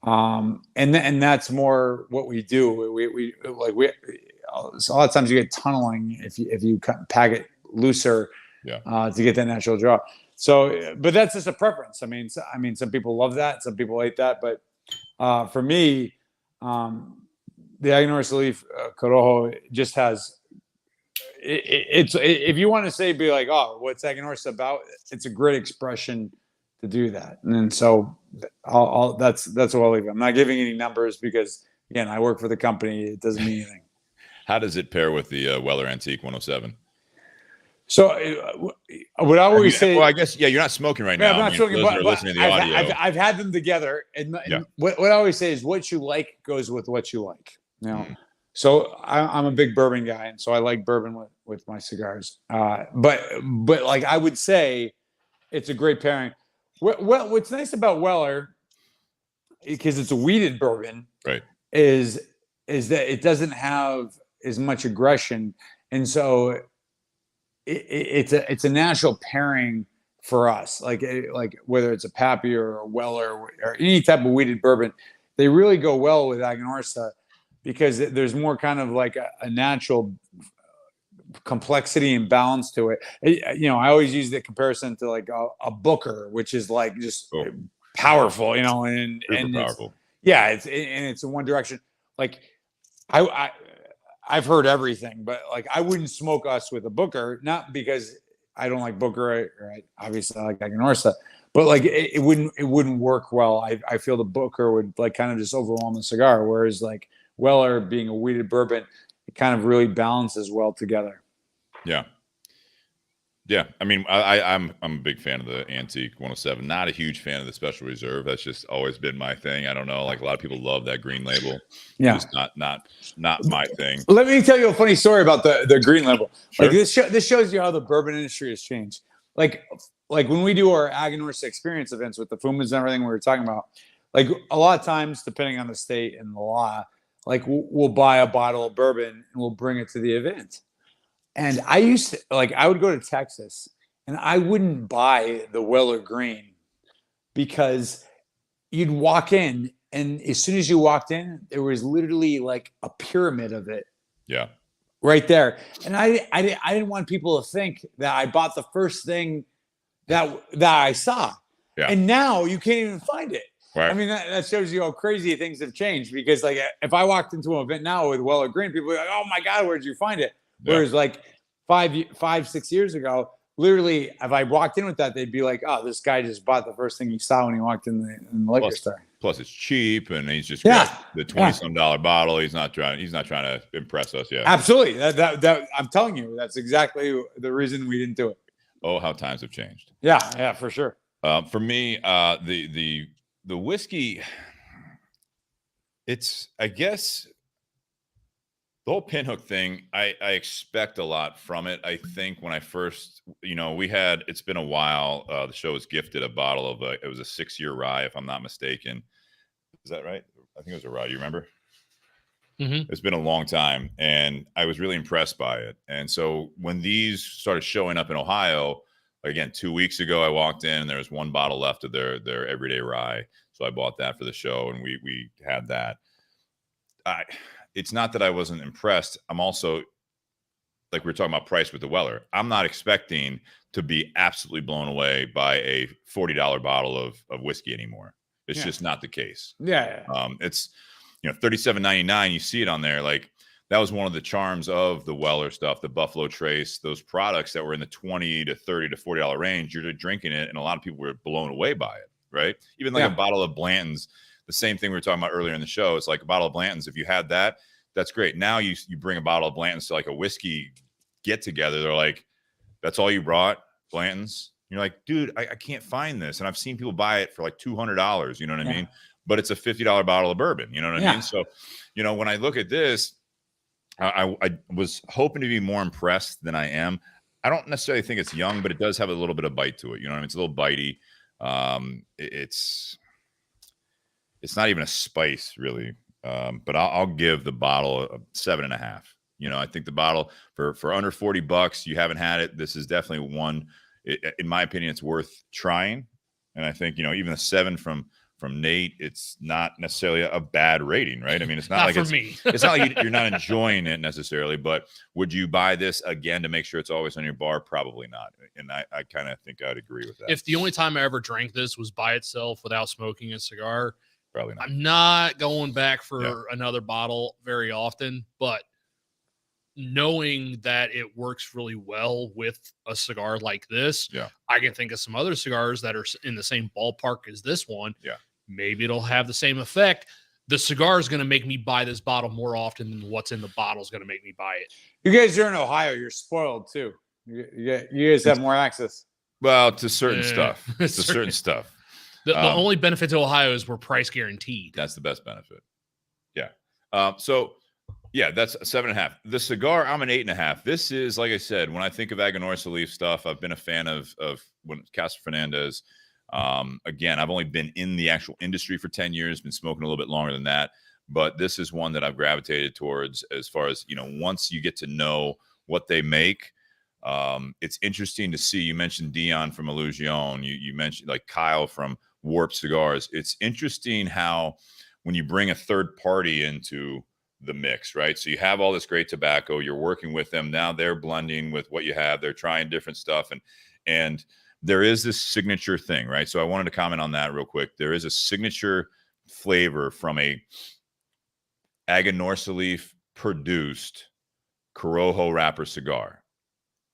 and that's more what we do. We a lot of times you get tunneling if you pack it looser, to get that natural draw. So, but that's just a preference. I mean, some people love that, some people hate that, but for me, the Aganorsa Leaf Corojo just has. It's if you want to say, be like, oh, what's Aganorsa about? It's a great expression to do that, and so that's what I'll leave. I'm not giving any numbers because again, I work for the company. It doesn't mean anything. How does it pair with the Weller Antique 107? So what I always say, well, I guess you're not smoking right now. I'm not smoking, but listening to the audio. I've had them together, and what I always say is, what you like goes with what you like. You know, so I'm a big bourbon guy, and so I like bourbon with my cigars. But like I would say, it's a great pairing. What's nice about Weller, because it's a wheated bourbon, right, is that it doesn't have as much aggression, and so it's a natural pairing for us. Like whether it's a Pappy or a Weller or any type of wheated bourbon, they really go well with Aganorsa because there's more kind of like a natural complexity and balance to it. You know, I always use the comparison to like a Booker, which is like just powerful, you know, and powerful. It's in one direction. Like I've heard everything, but like I wouldn't smoke us with a Booker, not because I don't like Booker, right? Obviously I like Aganorsa, but like it wouldn't work well. I feel the Booker would like kind of just overwhelm the cigar, whereas like Weller being a wheated bourbon, it kind of really balances well together. Yeah. I mean, I'm a big fan of the Antique 107. Not a huge fan of the Special Reserve. That's just always been my thing. I don't know. Like a lot of people love that green label. Yeah, it's not my thing. Let me tell you a funny story about the green label. Sure. Like this shows you how the bourbon industry has changed. Like when we do our Aganorsa experience events with the Fumas and everything we were talking about, like a lot of times, depending on the state and the law, like we'll buy a bottle of bourbon and we'll bring it to the event. And I would go to Texas and I wouldn't buy the Weller Green because you'd walk in and as soon as you walked in, there was literally like a pyramid of it. Yeah. Right there. And I didn't want people to think that I bought the first thing that I saw. Yeah. And now you can't even find it. Right. I mean, that shows you how crazy things have changed because like if I walked into an event now with Weller Green, people would be like, oh my God, where'd you find it? Whereas like 5-6 years ago, literally, if I walked in with that, they'd be like, "Oh, this guy just bought the first thing he saw when he walked in the liquor store." Plus, it's cheap, and he's just got the $20-some bottle. He's not trying to impress us. Yeah, absolutely. That I'm telling you, that's exactly the reason we didn't do it. Oh, how times have changed. Yeah, for sure. For me, the whiskey, it's I guess. The whole Pinhook thing, I expect a lot from it. I think when I first, it's been a while. The show was gifted a bottle of it was a 6-year rye, if I'm not mistaken. Is that right? I think it was a rye. You remember? Mm-hmm. It's been a long time, and I was really impressed by it. And so when these started showing up in Ohio, again, 2 weeks ago, I walked in and there was one bottle left of their everyday rye. So I bought that for the show, and we had that. It's not that I wasn't impressed. I'm also, like we were talking about price with the Weller, I'm not expecting to be absolutely blown away by a $40 bottle of whiskey anymore. It's just not the case. Yeah. It's, $37.99. You see it on there. Like that was one of the charms of the Weller stuff, the Buffalo Trace, those products that were in the $20 to $30 to $40 range. You're drinking it, and a lot of people were blown away by it, right? Even like a bottle of Blanton's. The same thing we were talking about earlier in the show. It's like a bottle of Blanton's. If you had that, that's great. Now you bring a bottle of Blanton's to like a whiskey get together. They're like, that's all you brought, Blanton's? You're like, dude, I can't find this. And I've seen people buy it for like $200. You know what I mean? But it's a $50 bottle of bourbon. You know what I mean? So, when I look at this, I was hoping to be more impressed than I am. I don't necessarily think it's young, but it does have a little bit of bite to it. You know what I mean? It's a little bitey. It's not even a spice really. But I'll give the bottle a 7.5. You know, I think the bottle for under $40, you haven't had it. This is definitely one, in my opinion, it's worth trying. And I think, you know, even a 7 from Nate, it's not necessarily a bad rating, right? I mean, it's not like for me. It's not like you're not enjoying it necessarily, but would you buy this again to make sure it's always on your bar? Probably not. And I kind of think I'd agree with that. If the only time I ever drank this was by itself without smoking a cigar, Probably not. I'm not going back for another bottle very often, but knowing that it works really well with a cigar like this, I can think of some other cigars that are in the same ballpark as this one. Yeah. Maybe it'll have the same effect. The cigar is going to make me buy this bottle more often than what's in the bottle is going to make me buy it. You guys are in Ohio. You're spoiled too. You guys have more access. Well, to certain stuff. To certain stuff. The only benefit to Ohio is we're price guaranteed. That's the best benefit. Yeah. So, yeah, that's a 7.5. The cigar, I'm an 8.5. This is, like I said, when I think of Aganorsa Leaf stuff, I've been a fan of when Casa Fernandez. Again, I've only been in the actual industry for 10 years, been smoking a little bit longer than that. But this is one that I've gravitated towards as far as, you know, once you get to know what they make. It's interesting to see. You mentioned Dion from Illusion. You mentioned like Kyle from Warp Cigars. It's interesting how when you bring a third party into the mix, right? So you have all this great tobacco. You're working with them. Now they're blending with what you have. They're trying different stuff. And there is this signature thing, right? So I wanted to comment on that real quick. There is a signature flavor from a Aganorsa Leaf produced Corojo wrapper cigar.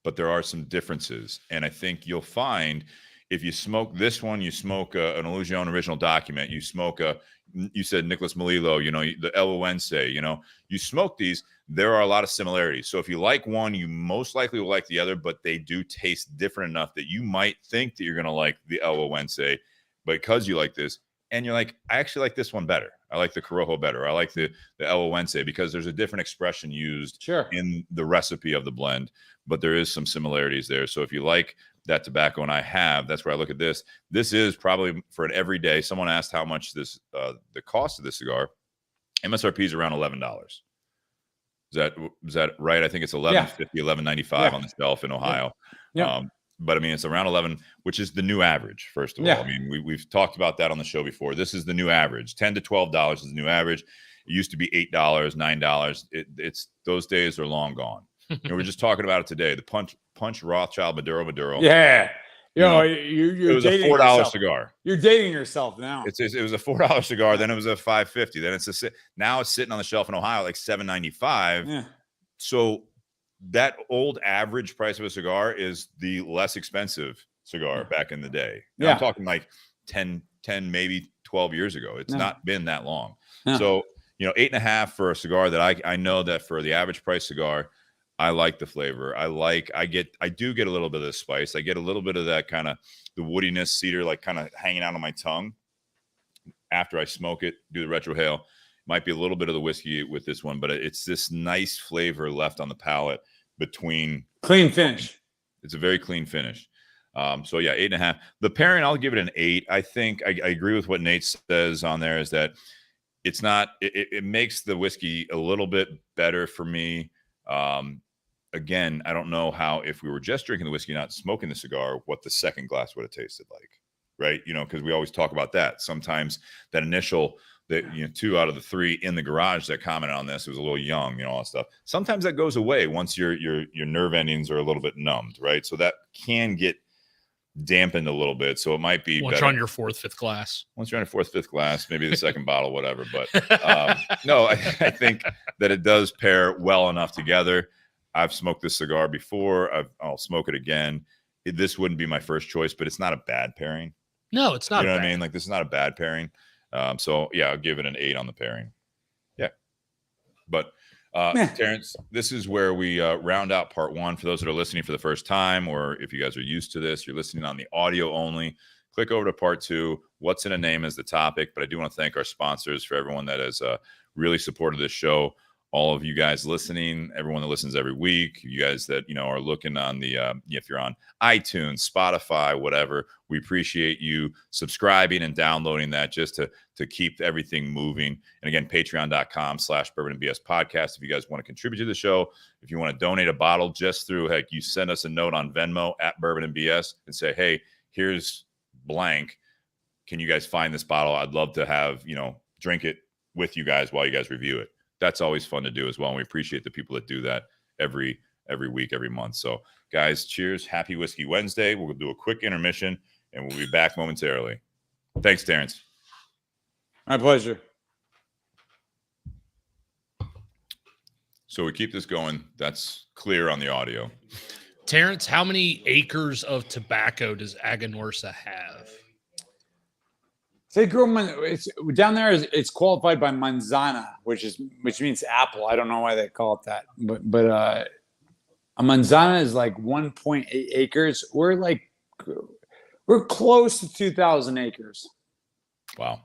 But there are some differences. And I think you'll find if you smoke this one, you smoke an Illusion original document, you smoke you said Nicholas Melillo, you know, the El Owense, you know, you smoke these, there are a lot of similarities. So if you like one, you most likely will like the other, but they do taste different enough that you might think that you're going to like the El Owense because you like this. And you're like, I actually like this one better. I like the Corojo better. I like the El Owense because there's a different expression used in the recipe of the blend, but there is some similarities there. So if you like that tobacco, and I have, that's where I look at this. This is probably for an everyday. Someone asked how much this, the cost of this cigar. MSRP is around $11. Is that right? I think it's $11.50, $11.95 on the shelf in Ohio. Yeah. But I mean, it's around 11, which is the new average. First of all, I mean, we've talked about that on the show before. This is the new average. $10 to $12 is the new average. It used to be $8, $9. It's those days are long gone. And we're just talking about it today. The Punch Rothschild Maduro. Yeah. You know, you're it was a $4 yourself. cigar. You're dating yourself now. It was a $4 cigar. Then it was a $5.50. Then now it's sitting on the shelf in Ohio like $7.95. Yeah. So that old average price of a cigar is the less expensive cigar back in the day. Now I'm talking like 10, maybe 12 years ago. It's not been that long. So, you know, 8.5 for a cigar that I know that for the average price cigar, I like the flavor. I do get a little bit of the spice. I get a little bit of that kind of the woodiness, cedar, like kind of hanging out on my tongue after I smoke it, do the retrohale. Might be a little bit of the whiskey with this one, but it's this nice flavor left on the palate between clean finish. It's a very clean finish. So yeah, 8.5. The pairing, I'll give it an 8. I think I agree with what Nate says on there is that it's not, it makes the whiskey a little bit better for me. Again, I don't know how, if we were just drinking the whiskey, not smoking the cigar, what the second glass would have tasted like, right? You know, because we always talk about that. Sometimes that initial, that, you know, 2 out of the 3 in the garage that commented on this, it was a little young, you know, all that stuff. Sometimes that goes away once your nerve endings are a little bit numbed, right? So that can get dampened a little bit. So it might be once better. You're on your 4th, 5th glass. Once you're on your 4th, 5th glass, maybe the second bottle, whatever. But no, I think that it does pair well enough together. I've smoked this cigar before. I'll smoke it again. This wouldn't be my first choice, but it's not a bad pairing. No, it's not. You know what I mean? Like, this is not a bad pairing. So yeah, I'll give it an 8 on the pairing. Yeah. But Terence, this is where we round out part 1. For those that are listening for the first time, or if you guys are used to this, you're listening on the audio only, click over to part 2. What's in a name is the topic. But I do want to thank our sponsors for everyone that has really supported this show all of you guys listening, everyone that listens every week, you guys that, are looking on the, if you're on iTunes, Spotify, whatever, we appreciate you subscribing and downloading that just to keep everything moving. And again, patreon.com/Bourbon and BS podcast. If you guys want to contribute to the show, if you want to donate a bottle just through, heck, you send us a note on Venmo @Bourbon and BS and say, hey, here's blank. Can you guys find this bottle? I'd love to have, drink it with you guys while you guys review it. That's always fun to do as well. And we appreciate the people that do that every week, every month. So guys, cheers. Happy Whiskey Wednesday. We'll do a quick intermission and we'll be back momentarily. Thanks, Terrence. My pleasure. So we keep this going. That's clear on the audio. Terrence, how many acres of tobacco does Aganorsa have? They grow. It's down there. It's qualified by manzana, which means apple. I don't know why they call it that, but a manzana is like 1.8 acres. We're close to 2,000 acres. Wow.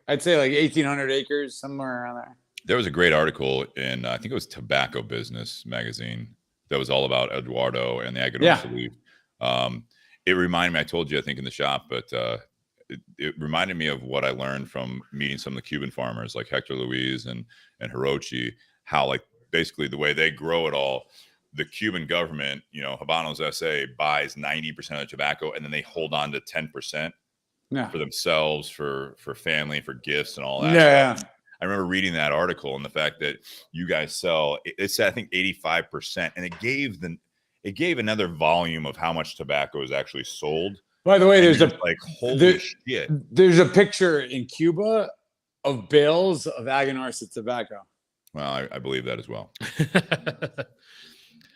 I'd say like 1,800 acres, somewhere around there. There was a great article in I think it was Tobacco Business magazine that was all about Eduardo and the Aganorsa Leaf. It reminded me. I told you, I think in the shop, but. It reminded me of what I learned from meeting some of the Cuban farmers like Hector Luis and Hirochi, how like basically the way they grow it all, the Cuban government, Habanos SA buys 90% of the tobacco and then they hold on to 10% for themselves, for family, for gifts and all that. Yeah. I remember reading that article and the fact that you guys sell, it said I think 85%, and it gave another volume of how much tobacco is actually sold. By the way, there's holy shit. There's a picture in Cuba of bales of Aganorsa tobacco. Well, I believe that as well.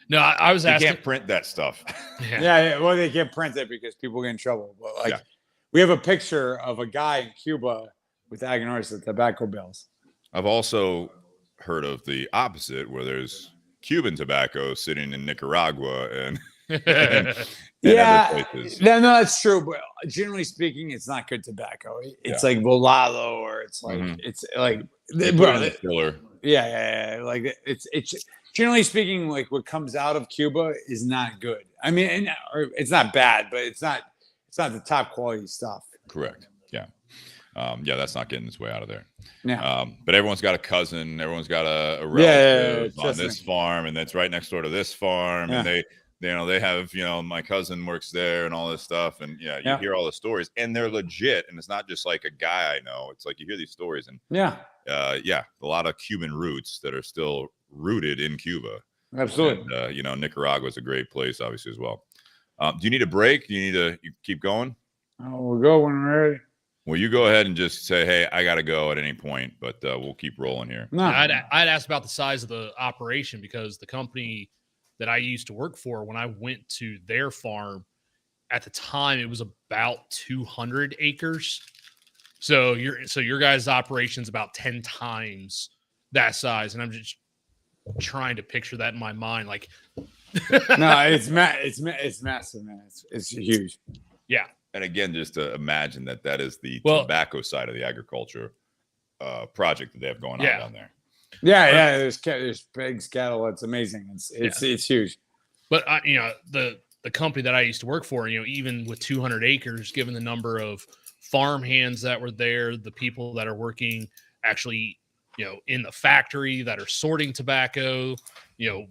No, I was asking. You can't print that stuff. Yeah. Well, they can't print it because people get in trouble. But we have a picture of a guy in Cuba with Aganorsa tobacco bales. I've also heard of the opposite, where there's Cuban tobacco sitting in Nicaragua and other places. No, that's true. But generally speaking, it's not good tobacco. It's like volado, or it's like it's like filler. Yeah. Like it's generally speaking, like what comes out of Cuba is not good. I mean, it's not bad, but it's not the top quality stuff. Correct. Yeah. That's not getting its way out of there. Yeah. But everyone's got a cousin, everyone's got a relative on this farm, and that's right next door to this farm, and they have, my cousin works there and all this stuff, and you hear all the stories, and they're legit, and it's not just like a guy I know. It's like you hear these stories, and a lot of Cuban roots that are still rooted in Cuba. Absolutely. And, Nicaragua is a great place, obviously, as well. Do you need a break? Do you need to keep going? We'll go when we're ready. Well, you go ahead and just say, hey, I got to go at any point, but we'll keep rolling here. No. I'd asked about the size of the operation, because the company that I used to work for, when I went to their farm at the time, it was about 200 acres. So your guys' operation's about 10 times that size. And I'm just trying to picture that in my mind. Like, no, it's massive, man. It's huge. Yeah. And again, just to imagine that is the tobacco side of the agriculture project that they have going on down there. Yeah. There's pigs, cattle. It's amazing. It's huge. But the company that I used to work for, even with 200 acres, given the number of farm hands that were there, the people that are working actually, in the factory that are sorting tobacco,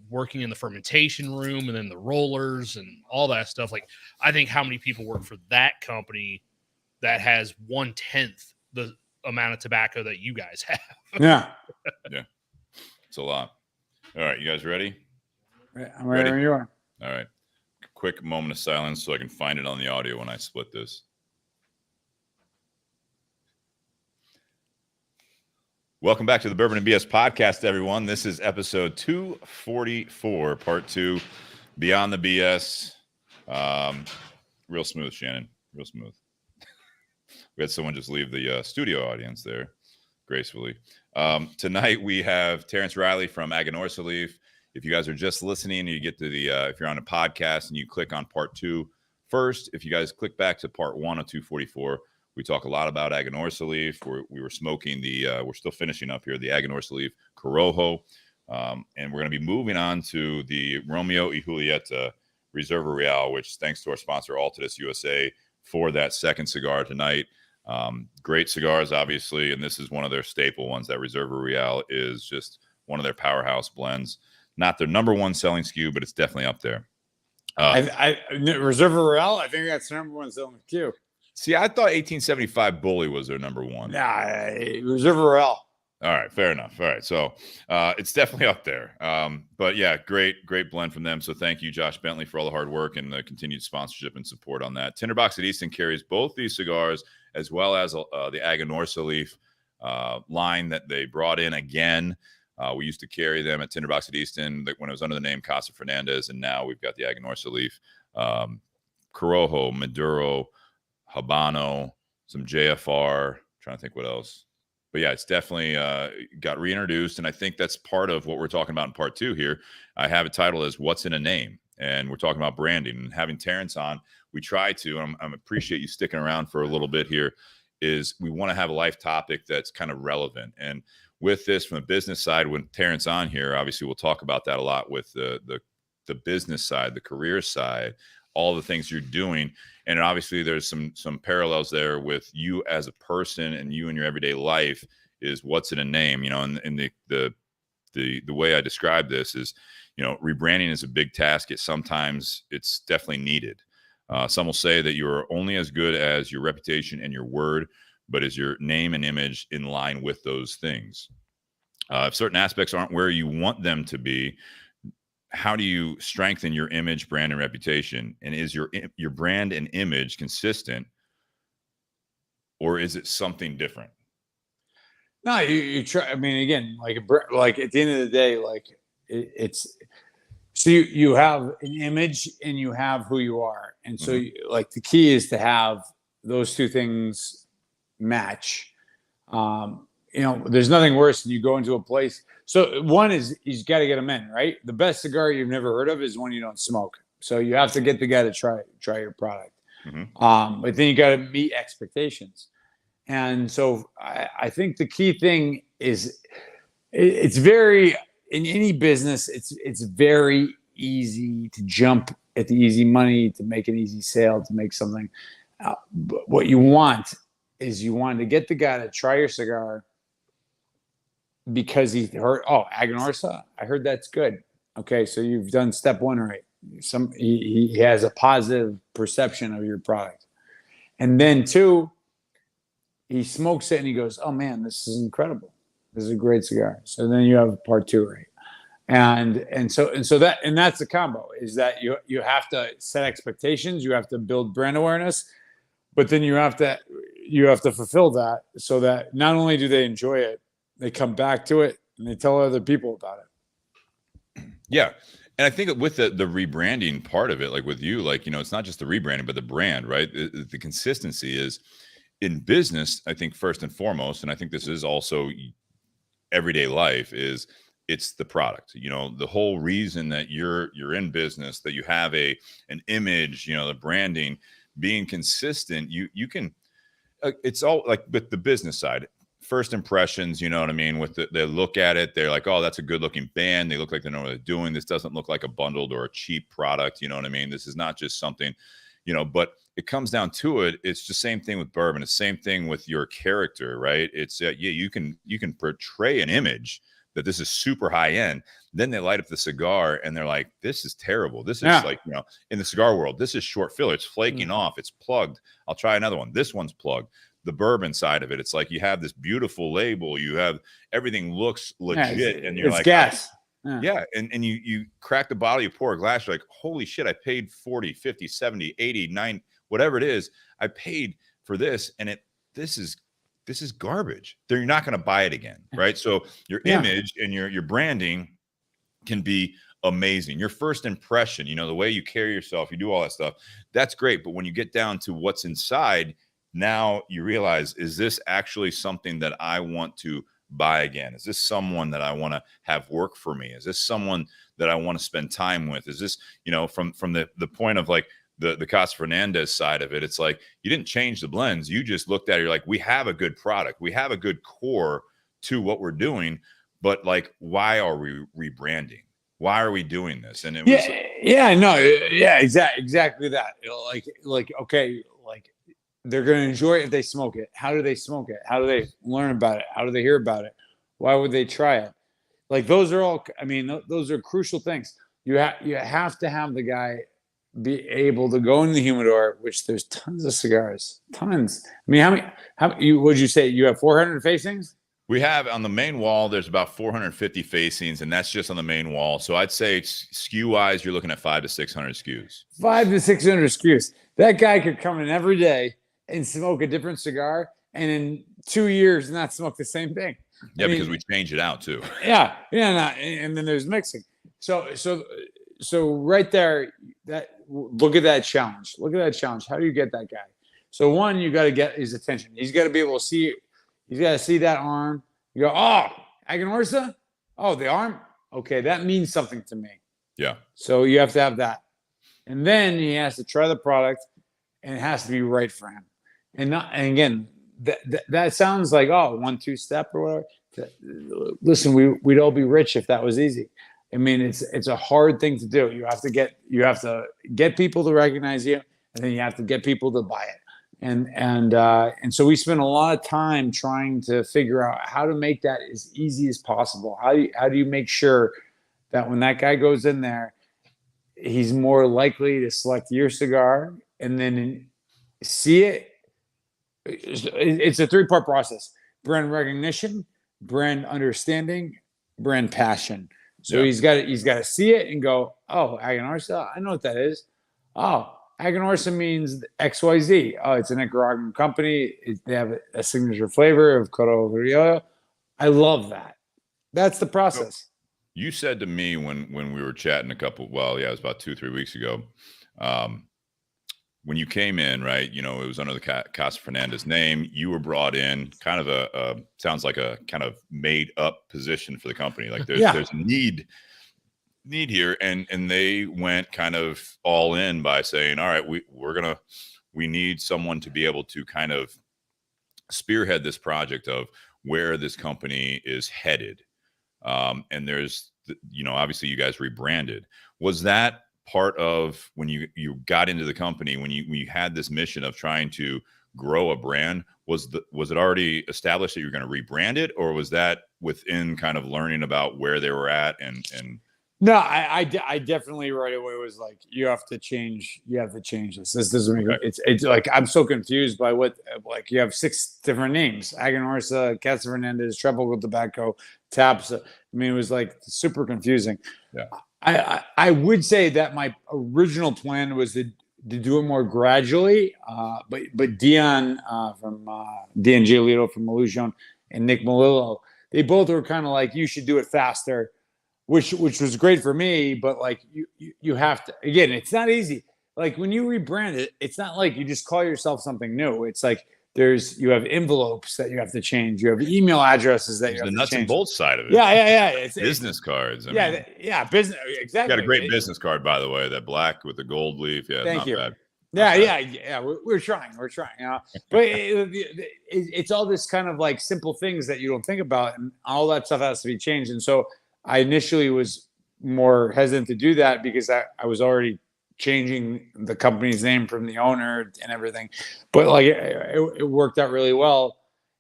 working in the fermentation room, and then the rollers and all that stuff. Like, I think how many people work for that company that has 1/10 the amount of tobacco that you guys have. Yeah. Yeah. It's a lot. All right. You guys ready? I'm ready when you are. All right. Quick moment of silence so I can find it on the audio when I split this. Welcome back to the Bourbon and BS podcast, everyone. This is episode 244, part 2, Beyond the BS. Real smooth, Shannon. Real smooth. We had someone just leave the studio audience there gracefully. Tonight we have Terence Reilly from Aganorsa Leaf. If you guys are just listening and you get to the, if you're on a podcast and you click on part 2 first, if you guys click back to part 1 of 244, we talk a lot about Aganorsa Leaf. We were smoking we're still finishing up here, the Aganorsa Leaf Corojo. And we're going to be moving on to the Romeo y Julieta Reserva Real, which thanks to our sponsor, Altadis USA, for that second cigar tonight. Great cigars, obviously, and this is one of their staple ones. That Reserva Real is just one of their powerhouse blends. Not their number one selling SKU, but it's definitely up there. Reserva Real, I think that's number one selling SKU. See, I thought 1875 Bully was their number one. Nah, Reserva Real. All right, fair enough. All right, so it's definitely up there. But yeah, great blend from them. So thank you, Josh Bentley, for all the hard work and the continued sponsorship and support on that. Tinderbox at Easton carries both these cigars as well as the Aganorsa Leaf line that they brought in again. We used to carry them at Tinderbox at Easton when it was under the name Casa Fernandez, and now we've got the Aganorsa Leaf, Corojo, Maduro, Habano, some JFR. Trying to think what else. But yeah, it's definitely got reintroduced, and I think that's part of what we're talking about in part 2 here. I have it titled as "What's in a Name," and we're talking about branding. And having Terence on, we try to. I appreciate you sticking around for a little bit here. Is we want to have a life topic that's kind of relevant, and with this from the business side, when Terence on here, obviously we'll talk about that a lot with the business side, the career side, all the things you're doing. And obviously there's some parallels there with you as a person and you in your everyday life is what's in a name, and the way I describe this is, rebranding is a big task. Sometimes it's definitely needed. Some will say that you're only as good as your reputation and your word, but is your name and image in line with those things? If certain aspects aren't where you want them to be, how do you strengthen your image, brand, and reputation? And is your brand and image consistent, or is it something different? No, you try. I mean, again, like at the end of the day, it's so you have an image and you have who you are, and so the key is to have those two things match. There's nothing worse than you go into a place. So one is you've got to get them in, right? The best cigar you've never heard of is one you don't smoke. So you have to get the guy to try your product. But then you got to meet expectations. And so I think the key thing is it's very, in any business, it's very easy to jump at the easy money, to make an easy sale, to make something. But what you want is you want to get the guy to try your cigar because he heard, Aganorsa, I heard that's good. Okay, so you've done step one right. He has a positive perception of your product. And then 2, he smokes it and he goes, oh man, this is incredible. This is a great cigar. So then you have part 2 right. And so that's the combo, is that you have to set expectations, you have to build brand awareness, but then you have to fulfill that so that not only do they enjoy it, they come back to it and they tell other people about it. Yeah. And I think with the rebranding part of it, like with you, it's not just the rebranding, but the brand, right? The consistency is in business, I think first and foremost, and I think this is also everyday life, is it's the product. The whole reason that you're in business, that you have an image, the branding, being consistent, you can, it's all like with the business side, first impressions, you know what I mean? They look at it, they're like, oh, that's a good looking band. They look like they know what they're doing. This doesn't look like a bundled or a cheap product. You know what I mean? This is not just something, but it comes down to it. It's the same thing with bourbon. It's the same thing with your character, right? It's you can portray an image that this is super high end. Then they light up the cigar and they're like, this is terrible. This is in the cigar world, this is short filler. It's flaking off. It's plugged. I'll try another one. This one's plugged. The bourbon side of it, it's like you have this beautiful label. You have everything looks legit, and you're like, gas. Yeah. And you crack the bottle, you pour a glass, you're like, holy shit, I paid 40, 50, 70, 80, 90, whatever it is. I paid for this, and this is garbage. You're not going to buy it again, right? So your image and your branding can be amazing. Your first impression, the way you carry yourself, you do all that stuff, that's great. But when you get down to what's inside, now you realize, is this actually something that I want to buy again? Is this someone that I want to have work for me? Is this someone that I want to spend time with? Is this, from the point of like the Casa Fernandez side of it, it's like you didn't change the blends. You just looked at it, you're like, we have a good product. We have a good core to what we're doing, but like, why are we rebranding? Why are we doing this? And it was exactly that. Okay, like they're gonna enjoy it if they smoke it. How do they smoke it? How do they learn about it? How do they hear about it? Why would they try it? Like those are all. I mean, those are crucial things. You have to have the guy be able to go in the humidor, which there's tons of cigars, tons. I mean, would you say you have 400 facings? We have on the main wall, there's about 450 facings, and that's just on the main wall. So I'd say SKU wise, you're looking at 500 to 600 SKUs. 500 to 600 SKUs. That guy could come in every day and smoke a different cigar, and in 2 years not smoke the same thing. Yeah, because we change it out too. Yeah, and then there's mixing. So right there, look at that challenge. Look at that challenge. How do you get that guy? So one, you got to get his attention. He's got to be able to see. He's got to see that arm. You go, oh, Aganorsa? Oh, the arm? Okay, that means something to me. Yeah. So you have to have that. And then he has to try the product, and it has to be right for him. And again, that sounds like, 1-2 step or whatever. Listen, we'd all be rich if that was easy. I mean, it's a hard thing to do. You have to get people to recognize you, and then you have to get people to buy it. And so we spend a lot of time trying to figure out how to make that as easy as possible. How do you make sure that when that guy goes in there, he's more likely to select your cigar and then see it? It's a 3-part process: brand recognition, brand understanding, brand passion. So he's got to see it and go, oh, Aganorsa, I know what that is. Oh, Aganorsa means XYZ. Oh, it's a Nicaraguan company. They have a signature flavor of Corojo. I love that. That's the process. So you said to me when we were chatting it was about 2-3 weeks ago, when you came in, right, it was under the Casa Fernandez name. You were brought in kind of a sounds like a kind of made up position for the company. Like there's a need here. And they went kind of all in by saying, all right, we need someone to be able to kind of spearhead this project of where this company is headed. And there's, obviously you guys rebranded. Was that part of when you got into the company, when you had this mission of trying to grow a brand? Was it already established that you're going to rebrand it, or was that within kind of learning about where they were at? And no, I definitely right away was like, you have to change this. This doesn't make it's like, I'm so confused by what, like, you have 6 different names: Aganorsa, Casa Fernandez, Tropical Tobacco, Taps. I mean, it was like super confusing. Yeah. I would say that my original plan was to do it more gradually, but Dion Dion Giolito from Illusion and Nick Melillo, they both were kind of like, you should do it faster, which was great for me. But like you have to, again, it's not easy. Like when you rebrand it, it's not like you just call yourself something new. It's like you have envelopes that you have to change. You have email addresses that you have to change. The nuts and bolts side of it. Yeah. It's business cards. Business. Exactly. Got a great business card, by the way. That black with the gold leaf. Yeah, thank you. Bad. Yeah. We're trying. But it's all this kind of like simple things that you don't think about, and all that stuff has to be changed. And so I initially was more hesitant to do that because I was already changing the company's name from the owner and everything, but like it worked out really well.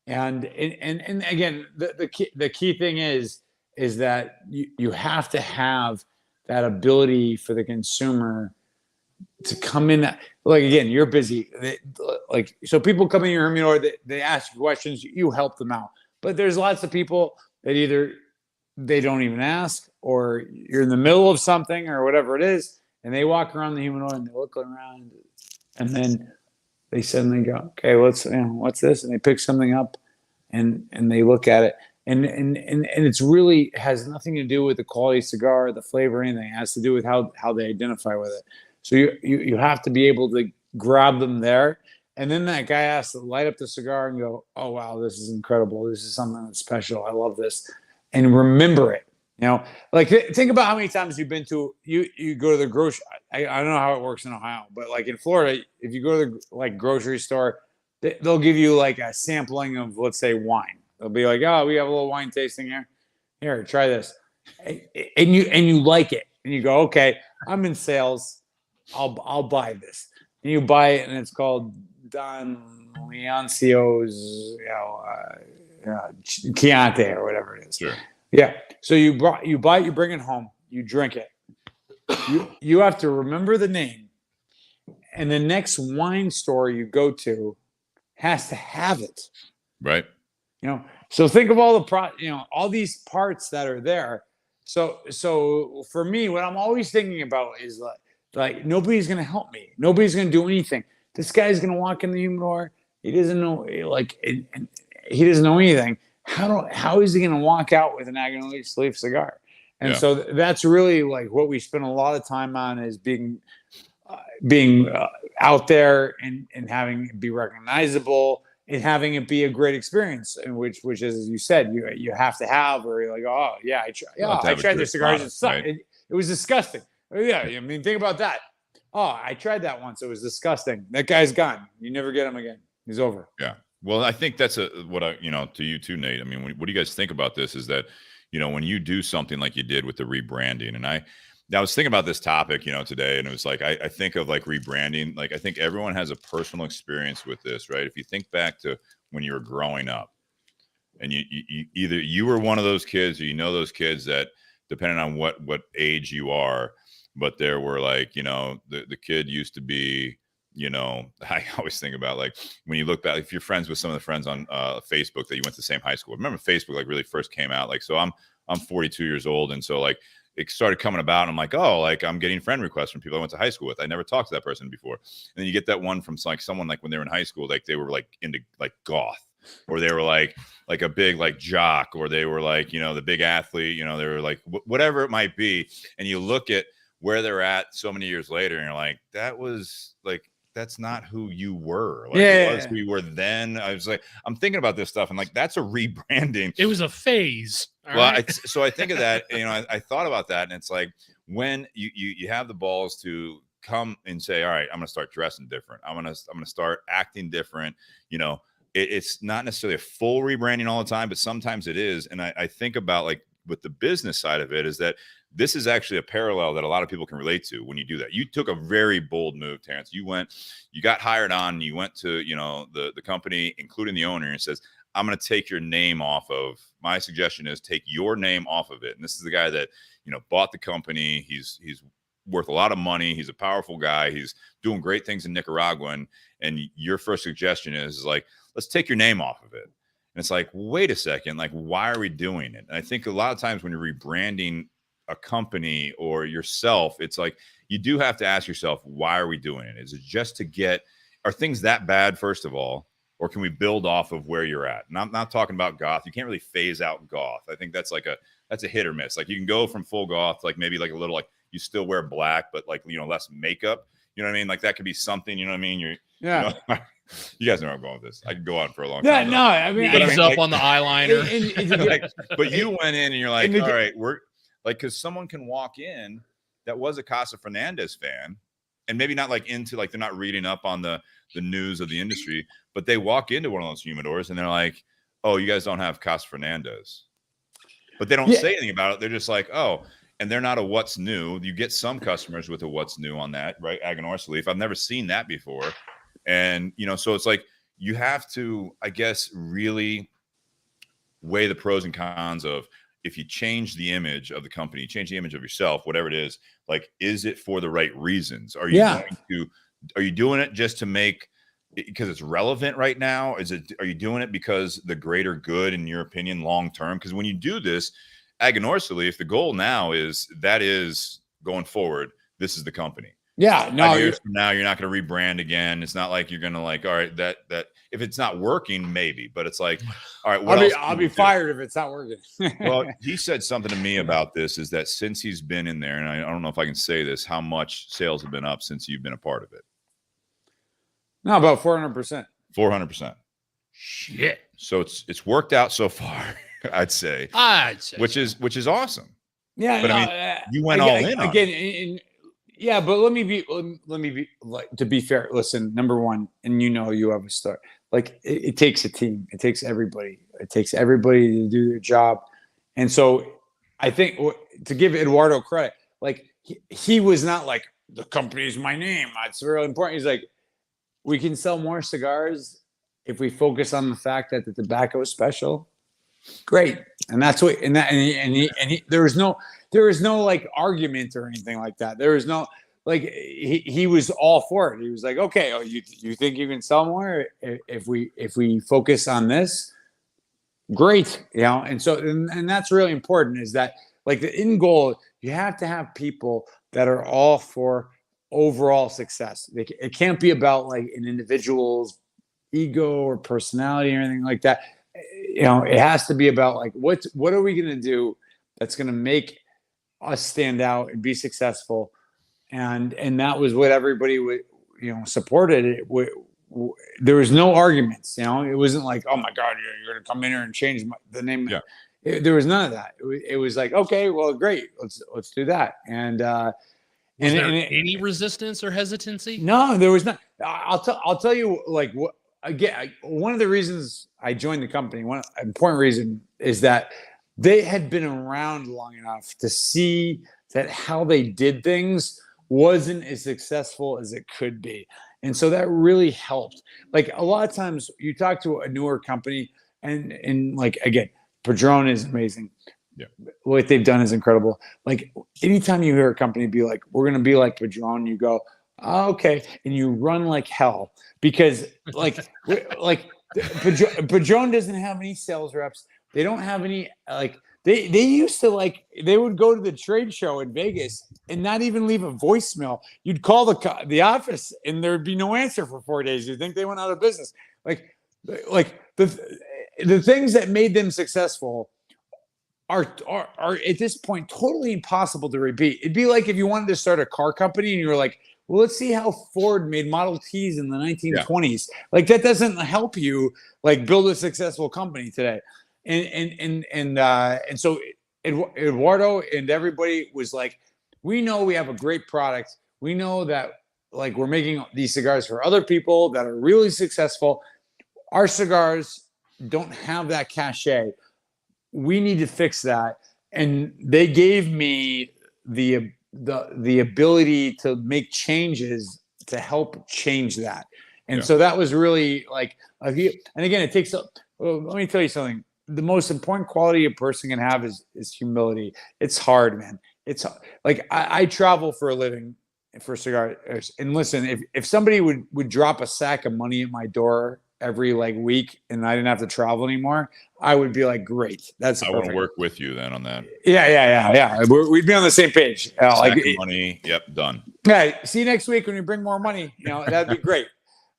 And again, the key thing is that you have to have that ability for the consumer to come in. Like, again, you're busy. So people come in your humidor, they ask you questions, you help them out. But there's lots of people that either they don't even ask, or you're in the middle of something or whatever it is, and they walk around the humidor and they look around, and then they suddenly go, okay, what's this? And they pick something up and they look at it. And it's really has nothing to do with the quality of cigar, the flavor, anything. It has to do with how they identify with it. So you have to be able to grab them there. And then that guy has to light up the cigar and go, oh, wow, this is incredible. This is something that's special. I love this. And remember it. Like think about how many times you've been to, you go to the grocery. I don't know how it works in Ohio, but like in Florida, if you go to the grocery store, they'll give you like a sampling of, let's say, wine. They'll be like, oh, we have a little wine tasting here. Here, try this. And you like it. And you go, okay, I'm in sales. I'll buy this. And you buy it, and it's called Don Leoncio's, Chianti or whatever it is. Sure. Yeah. So you buy it, you bring it home, you drink it. You have to remember the name, and the next wine store you go to has to have it. Right. So think of all the all these parts that are there. So for me, what I'm always thinking about is like nobody's gonna help me. Nobody's gonna do anything. This guy's gonna walk in the humidor. He doesn't know he doesn't know anything. How is he gonna walk out with an Aganorsa Leaf cigar? And so that's really like what we spend a lot of time on, is being out there and having it be recognizable and having it be a great experience. And which is, as you said, you have to have, or you're like, oh yeah, I tried their cigars. It sucked. Right? It was disgusting. Yeah, I mean, think about that. Oh, I tried that once. It was disgusting. That guy's gone. You never get him again. He's over. Yeah. Well, I think that's to you too, Nate. I mean, what do you guys think about this? Is that, when you do something like you did with the rebranding, and I was thinking about this topic, today, and it was like, I think of like rebranding. Like, I think everyone has a personal experience with this, right? If you think back to when you were growing up, and you either you were one of those kids, or those kids that, depending on what age you are, but there were like, the kid used to be, I always think about, like, when you look back, if you're friends with some of the friends on Facebook that you went to the same high school. I remember Facebook like really first came out. Like, so I'm 42 years old, and so like it started coming about, and I'm like, oh, like I'm getting friend requests from people I went to high school with. I never talked to that person before. And then you get that one from like someone like when they were in high school, like they were like into like goth, or they were like a big like jock, or they were like, the big athlete, they were like whatever it might be. And you look at where they're at so many years later, and you're like, that's not who you were. Like, it was who you were then. I was like, I'm thinking about this stuff, and like, that's a rebranding. It was a phase. So I think of that, I thought about that, and it's like, when you have the balls to come and say, all right, I'm going to start dressing different. I'm going to start acting different. It's not necessarily a full rebranding all the time, but sometimes it is. And I think about, like, with the business side of it, is that this is actually a parallel that a lot of people can relate to when you do that. You took a very bold move, Terence. You got hired on, and you went to, the company, including the owner, and says, I'm going to take your name off of, my suggestion is take your name off of it. And this is the guy that, bought the company. He's worth a lot of money. He's a powerful guy. He's doing great things in Nicaragua. And your first suggestion is like, let's take your name off of it. And it's like, wait a second, like, why are we doing it? And I think a lot of times when you're rebranding a company or yourself, it's like, you do have to ask yourself, why are we doing it? Is it just to are things that bad, first of all, or can we build off of where you're at? And I'm not talking about goth. You can't really phase out goth. I think that's a hit or miss. Like, you can go from full goth, like maybe like a little, like you still wear black, but like, less makeup, you know what I mean? Like, that could be something, you know what I mean? You guys know where I'm going with this. I could go on for a long time. Yeah, no, I mean, ease up on the eyeliner. But you went in and you're like, all right, we're like, because someone can walk in that was a Casa Fernandez fan, and maybe not like into, like, they're not reading up on the news of the industry, but they walk into one of those humidors and they're like, oh, you guys don't have Casa Fernandez. But they don't say anything about it. They're just like, oh, and they're not a what's new. You get some customers with a what's new on that, right? Aganorsa Leaf. I've never seen that before. And, so it's like, you have to, I guess, really weigh the pros and cons of, if you change the image of the company, change the image of yourself, whatever it is, like, is it for the right reasons? Are you doing it just to make, because it's relevant right now? Are you doing it because the greater good, in your opinion, long term? Because when you do this, Aganorsa Leaf, the goal now is going forward, this is the company. Yeah, no. 5 years from now, you're not going to rebrand again. It's not like you're going to, like, all right, that if it's not working, maybe, but it's like, all right, I'll be fired if it's not working. Well, he said something to me about this, is that since he's been in there, and I don't know if I can say this, how much sales have been up since you've been a part of it? No, about 400%. 400%. Shit. So it's worked out so far, I'd say, which is awesome. Yeah, but I mean, you went all in again. Yeah, but let me be like, to be fair. Listen, number one, and you have a start. Like, it takes a team. It takes everybody. It takes everybody to do their job, And so I think to give Eduardo credit, like he was not like, the company is my name. That's really important. He's like, we can sell more cigars if we focus on the fact that the tobacco is special. Great. And that's what, and he there was no like argument or anything like that. There was no, like, he was all for it. He was like, okay, oh, you think you can sell more if we focus on this? Great. And so, and that's really important, is that, like, the end goal, you have to have people that are all for overall success. It can't be about like an individual's ego or personality or anything like that. It has to be about like, what are we going to do that's going to make us stand out and be successful? And that was what everybody would, supported it. There was no arguments. It wasn't like, oh my God, you're going to come in here and change the name. Yeah. There was none of that. It was like, okay, well, great, let's do that. And was there any resistance or hesitancy? No, there was not. I'll tell you, like, what, again, one of the reasons I joined the company, one important reason, is that they had been around long enough to see that how they did things wasn't as successful as it could be. And so that really helped. Like, a lot of times you talk to a newer company and like, again, Padron is amazing. Yeah. What they've done is incredible. Like, anytime you hear a company be like, we're going to be like Padron, you go, oh, okay. And you run like hell, because like Padron doesn't have any sales reps. They don't have any, like, they used to, like, they would go to the trade show in Vegas and not even leave a voicemail. You'd call the office and there'd be no answer for 4 days. You'd think they went out of business. Like the things that made them successful are at this point totally impossible to repeat. It'd be like if you wanted to start a car company and you were like, well, let's see how Ford made Model Ts in the 1920s. Yeah. Like, that doesn't help you, like, build a successful company today. And so Eduardo and everybody was like, we know we have a great product. We know that, like, we're making these cigars for other people that are really successful. Our cigars don't have that cachet. We need to fix that. And they gave me the ability to make changes to help change that. And so that was really like, and again, it takes let me tell you something. The most important quality a person can have is humility. It's hard, man. It's like, I travel for a living for cigars. And listen, if somebody would drop a sack of money at my door every, like, week and I didn't have to travel anymore, I would be like, great. That's I want to work with you then on that. Yeah. We'd be on the same page. Sack of money. Yep. Done. Yeah. See you next week when you bring more money. That'd be great.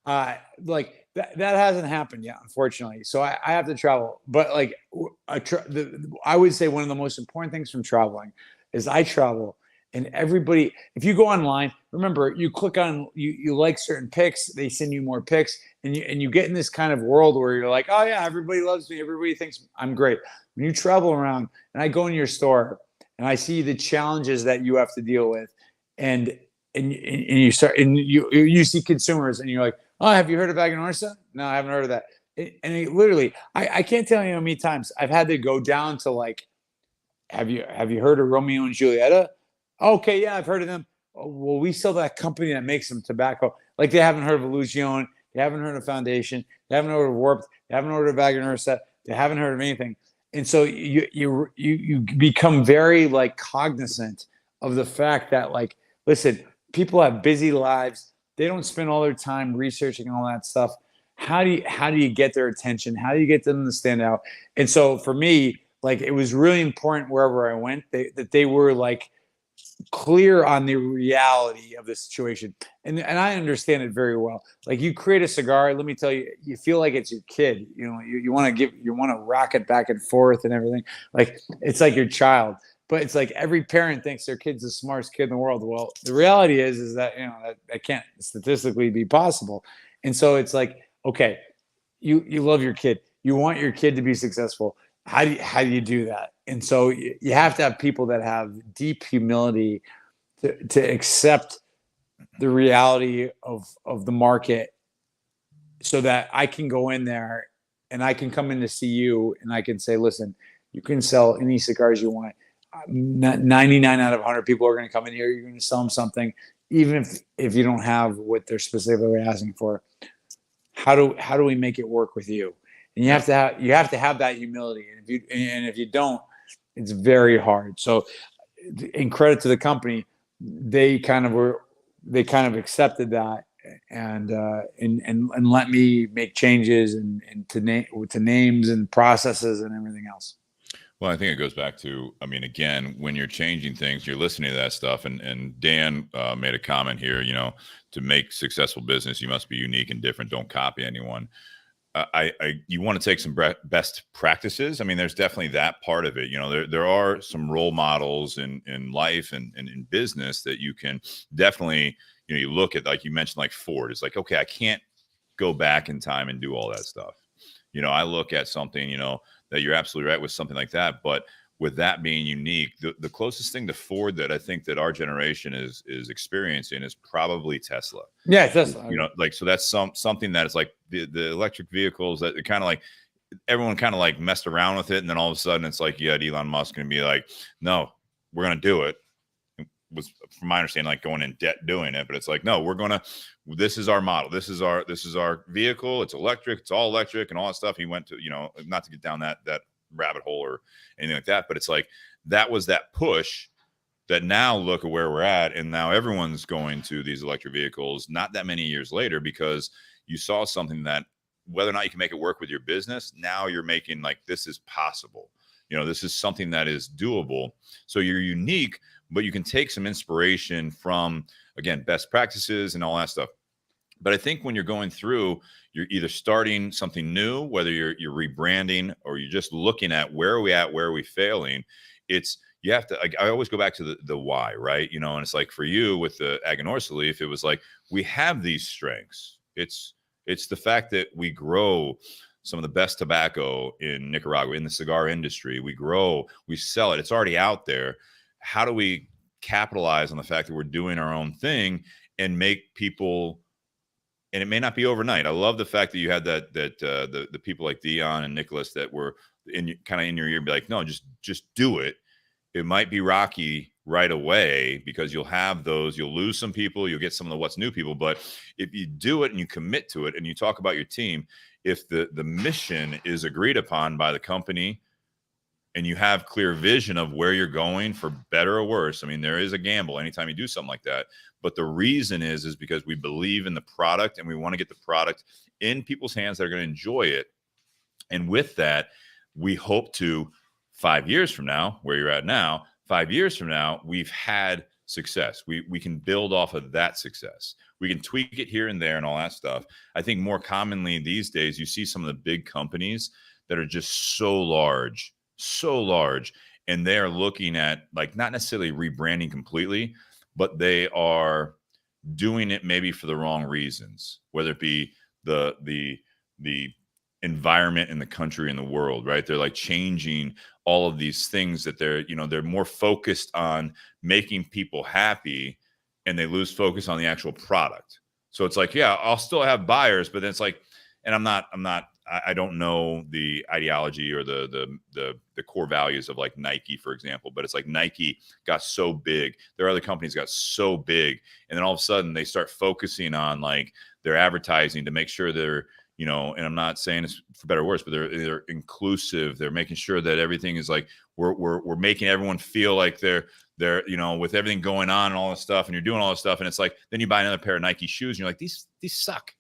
Like, that hasn't happened yet, unfortunately. So I have to travel. But, like, I would say one of the most important things from traveling is I travel, and everybody, if you go online, remember, you click on, you like certain picks, they send you more picks, and you get in this kind of world where you're like, oh yeah, everybody loves me, everybody thinks I'm great. When you travel around, and I go in your store and I see the challenges that you have to deal with, and you start, and you see consumers, and you're like, oh, have you heard of Aganorsa? No, I haven't heard of that. Literally, I can't tell you how many times I've had to go down to, like, have you heard of Romeo and Julieta? Okay, yeah, I've heard of them. Oh, well, we sell that company that makes some tobacco. Like, they haven't heard of Illusion, they haven't heard of Foundation, they haven't heard of Warped, they haven't heard of Aganorsa, they haven't heard of anything. And so you become very, like, cognizant of the fact that, like, listen, people have busy lives. They don't spend all their time researching all that stuff. How do you get their attention? How do you get them to stand out? And so for me, like, it was really important wherever I went that they were, like, clear on the reality of the situation. And I understand it very well. Like, you create a cigar, let me tell you, you feel like it's your kid. You want to rock it back and forth and everything. Like, it's like your child. But it's like every parent thinks their kid's the smartest kid in the world. Well, the reality is that, that can't statistically be possible. And so it's like, okay, you love your kid. You want your kid to be successful. How do you do that? And so you have to have people that have deep humility to accept the reality of the market, so that I can go in there and I can come in to see you and I can say, listen, You can sell any cigars you want. 99 out of 100 people are going to come in here. You're going to sell them something, even if you don't have what they're specifically asking for. How do we make it work with you? And you have to have that humility. And if you don't, it's very hard. So, in credit to the company, they kind of accepted that and let me make changes and to names and processes and everything else. Well, I think it goes back to, I mean, again, when you're changing things, you're listening to that stuff. And Dan made a comment here, to make successful business, you must be unique and different. Don't copy anyone. You want to take some best practices. I mean, there's definitely that part of it. There are some role models in life and in business that you can definitely, you look at, like you mentioned, like Ford. It's like, okay, I can't go back in time and do all that stuff. I look at something, that you're absolutely right with something like that. But with that being unique, the closest thing to Ford that I think that our generation is experiencing is probably Tesla. Yeah, Tesla. So that's something that is like the electric vehicles that kind of like everyone kind of like messed around with it. And then all of a sudden it's like, you had Elon Musk going to be like, no, we're going to do it. It was, from my understanding, like going in debt doing it. But it's like, no, this is our model. This is our vehicle. It's electric. It's all electric and all that stuff. He went to, not to get down that rabbit hole or anything like that, but it's like that was that push that now look at where we're at, and now everyone's going to these electric vehicles not that many years later, because you saw something that whether or not you can make it work with your business, now you're making like this is possible. This is something that is doable. So you're unique, but you can take some inspiration from, again, best practices and all that stuff. But I think when you're going through, you're either starting something new, whether you're rebranding or you're just looking at where are we at, where are we failing. You have to, I always go back to the why, right? And it's like for you with the Aganorsa Leaf, it was like, we have these strengths. It's the fact that we grow some of the best tobacco in Nicaragua, in the cigar industry. We sell it. It's already out there. How do we capitalize on the fact that we're doing our own thing and make people, and it may not be overnight. I love the fact that you had the people like Dion and Nicholas that were in your ear and be like, no, just do it. It might be rocky right away because you'll lose some people, you'll get some of the what's new people. But if you do it and you commit to it and you talk about your team, if the mission is agreed upon by the company and you have clear vision of where you're going, for better or worse, I mean, there is a gamble anytime you do something like that. But the reason is because we believe in the product and we want to get the product in people's hands that are going to enjoy it. And with that, we hope to 5 years from now, where you're at now, 5 years from now, we've had success. We can build off of that success. We can tweak it here and there and all that stuff. I think more commonly these days, you see some of the big companies that are just so large, and they are looking at, like, not necessarily rebranding completely, but they are doing it maybe for the wrong reasons, whether it be the environment in the country and the world, right? They're like changing all of these things that they're more focused on making people happy, and they lose focus on the actual product. So it's like, yeah, I'll still have buyers, but then it's like, and I don't know the ideology or the core values of like Nike, for example, but it's like Nike got so big, their other companies got so big, and then all of a sudden they start focusing on like their advertising to make sure they're, and I'm not saying it's for better or worse, but they're inclusive. They're making sure that everything is like we're making everyone feel like they're with everything going on and all this stuff, and you're doing all this stuff, and it's like then you buy another pair of Nike shoes and you're like, these suck.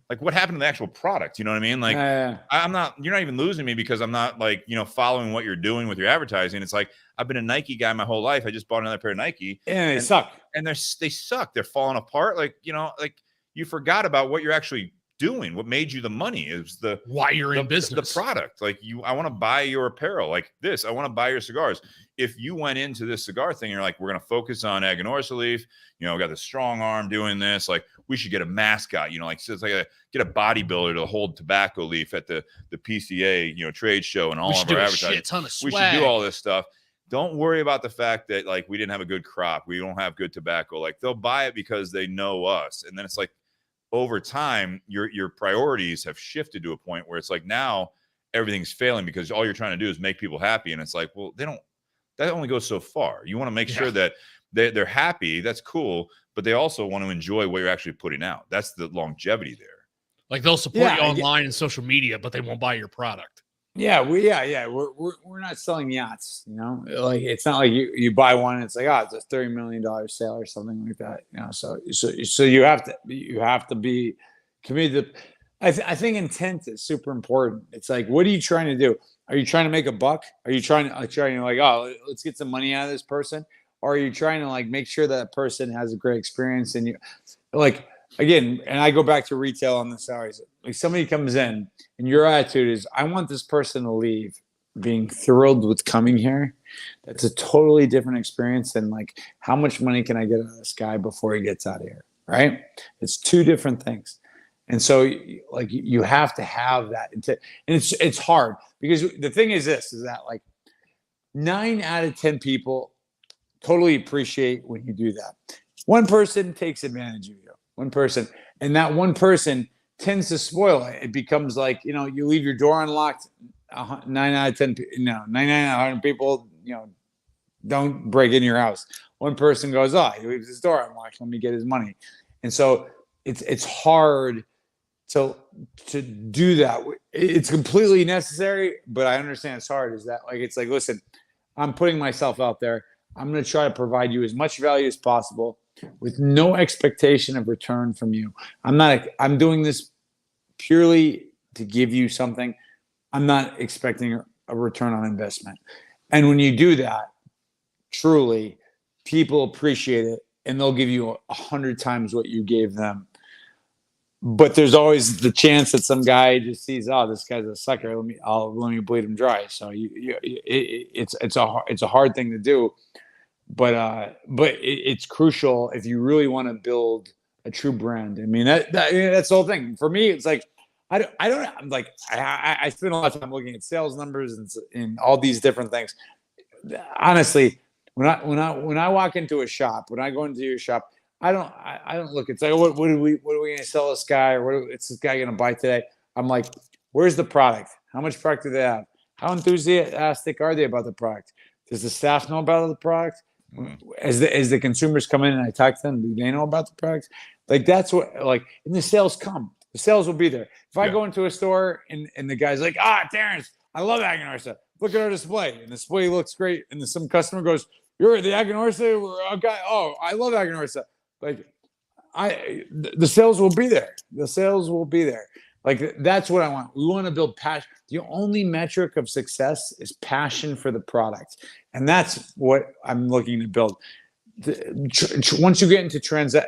Like, what happened to the actual product? You know what I mean? Like, you're not even losing me because I'm not like, following what you're doing with your advertising. It's like, I've been a Nike guy my whole life. I just bought another pair of Nike and they suck. And they suck. They're falling apart. Like, like you forgot about what you're actually doing. What made you the money is why you're in business, the product. Like, I want to buy your apparel like this. I want to buy your cigars. If you went into this cigar thing, you're like, we're going to focus on Aganorsa Leaf, we got the strong arm doing this. Like, we should get a mascot, like, so it's like get a bodybuilder to hold tobacco leaf at the PCA, trade show, and all of our advertising. Ton of swag. We should do all this stuff. Don't worry about the fact that like we didn't have a good crop. We don't have good tobacco. Like, they'll buy it because they know us. And then it's like, over time, your priorities have shifted to a point where it's like now everything's failing because all you're trying to do is make people happy. And it's like, well, that only goes so far. You want to make sure that they're happy. That's cool. But they also want to enjoy what you're actually putting out. That's the longevity there. Like they'll support you online and social media, but they won't buy your product. Yeah, we're not selling yachts, you know. Like it's not like you buy one and it's like, oh, it's a $30 million sale or something like that, you know. So you have to be committed. I think intent is super important. It's like, what are you trying to do? Are you trying to make a buck? Are you trying to like, oh, let's get some money out of this person? Or are you trying to like make sure that person has a great experience? And you like, again, and I go back to retail on the salaries. Like somebody comes in and your attitude is, I want this person to leave being thrilled with coming here. That's a totally different experience than like, how much money can I get out of this guy before he gets out of here? Right? It's two different things. And so like you have to have that. And it's hard because the thing is this, is that like 9 out of 10 people totally appreciate when you do that. One person takes advantage of you. One person, and that one person tends to spoil it. It becomes like, you know, you leave your door unlocked. 9 out of 10, 99 out of 100 people, you know, don't break in your house. One person goes, oh, he leaves his door unlocked. Let me get his money. And so it's hard to do that. It's completely necessary, but I understand it's hard. Is that like, it's like, listen, I'm putting myself out there. I'm going to try to provide you as much value as possible with no expectation of return from you. I'm doing this purely to give you something. I'm not expecting a return on investment. And when you do that, truly, people appreciate it and they'll give you 100 times what you gave them. But there's always the chance that some guy just sees, oh, this guy's a sucker. Let me bleed him dry. So it's a hard thing to do. But it's crucial if you really want to build a true brand. I mean, that's the whole thing. For me, it's like I spend a lot of time looking at sales numbers and all these different things. Honestly, when I walk into a shop, when I go into your shop, I don't look. It's like, what are we going to sell this guy, or what's this guy going to buy today? I'm like, where's the product? How much product do they have? How enthusiastic are they about the product? Does the staff know about the product? As the consumers come in and I talk to them, do they know about the product? Like that's what, like, and the sales come. The sales will be there. If I go into a store and the guy's like, Terence, I love Aganorsa. Look at our display. And the display looks great. And then some customer goes, you're the Aganorsa guy. Oh, I love Aganorsa. Like the sales will be there. The sales will be there. Like that's what I want. We want to build passion. The only metric of success is passion for the product. And that's what I'm looking to build. Once you get into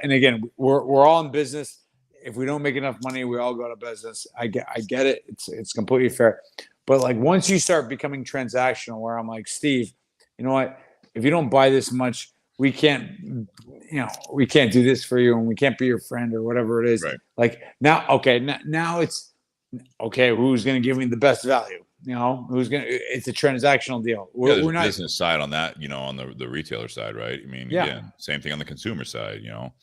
and again, we're all in business. If we don't make enough money, we all go to business. I get it. It's completely fair. But like once you start becoming transactional, where I'm like, Steve, you know what? If you don't buy this much, we can't do this for you, and we can't be your friend or whatever it is. Right. Like now it's okay. Who's going to give me the best value? You know, it's a transactional deal. We're not business side on that, you know, on the retailer side, right? I mean, again, same thing on the consumer side, you know,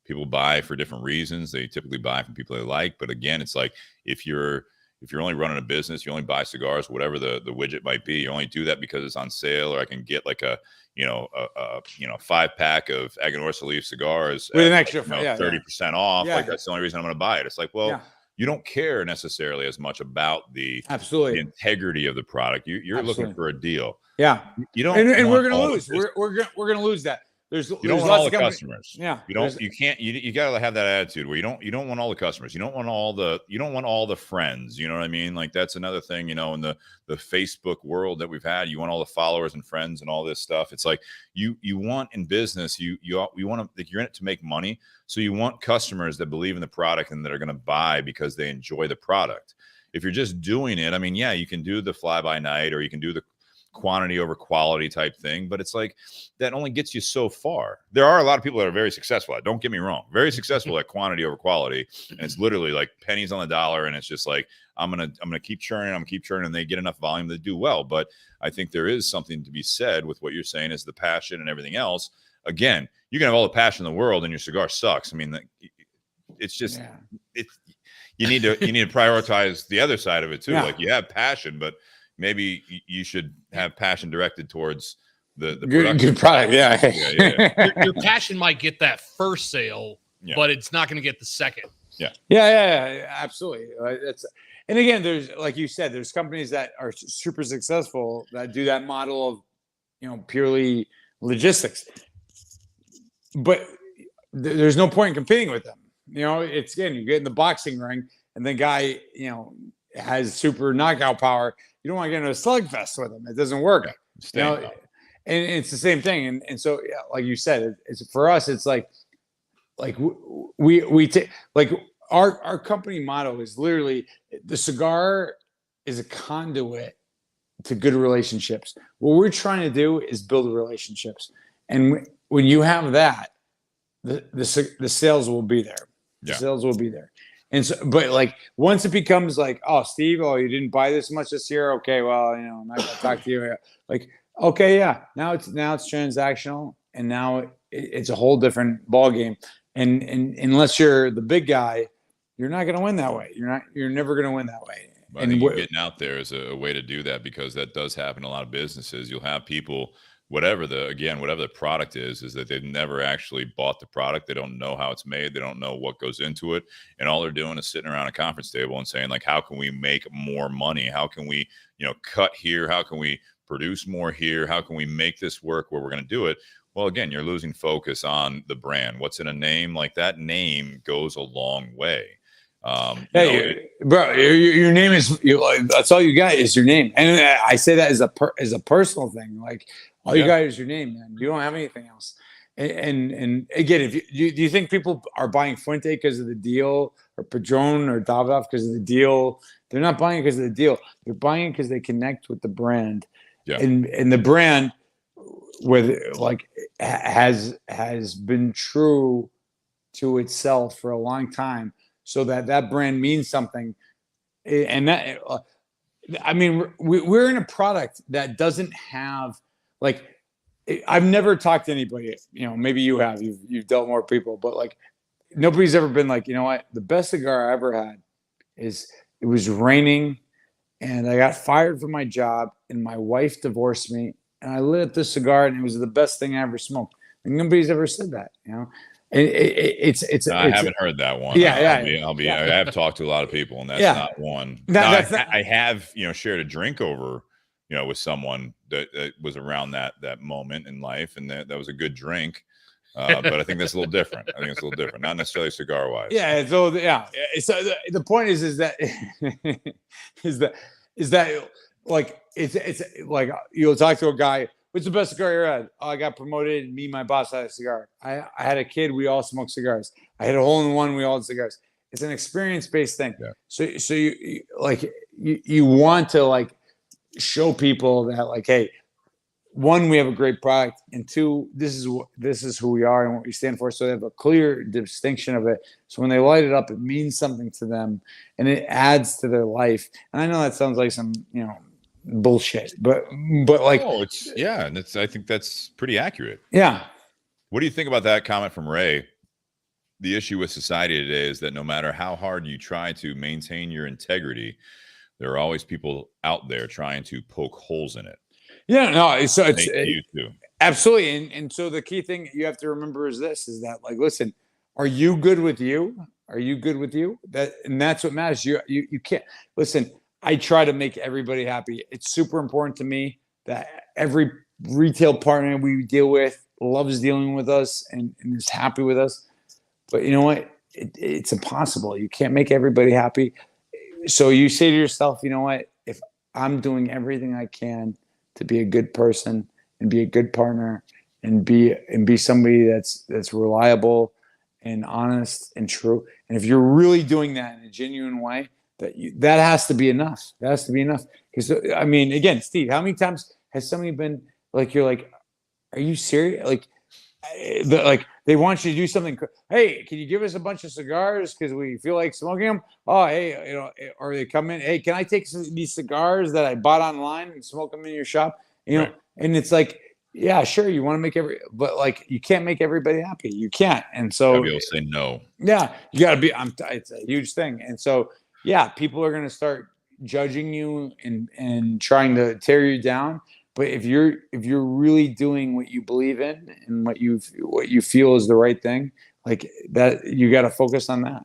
people buy for different reasons. They typically buy from people they like. But again, it's like, if you're only running a business, you only buy cigars, whatever the widget might be, you only do that because it's on sale, or I can get like a 5-pack of Aganorsa Leaf cigars with an extra 30% off. Like that's the only reason I'm going to buy it. It's like, well, you don't care necessarily as much about the integrity of the product. You're looking for a deal. Yeah, you don't, and we're going to lose. We're going to lose that. You don't want all the customers. Yeah, you got to have that attitude where you don't want all the customers. You don't want all the friends. You know what I mean? Like that's another thing. You know, in the Facebook world that we've had, you want all the followers and friends and all this stuff. It's like you want in business. You want to, like, you're in it to make money. So you want customers that believe in the product and that are going to buy because they enjoy the product. If you're just doing it, I mean, yeah, you can do the fly by night, or you can do the quantity over quality type thing, but it's like that only gets you so far. There are a lot of people that are very successful at, don't get me wrong, very successful at quantity over quality, and it's literally like pennies on the dollar, and it's just like I'm gonna keep churning, and they get enough volume to do well. But I think there is something to be said with what you're saying is the passion and everything else. Again, you can have all the passion in the world and your cigar sucks. I mean, it's just you need to prioritize the other side of it too. Yeah. Like you have passion, but maybe you should have passion directed towards the good product. Yeah. Your passion might get that first sale, but it's not going to get the second. Yeah, absolutely. And again, there's, like you said, there's companies that are super successful that do that model of, purely logistics, but there's no point in competing with them. It's, again, you get in the boxing ring and the guy, has super knockout power. You don't want to get into a slugfest with him. It doesn't work. And it's the same thing. And so, like you said, it's for us, it's like we take, like, our company motto is literally, the cigar is a conduit to good relationships. What we're trying to do is build relationships. And when you have that, the sales will be there. The sales will be there. And so, but like, once it becomes like, oh, Steve, you didn't buy this much this year. Okay, well, I'm not gonna talk to you. Like, okay, yeah, now it's transactional, and now it's a whole different ball game. And unless you're the big guy, you're not going to win that way. You're never going to win that way. I think getting out there is a way to do that, because that does happen in a lot of businesses. You'll have people, whatever the product is that they've never actually bought the product. They don't know how it's made. They don't know what goes into it. And all they're doing is sitting around a conference table and saying, like, how can we make more money? How can we, cut here? How can we produce more here? How can we make this work where we're going to do it? Well, again, you're losing focus on the brand. What's in a name? Like, that name goes a long way. Bro, your name is, that's all you got is your name. And I say that as a personal thing. Like, all you got is your name, man. You don't have anything else. And again, if do you think people are buying Fuente because of the deal, or Padron or Davidoff because of the deal? They're not buying it because of the deal. They're buying it because they connect with the brand. Yeah. And the brand, has been true to itself for a long time, so that brand means something. And that, we're in a product that doesn't have, like, I've never talked to anybody, maybe you have, you've dealt with more people, but like, nobody's ever been like, what, the best cigar I ever had is, it was raining and I got fired from my job and my wife divorced me, and I lit up this cigar and it was the best thing I ever smoked. And nobody's ever said that, I haven't heard that one. I have talked to a lot of people, and that's not one. I have, shared a drink over, with someone that was around that moment in life, and that was a good drink. But I think that's a little different. Not necessarily cigar wise. Yeah. So So the point is that like, it's like, you'll talk to a guy, what's the best cigar you ever had? Oh, I got promoted, and me and my boss had a cigar. I had a kid, we all smoked cigars. I had a hole in one, we all had cigars. It's an experience-based thing. Yeah. So you want to, like, show people that, like, hey, one, we have a great product, and two, this is who we are and what we stand for. So they have a clear distinction of it. So when they light it up, it means something to them, and it adds to their life. And I know that sounds like some, bullshit, but like, and I think that's pretty accurate. Yeah. What do you think about that comment from Ray? The issue with society today is that no matter how hard you try to maintain your integrity, there are always people out there trying to poke holes in it. Yeah, no, so it's you too. Absolutely. And so the key thing you have to remember is that, like, listen, are you good with you? Are you good with you? That's what matters. You can't, listen, I try to make everybody happy. It's super important to me that every retail partner we deal with loves dealing with us and is happy with us. But you know what? It's impossible. You can't make everybody happy. So you say to yourself, you know what? If I'm doing everything I can to be a good person and be a good partner and be somebody that's reliable and honest and true, and if you're really doing that in a genuine way, that has to be enough. That has to be enough. Because, I mean, again, Steve, how many times has somebody been like, you're like, are you serious? Like, they want you to do something. Hey, can you give us a bunch of cigars because we feel like smoking them? Oh, hey, or they come in. Hey, can I take these cigars that I bought online and smoke them in your shop? Right. And it's like, yeah, sure, you want to make but like you can't make everybody happy. You can't. And Gotta so be able to say no. yeah, you got to be. It's a huge thing, and so yeah, people are going to start judging you and trying to tear you down. But if you're really doing what you believe in and what you feel is the right thing, like that, you got to focus on that.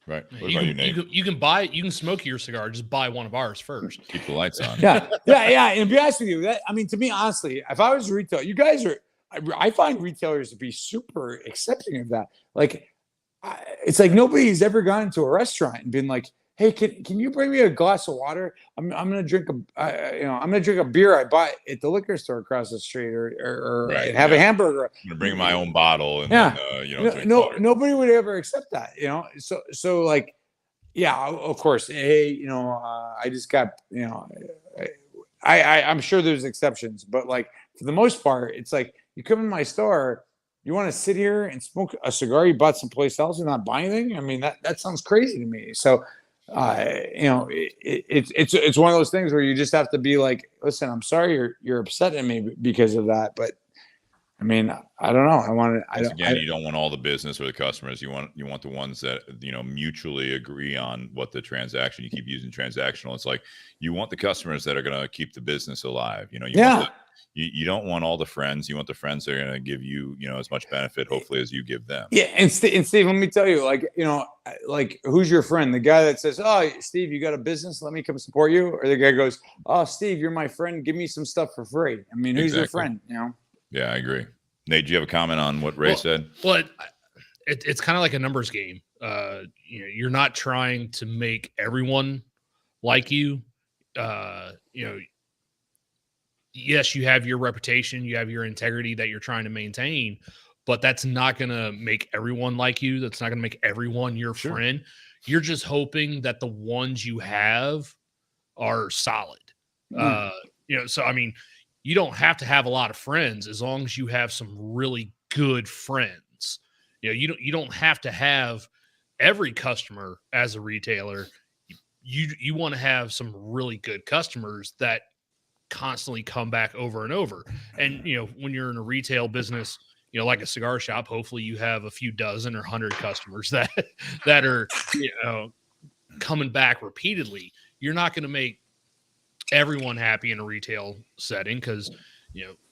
Right. What You about you, can, Nate? you can smoke your cigar. Just buy one of ours first. Keep the lights on. Yeah. And to be honest with you, I mean, to me, honestly, if I was a retailer, you guys are. I find retailers to be super accepting of that. Like, it's like nobody's ever gone into a restaurant and been like, "Hey, can you bring me a glass of water? I'm gonna drink I'm gonna drink a beer I bought at the liquor store across the street, or Right, have a hamburger." I'm gonna bring my own bottle and Yeah. then, drink No, water. nobody would ever accept that, So like, yeah, of course. Hey, I just got, I'm sure there's exceptions, but like for the most part, it's like you come in my store. You want to sit here and smoke a cigar you bought someplace else and not buy anything? I mean, that sounds crazy to me. So, it's one of those things where you just have to be like, listen, I'm sorry you're upset at me because of that, but I mean, I don't know. You don't want all the business or the customers. You want the ones that mutually agree on what the transaction. You keep using transactional. It's like you want the customers that are going to keep the business alive. You don't want all the friends. You want the friends that are going to give you, as much benefit, hopefully, as you give them. Yeah, and Steve, let me tell you, like who's your friend? The guy that says, "Oh, Steve, you got a business? Let me come support you," or the guy goes, "Oh, Steve, you're my friend. Give me some stuff for free." I mean, who's your friend? Yeah, I agree. Nate, do you have a comment on what Ray said? Well, it's kind of like a numbers game. You're not trying to make everyone like you. Yes, you have your reputation, you have your integrity that you're trying to maintain, but that's not going to make everyone like you. That's not going to make everyone your friend. You're just hoping that the ones you have are solid. So I mean, you don't have to have a lot of friends as long as you have some really good friends. You don't have to have every customer as a retailer. You want to have some really good customers that constantly come back over and over. And when you're in a retail business, like a cigar shop, hopefully you have a few dozen or 100 customers that are coming back repeatedly. You're not going to make everyone happy in a retail setting because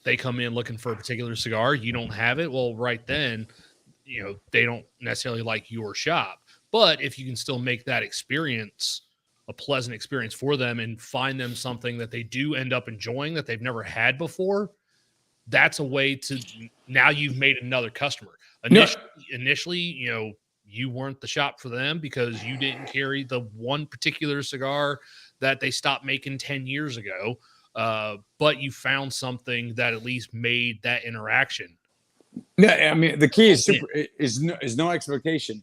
they come in looking for a particular cigar, you don't have it. Well, right then they don't necessarily like your shop. But if you can still make that experience a pleasant experience for them and find them something that they do end up enjoying that they've never had before, that's a way to, now you've made another customer. Initially, you weren't the shop for them because you didn't carry the one particular cigar that they stopped making 10 years ago. But you found something that at least made that interaction. Yeah, I mean, the key is no expectation.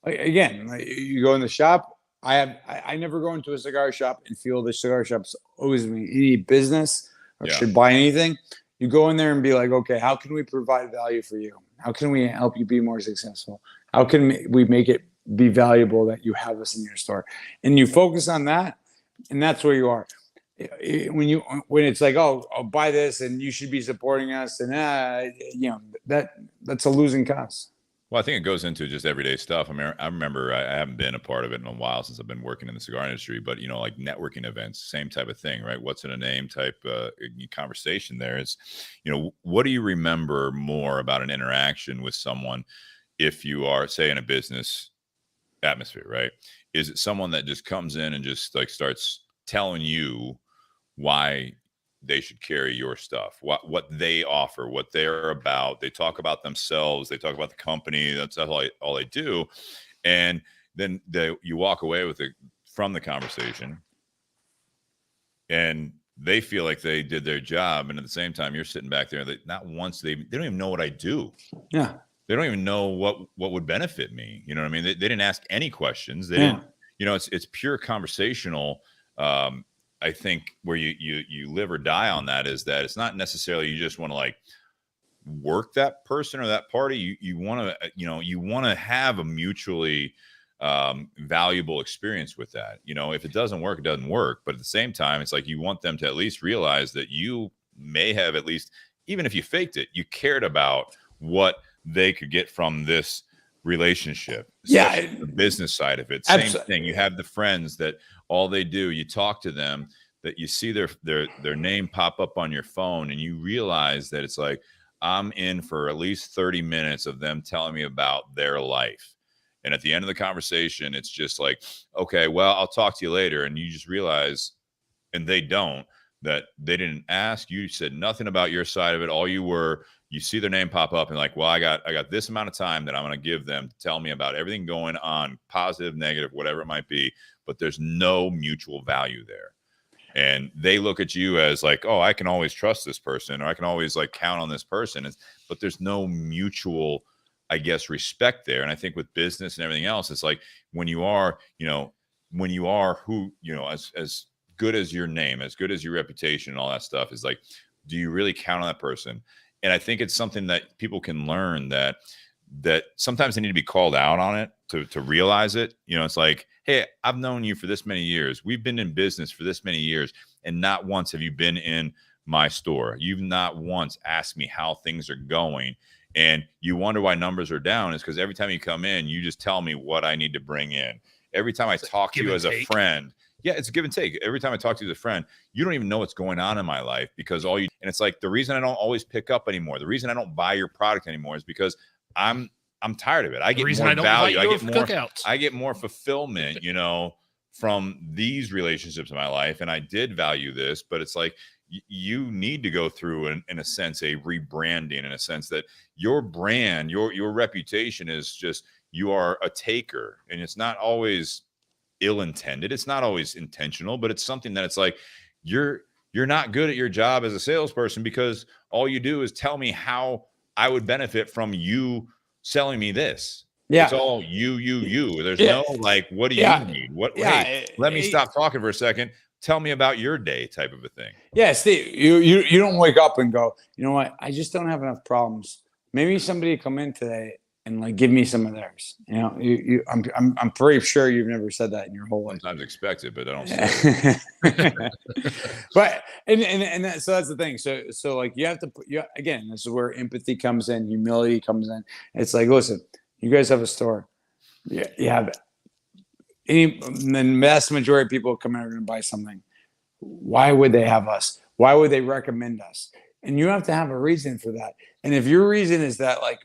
Again, you go in the shop. I never go into a cigar shop and feel the cigar shop's owes me any business or should buy anything. You go in there and be like, okay, how can we provide value for you? How can we help you be more successful? How can we make it be valuable that you have us in your store? And you focus on that, and that's where you are. When it's like, oh, I'll buy this and you should be supporting us, and that's a losing cause. Well, I think it goes into just everyday stuff. I mean, I remember I haven't been a part of it in a while since I've been working in the cigar industry, but like networking events, same type of thing, right? What's in a name type conversation there is, what do you remember more about an interaction with someone if you are, say, in a business atmosphere, right? Is it someone that just comes in and just like starts telling you why they should carry your stuff, what they offer, what they're about? They talk about themselves. They talk about the company. That's all they do. And then you walk away from the conversation and they feel like they did their job. And at the same time, you're sitting back there. Not once they don't even know what I do. Yeah. They don't even know what would benefit me. You know what I mean? They didn't ask any questions. They didn't, it's pure conversational. I think where you live or die on that is that it's not necessarily you just want to like work that person or that party. You want to have a mutually valuable experience with that. If it doesn't work, it doesn't work. But at the same time, it's like you want them to at least realize that you may have at least even if you faked it, you cared about what they could get from this relationship. Yeah, The business side of it. Same absolutely. thing. You have the friends that all they do, you talk to them, that you see their name pop up on your phone, and you realize that it's like, I'm in for at least 30 minutes of them telling me about their life. And at the end of the conversation, it's just like, okay, well, I'll talk to you later. And you just realize, and they don't, that they didn't ask. You said nothing about your side of it. All you see their name pop up and like, well, I got this amount of time that I'm going to give them to tell me about everything going on, positive, negative, whatever it might be. But there's no mutual value there. And they look at you as like, oh, I can always trust this person, or I can always like count on this person. But there's no mutual, I guess, respect there. And I think with business and everything else, it's like when you are who, as good as your name, as good as your reputation and all that stuff, is like, do you really count on that person? And I think it's something that people can learn, that sometimes they need to be called out on it to realize it. It's like, hey, I've known you for this many years. We've been in business for this many years, and not once have you been in my store. You've not once asked me how things are going. And you wonder why numbers are down, is because every time you come in, you just tell me what I need to bring in. Every time I talk to you as a friend, yeah, it's a give and take. Every time I talk to you as a friend, you don't even know what's going on in my life, because and it's like, the reason I don't always pick up anymore, the reason I don't buy your product anymore, is because I'm tired of it. I get more value. I get more fulfillment, from these relationships in my life. And I did value this, but it's like, you need to go through, in a sense, a rebranding, in a sense that your brand, your reputation is just, you are a taker, and it's not always ill-intended. It's not always intentional, but it's something that it's like, you're not good at your job as a salesperson, because all you do is tell me how I would benefit from you selling me this. Yeah. It's all you. There's no like, what do you need? Hey, let me stop talking for a second. Tell me about your day, type of a thing. Yeah, Steve, you don't wake up and go, you know what? I just don't have enough problems. Maybe somebody come in today and like give me some of theirs. I'm pretty sure you've never said that in your whole life. Sometimes expect it, but I don't say it. But so that's the thing. So like you have to put, again, this is where empathy comes in, humility comes in. It's like, listen, you guys have a store. Yeah, you have the vast majority of people come in are going to buy something. Why would they have us? Why would they recommend us? And you have to have a reason for that. And if your reason is that, like,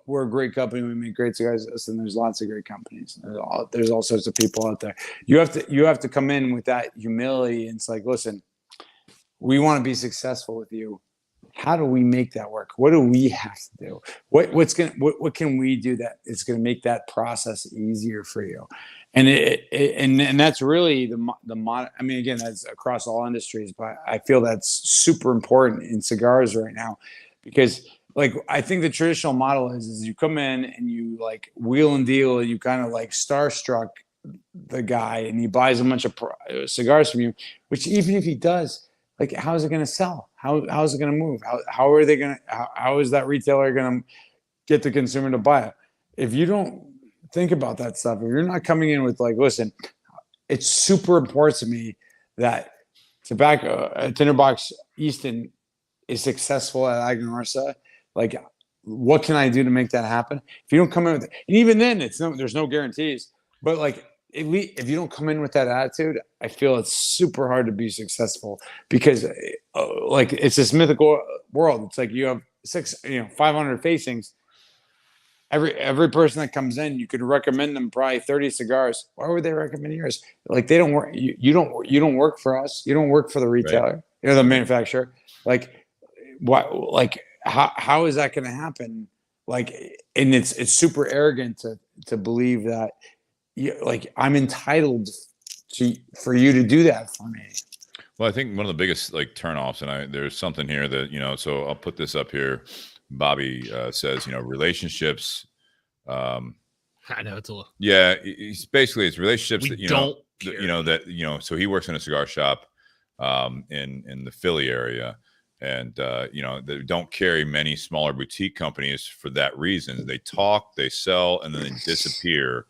we're a great company, we make great cigars, then there's lots of great companies. There's all sorts of people out there. You have to come in with that humility. And it's like, listen, we want to be successful with you. How do we make that work? What do we have to do? What can we do that it's going to make that process easier for you? And and that's really the I mean, again, that's across all industries, but I feel that's super important in cigars right now, because like, I think the traditional model is you come in and you like wheel and deal, and you kind of like starstruck the guy, and he buys a bunch of cigars from you, which even if he does, like, how is it going to sell? How is it going to move? How are they going to, how is that retailer going to get the consumer to buy it? If you don't think about that stuff, if you're not coming in with like, listen, it's super important to me that tobacco, Tinderbox Easton is successful at Aganorsa. Like, what can I do to make that happen? If you don't come in with it, and even then, there's no guarantees. But like, at least if you don't come in with that attitude, I feel it's super hard to be successful, because like, it's this mythical world. It's like you have 500 facings. Every person that comes in, you could recommend them probably 30 cigars. Why would they recommend yours? Like, they don't work. You don't work for us. You don't work for the retailer. Right. You're the manufacturer. Like, what? Like, how is that going to happen? Like, and it's super arrogant to believe that, like, I'm entitled for you to do that for me. Well, I think one of the biggest like turnoffs, and there's something here that so I'll put this up here. Bobby says, relationships. I know it's a little. Yeah, it's relationships that So he works in a cigar shop in the Philly area, and they don't carry many smaller boutique companies for that reason. They talk, they sell, and then they disappear.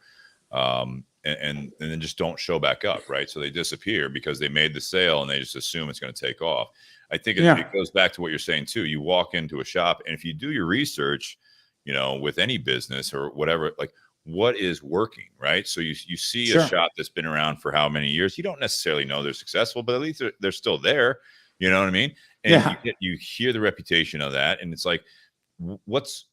and then just don't show back up, right? So they disappear because they made the sale and they just assume it's going to take off. I think it goes back to what you're saying too. You walk into a shop, and if you do your research, you know, with any business or whatever, like what is working, right? So you see a shop that's been around for how many years? You don't necessarily know they're successful, but at least they're still there. You know what I mean? And you hear the reputation of that, and it's like, what's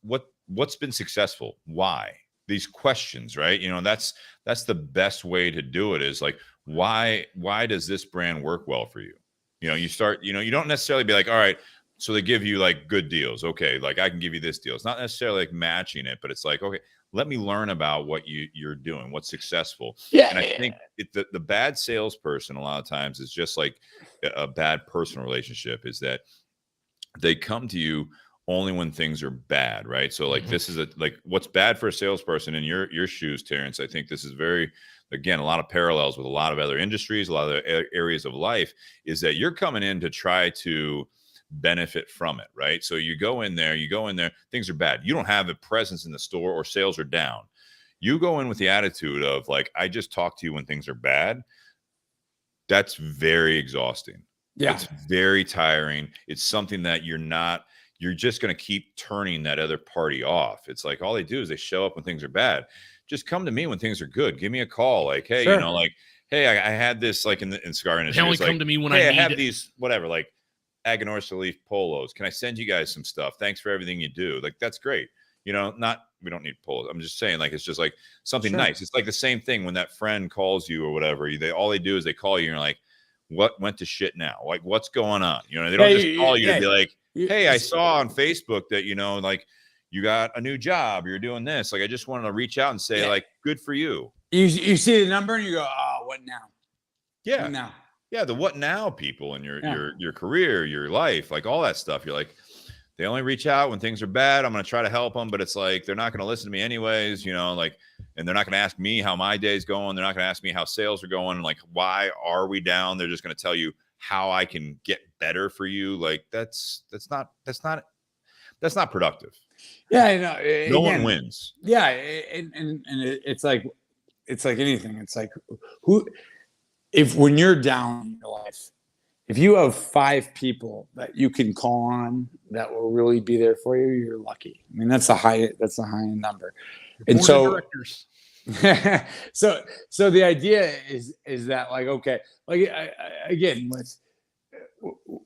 been successful? Why? These questions, right? You know, that's the best way to do it, is like, why does this brand work well for you? You know, you start, you know, you don't necessarily be like, all right, so they give you like good deals. Okay, like I can give you this deal. It's not necessarily like matching it, but it's like, okay, let me learn about what you're doing, what's successful. And I think the bad salesperson a lot of times is just like a bad personal relationship, is that they come to you only when things are bad, right? So like this is like what's bad for a salesperson in your shoes, Terence. I think this is very, again, a lot of parallels with a lot of other industries, a lot of areas of life, is that you're coming in to try to benefit from it, right? So you go in there, things are bad. You don't have a presence in the store, or sales are down. You go in with the attitude of like, I just talk to you when things are bad. That's very exhausting. Yeah. It's very tiring. It's something that you're just going to keep turning that other party off. It's like all they do is they show up when things are bad. Just come to me when things are good. Give me a call. Like, hey, you know, like, hey, I had this, like in cigar industry. They only come like, to me when hey, I have need these, whatever, like Aganorsa Leaf polos. Can I send you guys some stuff? Thanks for everything you do. Like, that's great. You know, we don't need polos. I'm just saying, like, it's just like something nice. It's like the same thing when that friend calls you or whatever. All they do is they call you and you're like, what went to shit now? Like, what's going on? You know, they don't just call you to be like, hey, I saw on Facebook that, you know, like you got a new job, you're doing this. Like, I just wanted to reach out and say, like, good for you. You see the number and you go, oh, what now? Yeah. What now? Yeah. The what now people in your career, your life, like all that stuff. You're like, they only reach out when things are bad. I'm going to try to help them, but it's like, they're not going to listen to me anyways, you know, like, and they're not going to ask me how my day's going. They're not going to ask me how sales are going. Like, why are we down? They're just going to tell you how I can get better for you. Like that's not productive. Yeah, I know. No one wins. Yeah, and it's like anything. It's like when you're down in your life, if you have 5 people that you can call on that will really be there for you, you're lucky. I mean, that's a high end number. And so so the idea is that, like, okay, like again,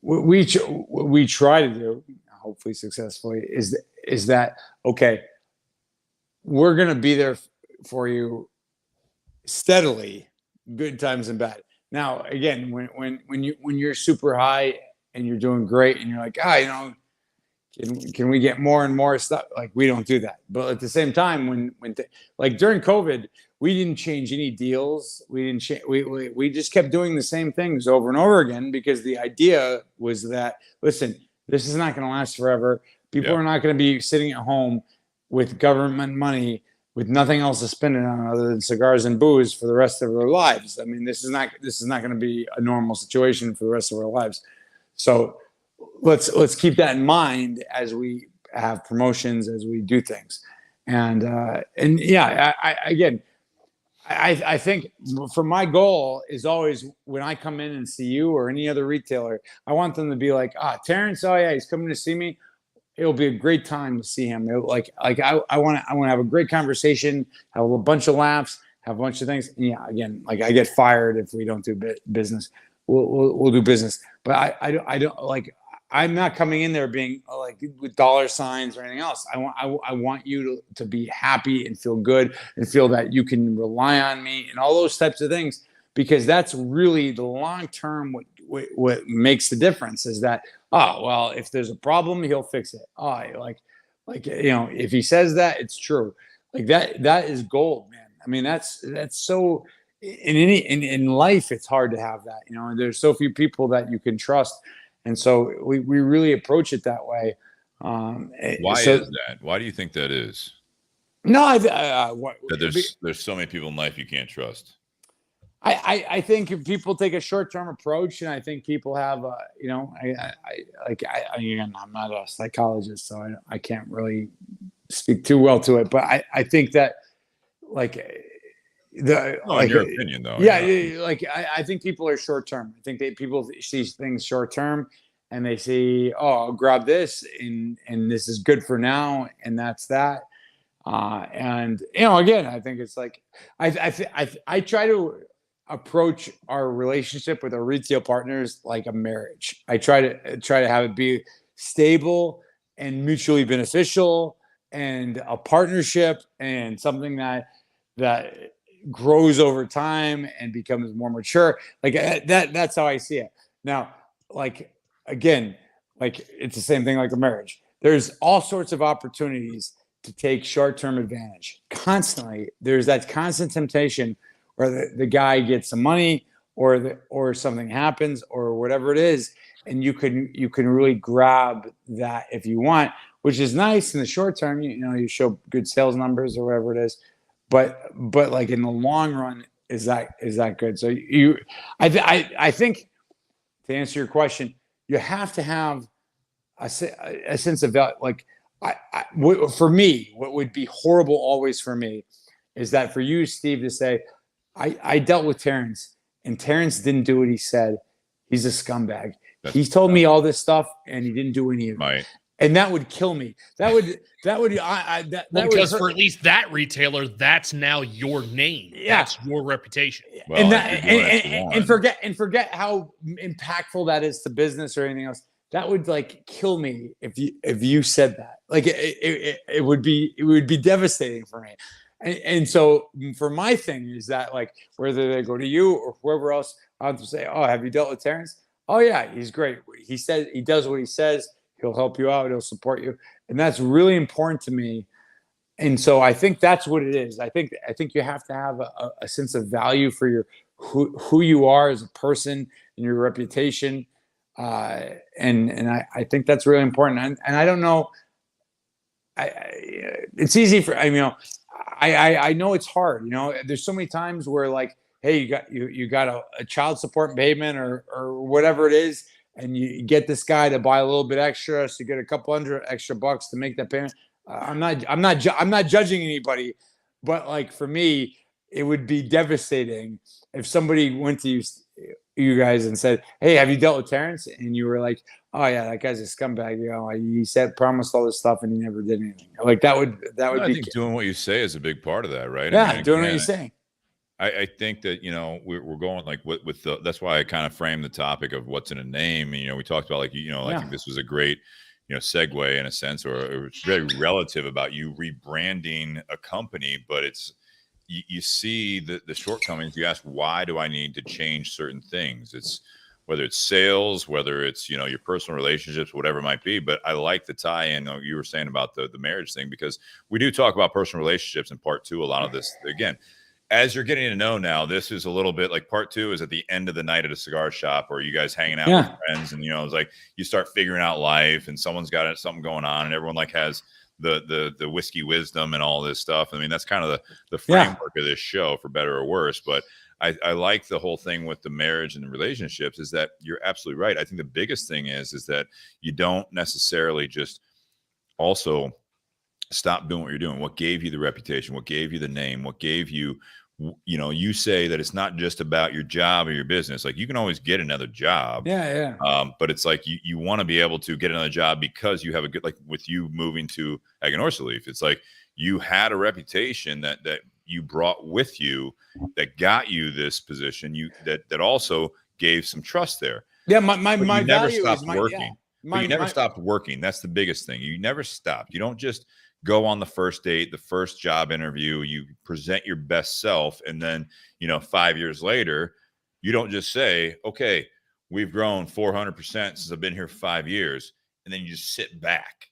what we try to do, hopefully successfully, is that okay, we're going to be there for you steadily, good times and bad. Now, again, when you're super high and you're doing great and you're like, you know, can we get more and more stuff? Like, we don't do that. But at the same time, like during COVID, we didn't change any deals. We didn't change. We just kept doing the same things over and over again, because the idea was that, listen, this is not going to last forever. People are not going to be sitting at home with government money with nothing else to spend it on other than cigars and booze for the rest of their lives. I mean, this is not going to be a normal situation for the rest of our lives. So let's keep that in mind as we have promotions, as we do things. And yeah, I think for my goal is always, when I come in and see you or any other retailer, I want them to be like, Terence, oh yeah, he's coming to see me. It'll be a great time to see him. I want to have a great conversation, have a bunch of laughs, have a bunch of things. And yeah, again, like, I get fired if we don't do business. We'll do business, but I don't like. I'm not coming in there being like with dollar signs or anything else. I want you to be happy and feel good and feel that you can rely on me and all those types of things, because that's really the long term. What makes the difference is that, well, if there's a problem, he'll fix it. Like, you know, if he says that, it's true. Like that is gold, man. I mean, that's so in life, it's hard to have that, you know, and there's so few people that you can trust. And so we really approach it that way. Why is that? Why do you think that is? No, there's so many people in life you can't trust. I think if people take a short-term approach, and I think people have, you know, again, I'm not a psychologist, so I can't really speak too well to it, but I think that, like, in your opinion, though. Like I think people are short term. I think people see things short term, and they see, oh, I'll grab this, and this is good for now, and that's that. And again, I think it's like I try to approach our relationship with our retail partners like a marriage. I try to have it be stable and mutually beneficial, and a partnership, and something that grows over time and becomes more mature. Like that's how I see it. Now, like, again, like it's the same thing like a marriage. There's all sorts of opportunities to take short-term advantage. Constantly, there's that constant temptation where the guy gets some money, or something happens, or whatever it is, and you can really grab that if you want, which is nice in the short term. You show good sales numbers or whatever it is, but like in the long run, is that good? So I think, to answer your question, you have to have a sense of value. Like for me, what would be horrible always for me is that for you, Steve, to say, I dealt with Terence, and Terence didn't do what he said. He's a scumbag. He told me all this stuff, and he didn't do any of it. And that would kill me. Because for at least that retailer, that's now your name. Yeah. That's your reputation. Well, and forget how impactful that is to business or anything else. That would like kill me if you said that. Like it would be devastating for me. And so for my thing is that, like, whether they go to you or whoever else, I have to say, oh, have you dealt with Terence? Oh yeah, he's great. He says he does what he says. He'll help you out. He'll support you. And that's really important to me. And so I think that's what it is. I think you have to have a sense of value for your who you are as a person and your reputation. And I think that's really important. And I don't know. It's easy for I know it's hard. There's so many times where, like, hey, you got a child support payment or whatever it is, and you get this guy to buy a little bit extra, so you get a couple $100 extra to make that payment. I'm not judging anybody, but like for me, it would be devastating if somebody went to you guys and said, "Hey, have you dealt with Terence?" And you were like, "Oh yeah, that guy's a scumbag. He promised all this stuff and he never did anything." Like that would I be think doing what you say is a big part of that, right? Yeah, doing what you're saying. I think that we're going like with the, that's why I kind of framed the topic of what's in a name. We talked about, like, I think this was a great segue in a sense, or it's very relative about you rebranding a company, but it's you see the shortcomings. You ask, why do I need to change certain things? It's whether it's sales, whether it's your personal relationships, whatever it might be. But I like the tie-in you were saying about the marriage thing, because we do talk about personal relationships in part 2. A lot of this, again, as you're getting to know now, this is a little bit like part 2 is at the end of the night at a cigar shop, or you guys hanging out with friends, and it's like you start figuring out life, and someone's got something going on, and everyone like has the whiskey wisdom and all this stuff. I mean, that's kind of the framework of this show, for better or worse. But I like the whole thing with the marriage and the relationships, is that you're absolutely right. I think the biggest thing is that you don't necessarily just also stop doing what you're doing. What gave you the reputation? What gave you the name? What gave you, you say that it's not just about your job or your business. Like, you can always get another job. Yeah. But it's like you want to be able to get another job because you have a good, like with you moving to Aganorsa Leaf, it's like you had a reputation that you brought with you that got you this position. That also gave some trust there. Yeah, my never value stopped is working. But you never stopped working. That's the biggest thing. You never stopped. You don't just go on the first date, the first job interview, you present your best self, and then 5 years later, you don't just say, "Okay, we've grown 400% since I've been here 5 years," and then you just sit back.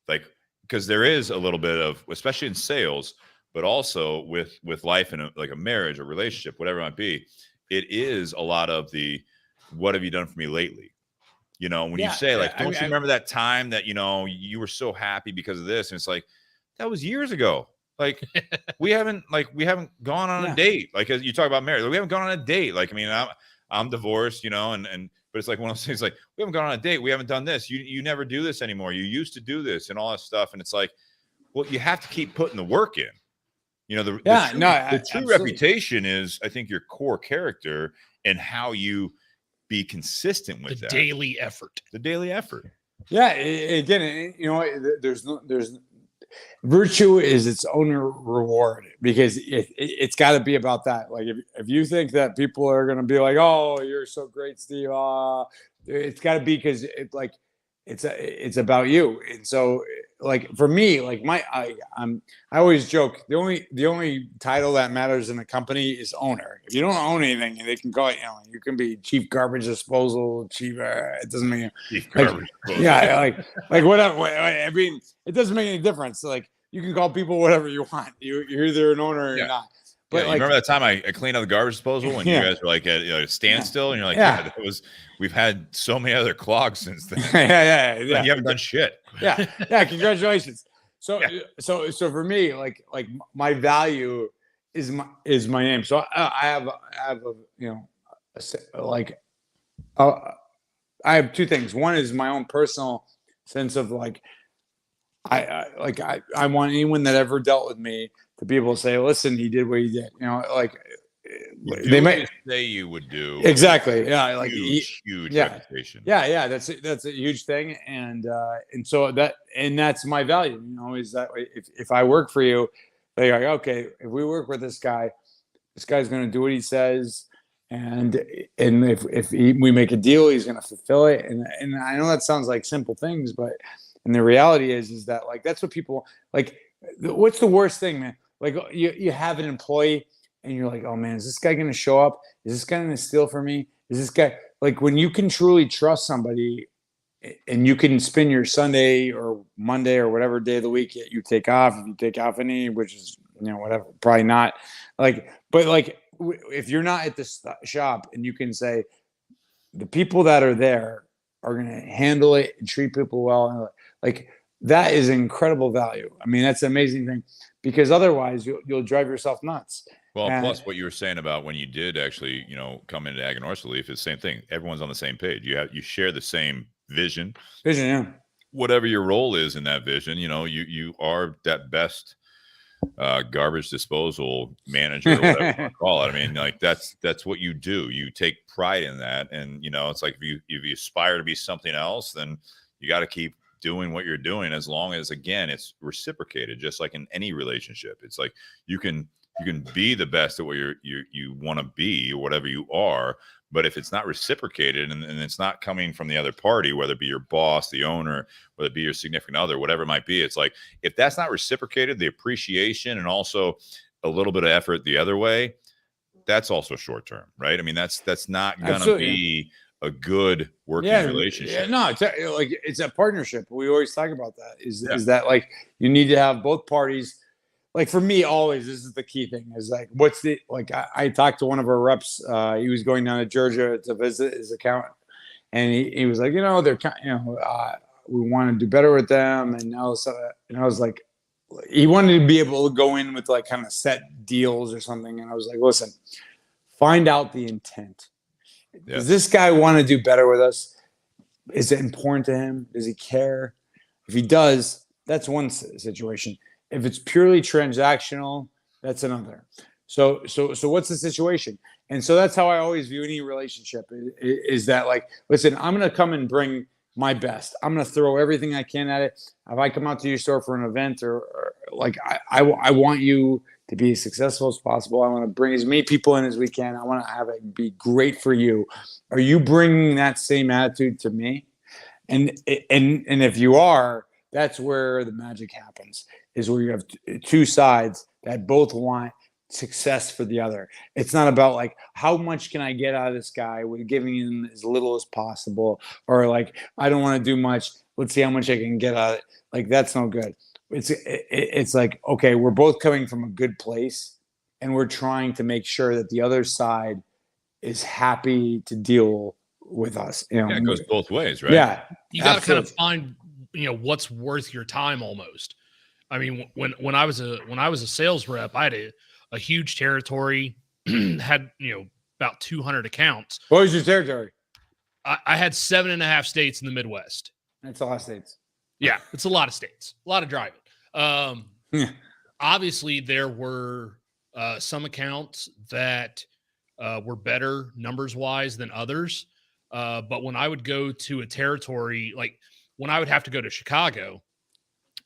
Like, because there is a little bit of, especially in sales, but also with life and like a marriage or relationship, whatever it might be, it is a lot of the, "What have you done for me lately?" When you say, like, don't you remember that time that, you were so happy because of this? And it's like, that was years ago. Like, we haven't gone on a date. Like, as you talk about marriage, we haven't gone on a date. Like, I mean, I'm divorced, but it's like one of those things, like, we haven't gone on a date. We haven't done this. You never do this anymore. You used to do this and all that stuff. And it's like, well, you have to keep putting the work in. You know, the true absolutely. reputation is, I think, your core character and how you be consistent with The that. daily effort. The daily effort. Yeah. Again, you know, there's virtue is its own reward, because it's got to be about that. Like if you think that people are going to be like, oh, you're so great, Steve, it's got to be because it's about you. And so, like for me, like I always joke, the only title that matters in a company is owner. If you don't own anything, they can call it, you know, you can be chief garbage disposal, chief. It doesn't mean Chief garbage disposal. yeah, like whatever. I mean, it doesn't make any difference. Like you can call people whatever you want. You're either an owner or you're not. But yeah, you remember that time I cleaned out the garbage disposal when you guys were like at a standstill, and you're like, yeah, that was. We've had so many other clogs since then. yeah. You haven't done shit. yeah. Congratulations. So for me, like my value is my name. So I have a, you know, I have two things. One is my own personal sense of like, I want anyone that ever dealt with me to be able to say, listen, he did what he did. You know, like they might say you would do exactly. Yeah, like huge reputation. Yeah, that's a huge thing, and so that's my value. You know, is that if I work for you, they're like, okay, if we work with this guy's going to do what he says, and if we make a deal, he's going to fulfill it. And I know that sounds like simple things, but and the reality is that like that's what people like. What's the worst thing, man? Like you have an employee and you're like, oh man, is this guy going to show up? Is this guy going to steal from me? Is this guy like when you can truly trust somebody and you can spend your Sunday or Monday or whatever day of the week you take off, if you take off any, which is, you know, whatever, probably not like, but like if you're not at this shop and you can say the people that are there are going to handle it and treat people well, and like that is incredible value. I mean, that's an amazing thing, because otherwise you'll drive yourself nuts. Well, plus what you were saying about when you did actually, you know, come into Aganorsa Leaf is the same thing. Everyone's on the same page. You share the same vision. Yeah. Whatever your role is in that vision, you know, you are that best garbage disposal manager, or whatever you want to call it. I mean, like that's what you do. You take pride in that, and you know, it's like if you aspire to be something else, then you got to keep doing what you're doing, as long as, again, it's reciprocated. Just like in any relationship, it's like you can be the best at what you want to be, or whatever you are, but if it's not reciprocated and it's not coming from the other party, whether it be your boss, the owner, whether it be your significant other, whatever it might be, it's like if that's not reciprocated, the appreciation and also a little bit of effort the other way, that's also short term, right? I mean, that's not gonna be a good working relationship. Yeah, no, it's a partnership. We always talk about that. Is that like you need to have both parties. Like for me, always, this is the key thing. Is like, what's the like? I talked to one of our reps. He was going down to Georgia to visit his accountant, and he was like, you know, we want to do better with them. And I was like, he wanted to be able to go in with like kind of set deals or something. And I was like, listen, find out the intent. Yeah. Does this guy want to do better with us? Is it important to him? Does he care? If he does, that's one situation. If it's purely transactional, that's another. So what's the situation? And so that's how I always view any relationship is that like, listen, I'm going to come and bring my best. I'm going to throw everything I can at it. If I come out to your store for an event or like, I want you to be as successful as possible. I want to bring as many people in as we can. I want to have it be great for you. Are you bringing that same attitude to me? And if you are, that's where the magic happens, is where you have two sides that both want success for the other. It's not about like, how much can I get out of this guy with giving him as little as possible, or like, I don't want to do much. Let's see how much I can get out of it. Like, that's no good. It's like, okay, we're both coming from a good place and we're trying to make sure that the other side is happy to deal with us. You know? Yeah, it goes both ways, right? Yeah. You got to kind of find, you know, what's worth your time almost. I mean, when I was a sales rep, I had a huge territory, had, you know, about 200 accounts. What was your territory? I had 7.5 states in the Midwest. That's a lot of states. Yeah, it's a lot of states, a lot of driving. obviously there were some accounts that were better numbers wise than others. But when I would go to a territory, like when I would have to go to Chicago,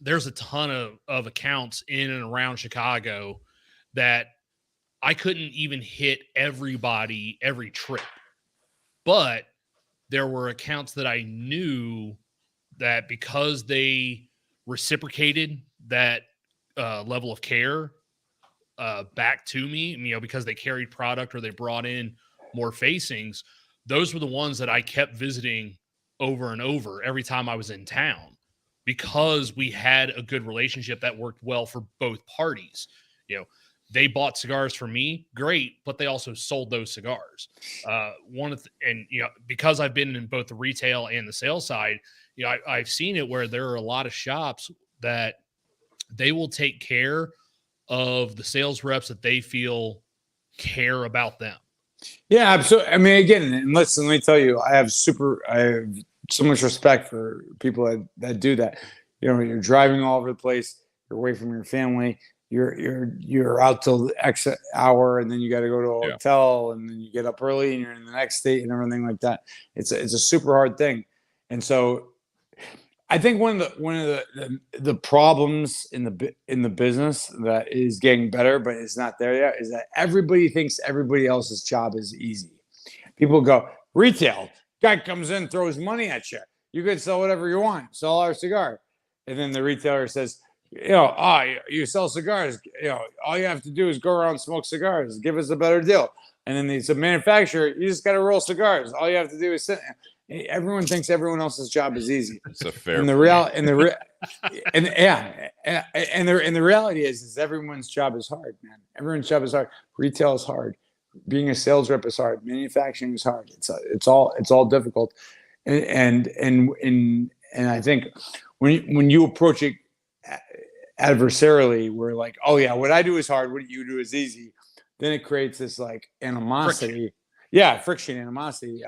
there's a ton of accounts in and around Chicago that I couldn't even hit everybody every trip. But there were accounts that I knew that because they reciprocated that level of care back to me, because they carried product or they brought in more facings, those were the ones that I kept visiting over and over every time I was in town, because we had a good relationship that worked well for both parties. They bought cigars for me, great, but they also sold those cigars. Because I've been in both the retail and the sales side, I've seen it where there are a lot of shops that they will take care of the sales reps that they feel care about them. Yeah, absolutely. I mean, again, and listen, let me tell you, I have so much respect for people that do that. You're driving all over the place, you're away from your family, you're out till the X hour, and then you got to go to a hotel, and then you get up early and you're in the next state and everything like that. It's a super hard thing. And so I think one of the problems in the business that is getting better, but it's not there yet, is that everybody thinks everybody else's job is easy. People go, retail, guy comes in, throws money at you. You could sell whatever you want, sell our cigar. And then the retailer says, you sell cigars. All you have to do is go around and smoke cigars. Give us a better deal. And then it's a manufacturer. You just got to roll cigars. All you have to do is sit. Everyone thinks everyone else's job is easy. It's a fair. And the reality is everyone's job is hard, man. Everyone's job is hard. Retail is hard. Being a sales rep is hard. Manufacturing is hard. It's all difficult. And I think when you approach it adversarially, we're like, oh yeah, what I do is hard, what you do is easy. Then it creates this like animosity. Friction, animosity.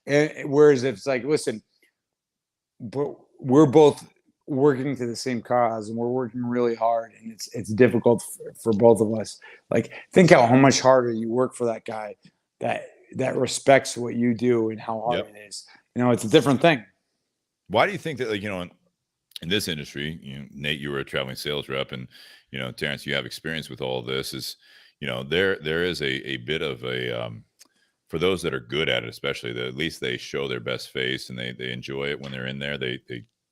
Whereas if it's like, listen, but we're both working to the same cause and we're working really hard, and it's difficult for both of us. Like, think how much harder you work for that guy that respects what you do and how hard it is. It's a different thing. Why do you think that, like, in this industry, Nate, you were a traveling sales rep, and Terence, you have experience with all of this. Is there is a bit of a for those that are good at it, especially, that at least they show their best face and they enjoy it when they're in there. They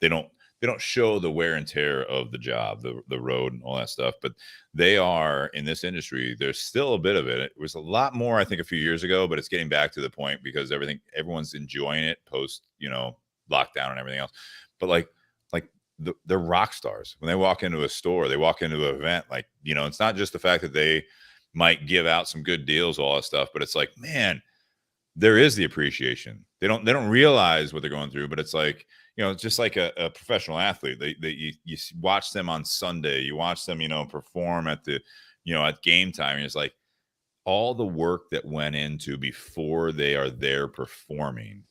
don't show the wear and tear of the job, the road and all that stuff. But they are, in this industry, there's still a bit of it. It was a lot more, I think, a few years ago, but it's getting back to the point because everyone's enjoying it post lockdown and everything else. But they're rock stars when they walk into a store, they walk into an event. Like, it's not just the fact that they might give out some good deals, all that stuff, but it's like, man, there is the appreciation. They don't realize what they're going through, but it's like, it's just like a professional athlete. You watch them on Sunday, you watch them, perform at at game time. And it's like all the work that went into before they are there performing.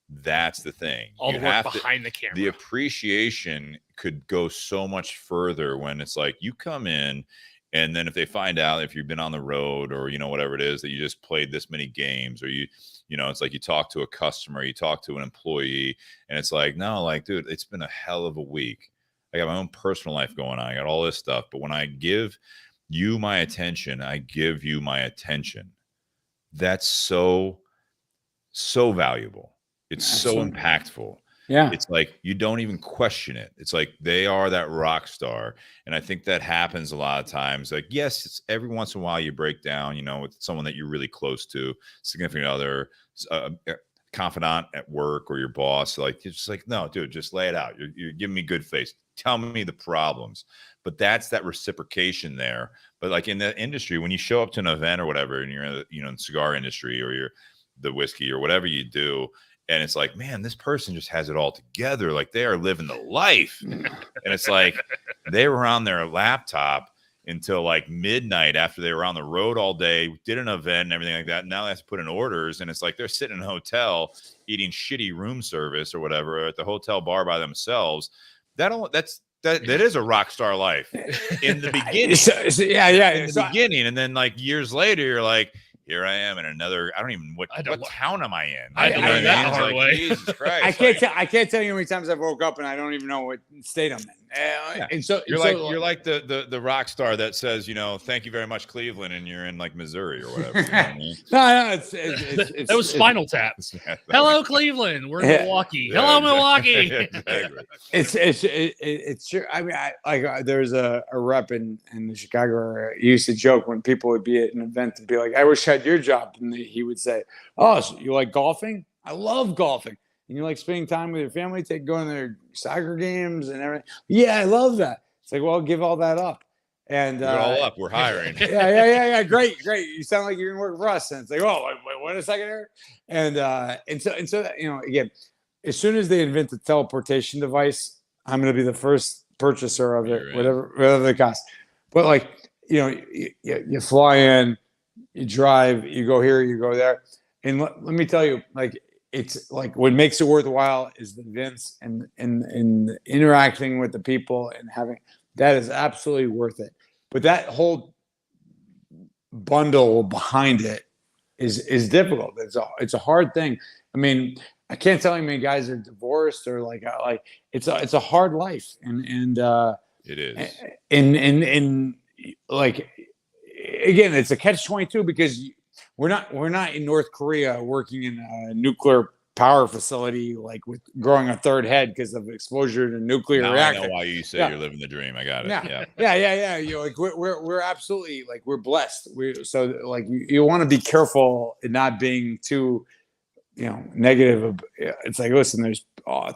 That's the thing. All the work behind the camera. The appreciation could go so much further when it's like you come in, and then if they find out, if you've been on the road or, whatever it is, that you just played this many games, or it's like you talk to a customer, you talk to an employee, and it's like, no, like, dude, it's been a hell of a week. I got my own personal life going on. I got all this stuff. But when I give you my attention, I give you my attention. That's so, so valuable. It's so impactful. Yeah. It's like you don't even question it. It's like they are that rock star. And I think that happens a lot of times. Like, yes, it's every once in a while you break down, with someone that you're really close to, significant other, confidant at work, or your boss. Like, it's just like, no, dude, just lay it out. You're giving me good face. Tell me the problems. But that's that reciprocation there. But like in the industry, when you show up to an event or whatever, and you're in the cigar industry, or you're the whiskey or whatever you do, and it's like, man, this person just has it all together. Like, they are living the life. And it's like they were on their laptop until like midnight after they were on the road all day, did an event and everything like that. Now they have to put in orders. And it's like they're sitting in a hotel eating shitty room service or whatever at the hotel bar by themselves. That's that is a rock star life in the beginning. In the beginning, and then like years later, you're like, here I am in another. I don't even what town am I in? I You know know what that I mean? It's hard like, way. Jesus Christ! I can't tell you how many times I've woke up and I don't even know what state I'm in. And so you're like the rock star that says, thank you very much, Cleveland, and you're in like Missouri or whatever. You know what I mean? No, that was Spinal Tap. Hello, Cleveland. We're in Milwaukee. Yeah, Hello, exactly. Milwaukee. Exactly. It's true. I mean, there's a rep in the Chicago area. He used to joke when people would be at an event and be like, I wish I had your job. And he would say, oh, so you like golfing? I love golfing. And you like spending time with your family, going to their soccer games and everything. Yeah, I love that. It's like, well, give all that up. And give it all up. We're hiring. Yeah. Great. You sound like you're gonna work for us. And it's like, oh, wait a second here. And so again, as soon as they invent the teleportation device, I'm gonna be the first purchaser of it, whatever the cost. But like, you fly in, you drive, you go here, you go there, and let me tell you, like. It's like what makes it worthwhile is the events and interacting with the people and having that is absolutely worth it. But that whole bundle behind it is difficult. It's a hard thing. I mean, I can't tell you how many guys are divorced or like it's a hard life and it is and like again it's a catch-22 because. We're not in North Korea working in a nuclear power facility like with growing a third head because of exposure to nuclear reactor. I know why you say you're living the dream. I got it. Yeah. Like we're absolutely like we're blessed. So like you want to be careful in not being too negative. It's like listen, there's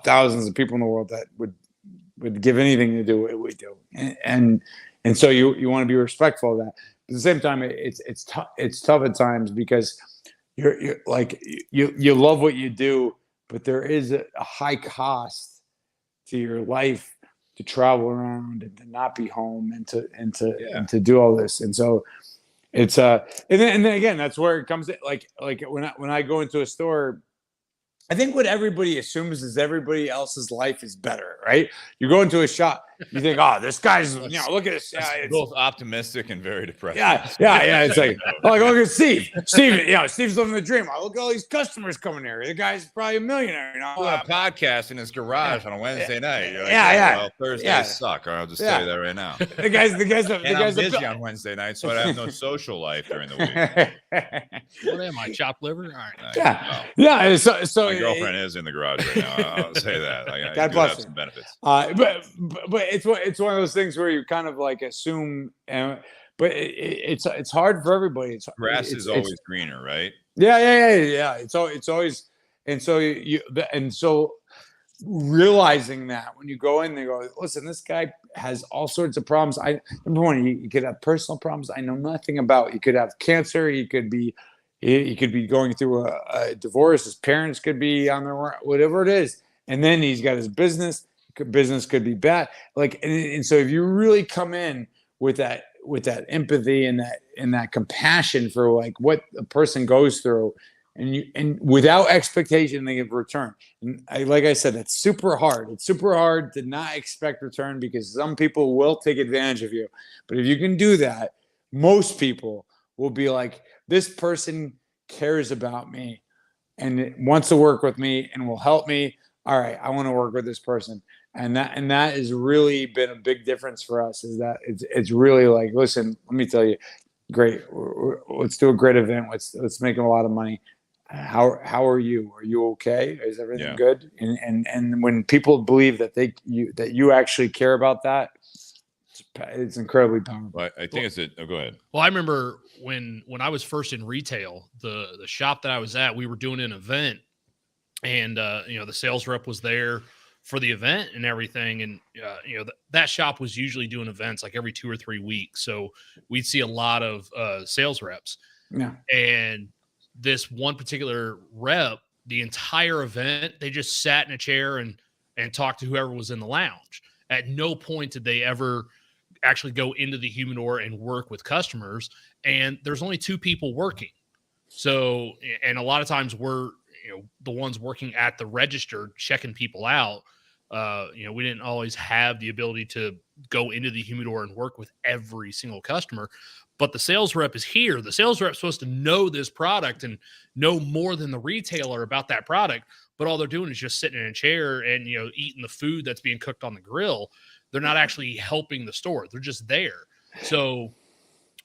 thousands of people in the world that would give anything to do what we do, and so you want to be respectful of that. At the same time, it's tough at times because you're like you love what you do, but there is a high cost to your life to travel around and to not be home and to do all this. And so it's and then again that's where it comes in, like when I go into a store. I think what everybody assumes is everybody else's life is better, right? You go into a shop, you think, oh, this guy's, look at this. It's both optimistic and very depressing. Yeah. It's like, look at Steve. Steve's living the dream. Look at all these customers coming here. The guy's probably a millionaire. A podcast in his garage on a Wednesday night. You're like, well, Thursdays suck. I'll just tell you that right now. The guy's I'm busy on Wednesday night, so I have no social life during the week. What am I, chopped liver? All right. Yeah. So my girlfriend is in the garage right now. I'll say that. God bless have some benefits. But it's one of those things where you kind of like assume, but it's hard for everybody. Grass is always greener, right? Yeah. It's always, and so realizing that when you go in, they go, listen, this guy has all sorts of problems. Number one, you could have personal problems I know nothing about. You could have cancer. He could be going through a divorce. His parents could be on their whatever it is, and then he's got his business. Business could be bad. Like, and so if you really come in with that empathy and that compassion for like what a person goes through, and without expectation they give return. And like I said, it's super hard. It's super hard to not expect return because some people will take advantage of you. But if you can do that, most people will be like, this person cares about me and wants to work with me and will help me. All right, I want to work with this person. And that has really been a big difference for us is that it's really like, listen, let me tell you, great. Let's do a great event. Let's make a lot of money. How are you? Are you okay? Is everything good? And when people believe that you actually care about that, it's incredibly powerful. I think go ahead. Well, I remember when I was first in retail, the shop that I was at, we were doing an event, and the sales rep was there for the event and everything. And, that shop was usually doing events like every 2 or 3 weeks. So we'd see a lot of sales reps. Yeah. And this one particular rep, the entire event, they just sat in a chair and talked to whoever was in the lounge. At no point did they ever actually go into the humidor and work with customers. And there's only 2 people working. So, and a lot of times we're, the ones working at the register checking people out. We didn't always have the ability to go into the humidor and work with every single customer, but the sales rep is here. The sales rep's supposed to know this product and know more than the retailer about that product. But all they're doing is just sitting in a chair and, eating the food that's being cooked on the grill. They're not actually helping the store. They're just there. So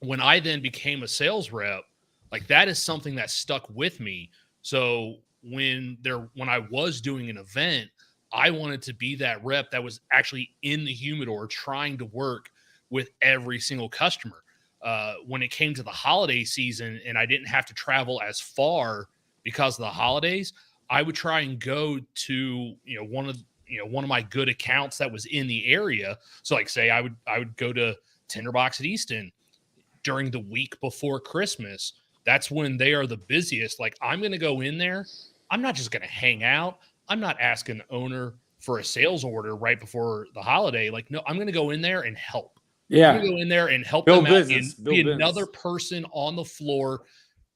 when I then became a sales rep, like that is something that stuck with me. So when I was doing an event, I wanted to be that rep that was actually in the humidor trying to work with every single customer. When it came to the holiday season and I didn't have to travel as far because of the holidays, I would try and go to, one of my good accounts that was in the area. So like say I would go to Tinderbox at Easton during the week before Christmas. That's when they are the busiest. Like I'm going to go in there. I'm not just going to hang out. I'm not asking the owner for a sales order right before the holiday. Like, no, I'm going to go in there and help. Yeah. I'm going to go in there and help Build them out business. and Build be business. another person on the floor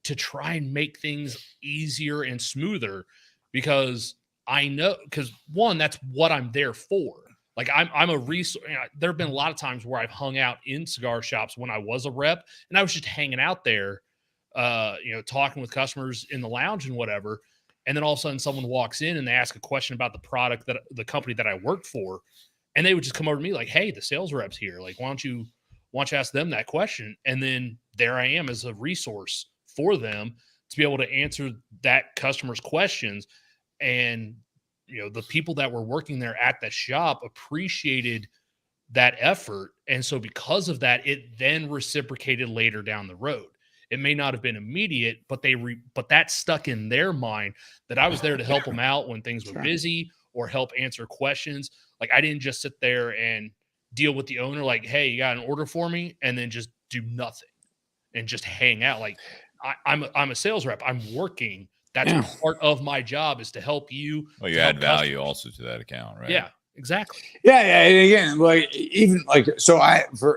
to try and make things easier and smoother, because I know, because one, that's what I'm there for. Like I'm a resource. There have been a lot of times where I've hung out in cigar shops when I was a rep and I was just hanging out there, talking with customers in the lounge and whatever. And then all of a sudden someone walks in and they ask a question about the product that the company that I worked for. And they would just come over to me like, hey, the sales rep's here. Like, why don't you ask them that question? And then there I am as a resource for them to be able to answer that customer's questions. And, the people that were working there at the shop appreciated that effort. And so because of that, it then reciprocated later down the road. It may not have been immediate, but but that stuck in their mind that I was there to help them out when things were busy or help answer questions. Like I didn't just sit there and deal with the owner like, hey, you got an order for me, and then just do nothing and just hang out. Like I'm a sales rep. I'm working. That's part of my job, is to help you. Well, you add value also to that account, right? Yeah, exactly. Yeah. And again, like even like, so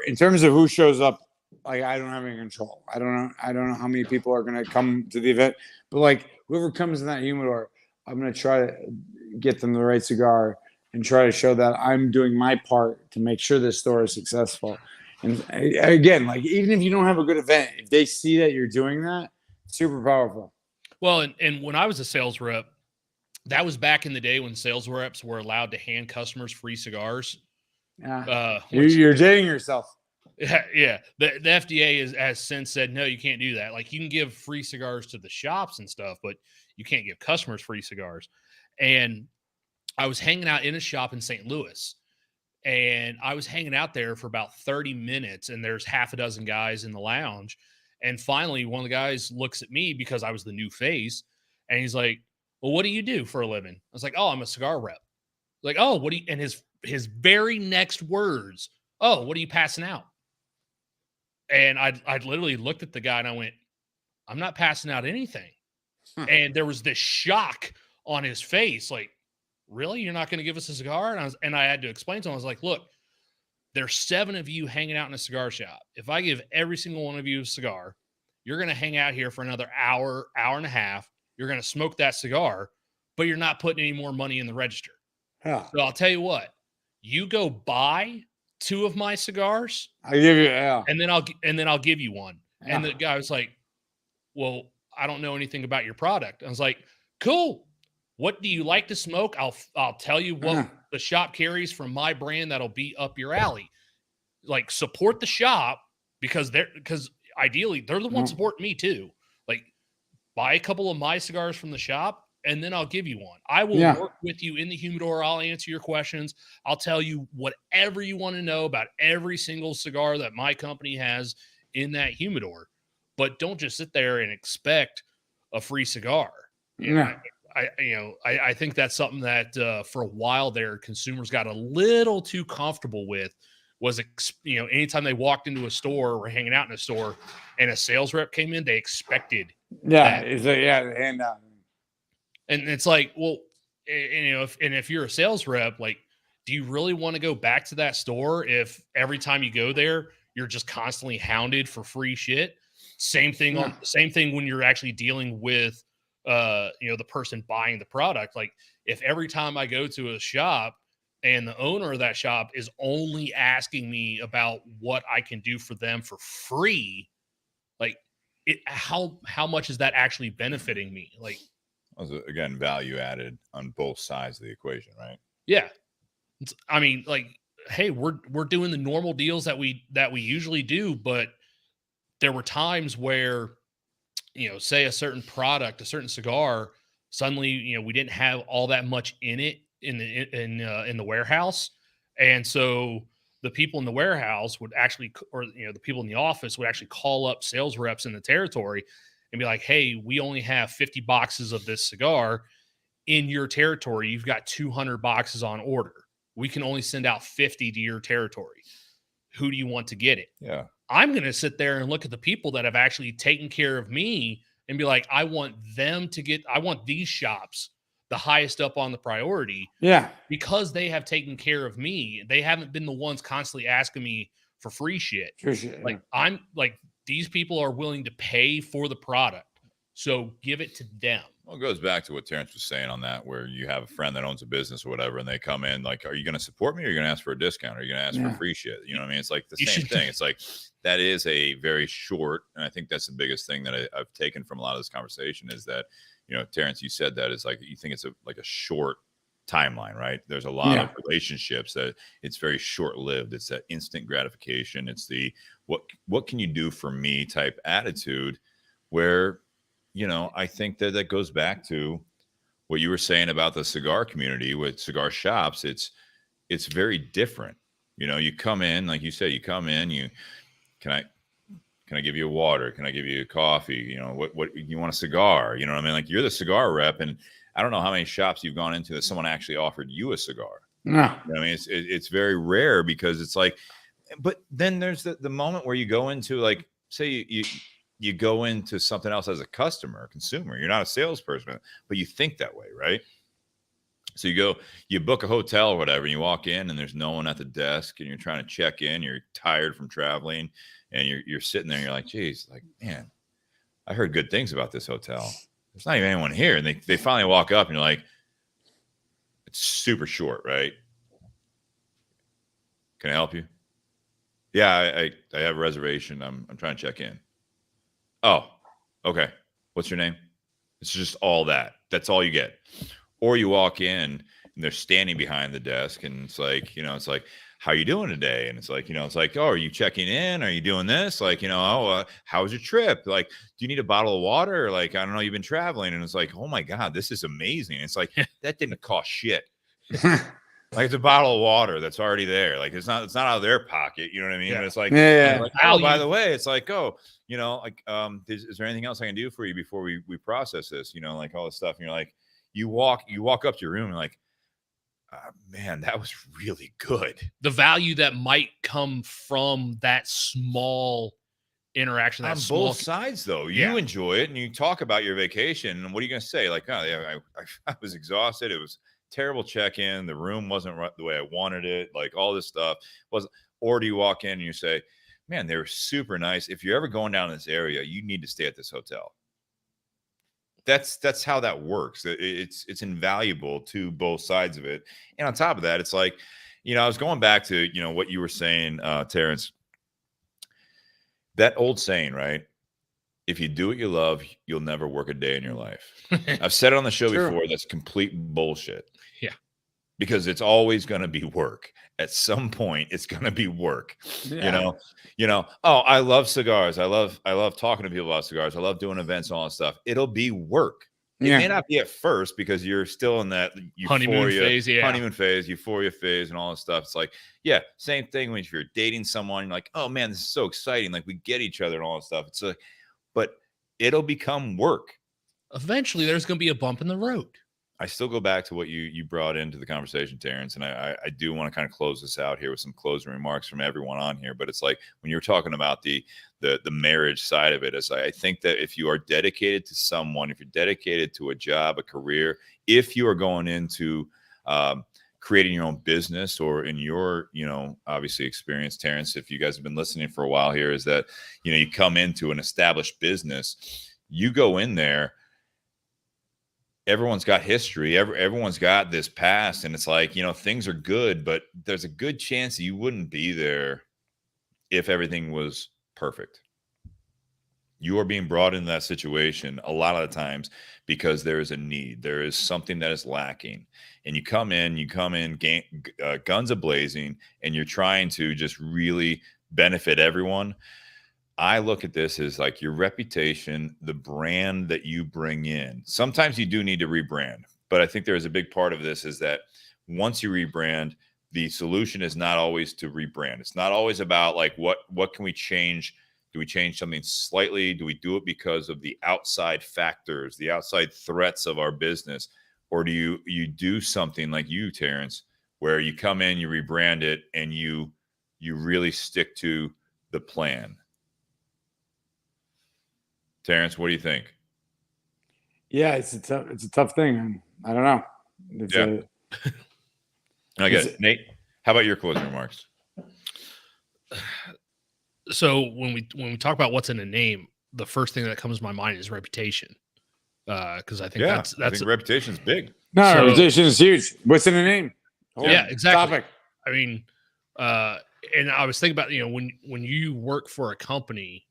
in terms of who shows up, like I don't have any control. I don't know how many people are going to come to the event, but like whoever comes in that humidor, I'm going to try to get them the right cigar and try to show that I'm doing my part to make sure this store is successful. And again, like even if you don't have a good event, if they see that you're doing that, super powerful. Well, and when I was a sales rep, that was back in the day when sales reps were allowed to hand customers free cigars. Yeah. You're dating yourself. Yeah. The FDA has since said, no, you can't do that. Like you can give free cigars to the shops and stuff, but you can't give customers free cigars. And I was hanging out in a shop in St. Louis, and I was hanging out there for about 30 minutes, and there's half a dozen guys in the lounge. And finally, one of the guys looks at me because I was the new face, and he's like, well, what do you do for a living? I was like, oh, I'm a cigar rep. Like, oh, what do you, and his very next words, oh, what are you passing out? And I literally looked at the guy and I went, I'm not passing out anything. And there was this shock on his face. Like, really? You're not going to give us a cigar? And I had to explain to him, I was like, look, there's 7 of you hanging out in a cigar shop. If I give every single one of you a cigar, you're going to hang out here for another hour, hour and a half. You're going to smoke that cigar, but you're not putting any more money in the register. Yeah. So I'll tell you what, you go buy 2 of my cigars. I'll give you, yeah. And then I'll give you one. Yeah. And the guy was like, well, I don't know anything about your product. I was like, cool. What do you like to smoke? I'll tell you what the shop carries from my brand that'll be up your alley. Like support the shop because ideally they're the ones supporting me too. Like buy a couple of my cigars from the shop and then I'll give you one. I will work with you in the humidor. I'll answer your questions. I'll tell you whatever you want to know about every single cigar that my company has in that humidor. But don't just sit there and expect a free cigar. I think that's something that for a while there, consumers got a little too comfortable with. Was anytime they walked into a store or hanging out in a store, and a sales rep came in, they expected. And and it's like, well, if you're a sales rep, like, do you really want to go back to that store if every time you go there, you're just constantly hounded for free shit? Same thing when you're actually dealing with the person buying the product. Like if every time I go to a shop, and the owner of that shop is only asking me about what I can do for them for free, like how much is that actually benefiting me? Like, again, value added on both sides of the equation, right? yeah. I mean, like, hey, we're doing the normal deals that we usually do, but there were times where, say a certain product, a certain cigar, suddenly, we didn't have all that much in it in the warehouse, and so the people in the warehouse would actually, or the people in the office would actually call up sales reps in the territory and be like, "Hey, we only have 50 boxes of this cigar in your territory. You've got 200 boxes on order. We can only send out 50 to your territory. Who do you want to get it?" Yeah. I'm going to sit there and look at the people that have actually taken care of me and be like, I want these shops the highest up on the priority. Yeah. Because they have taken care of me. They haven't been the ones constantly asking me for free shit. Yeah. I'm like, these people are willing to pay for the product. So give it to them. Well, it goes back to what Terence was saying on that, where you have a friend that owns a business or whatever, and they come in like, are you going to support me, or are you going to ask for a discount? Or are you going to ask for free shit? You know what I mean? It's like the same thing. It's like, that is a very short, and I think that's the biggest thing that I've taken from a lot of this conversation is that, Terence, you said that is like, you think it's like a short timeline, right? There's a lot of relationships that it's very short-lived. It's that instant gratification. It's the, what can you do for me type attitude where, I think that goes back to what you were saying about the cigar community with cigar shops. It's very different. You come in, like you said, can I give you a water? Can I give you a coffee? What you want, a cigar? You know what I mean? Like, you're the cigar rep, and I don't know how many shops you've gone into that someone actually offered you a cigar. No. I mean, it's very rare, because it's like, but then there's the moment where you go into, like, say you go into something else as a customer, consumer. You're not a salesperson, but you think that way, right? So you book a hotel or whatever, and you walk in and there's no one at the desk, and you're trying to check in. You're tired from traveling, and you're sitting there and you're like, geez, like, man, I heard good things about this hotel. There's not even anyone here. And they finally walk up and you're like, it's super short, right? Can I help you? Yeah, I have a reservation. I'm trying to check in. Oh, okay. What's your name? It's just all that. That's all you get. Or you walk in and they're standing behind the desk, and it's like, how you doing today? And it's like, oh, are you checking in? Are you doing this? Like, how was your trip? Like, do you need a bottle of water? Or like, I don't know, you've been traveling. And it's like, oh my God, this is amazing. It's like, that didn't cost shit. Like, it's a bottle of water that's already there. Like, it's not out of their pocket. You know what I mean? Yeah. And it's like, like, oh, by the way, it's like, oh, is there anything else I can do for you before we process this? Like, all this stuff. And you're like, you walk up to your room and like, man, that was really good. The value that might come from that small interaction, that on small both sides, though, you enjoy it and you talk about your vacation. And what are you going to say? Like, oh, yeah, I was exhausted. It was terrible check-in. The room wasn't the way I wanted it. Like, all this stuff wasn't. Or do you walk in and you say, man, they were super nice. If you're ever going down in this area, you need to stay at this hotel. That's how that works. It's invaluable to both sides of it. And on top of that, it's like, I was going back to, what you were saying, Terence, that old saying, right? If you do what you love, you'll never work a day in your life. I've said it on the show before. That's complete bullshit. Yeah. Because it's always going to be work. At some point, it's going to be work. Yeah. Oh, I love cigars. I love talking to people about cigars. I love doing events and all that stuff. It'll be work. It may not be at first, because you're still in that honeymoon phase, euphoria phase, and all that stuff. It's like, same thing when if you're dating someone, you're like, oh man, this is so exciting. Like, we get each other and all that stuff. It's like, but it'll become work. Eventually, there's going to be a bump in the road. I still go back to what you brought into the conversation, Terence, and I do want to kind of close this out here with some closing remarks from everyone on here. But it's like, when you're talking about the marriage side of it, it's like, I think that if you are dedicated to someone, if you're dedicated to a job, a career, if you are going into creating your own business, or in your, obviously experience, Terence, if you guys have been listening for a while here, is that, you come into an established business, you go in there everyone's got history. Everyone's got this past, and it's like, things are good, but there's a good chance you wouldn't be there if everything was perfect. You are being brought into that situation a lot of the times because there is a need. There is something that is lacking. And you come in guns a-blazing, and you're trying to just really benefit everyone. I look at this as like your reputation, the brand that you bring in. Sometimes you do need to rebrand, but I think there's a big part of this is that once you rebrand, the solution is not always to rebrand. It's not always about like, what can we change? Do we change something slightly? Do we do it because of the outside factors, the outside threats of our business? Or do you do something like you, Terence, where you come in, you rebrand it, and you really stick to the plan? Terence, what do you think? Yeah, it's a tough thing. I don't know. Okay, Nate, how about your closing remarks? So when we talk about what's in a name, the first thing that comes to my mind is reputation. Because I think I think reputation's big. No, reputation is huge. What's in a name? Yeah, exactly. Topic. I mean, and I was thinking about, when you work for a company,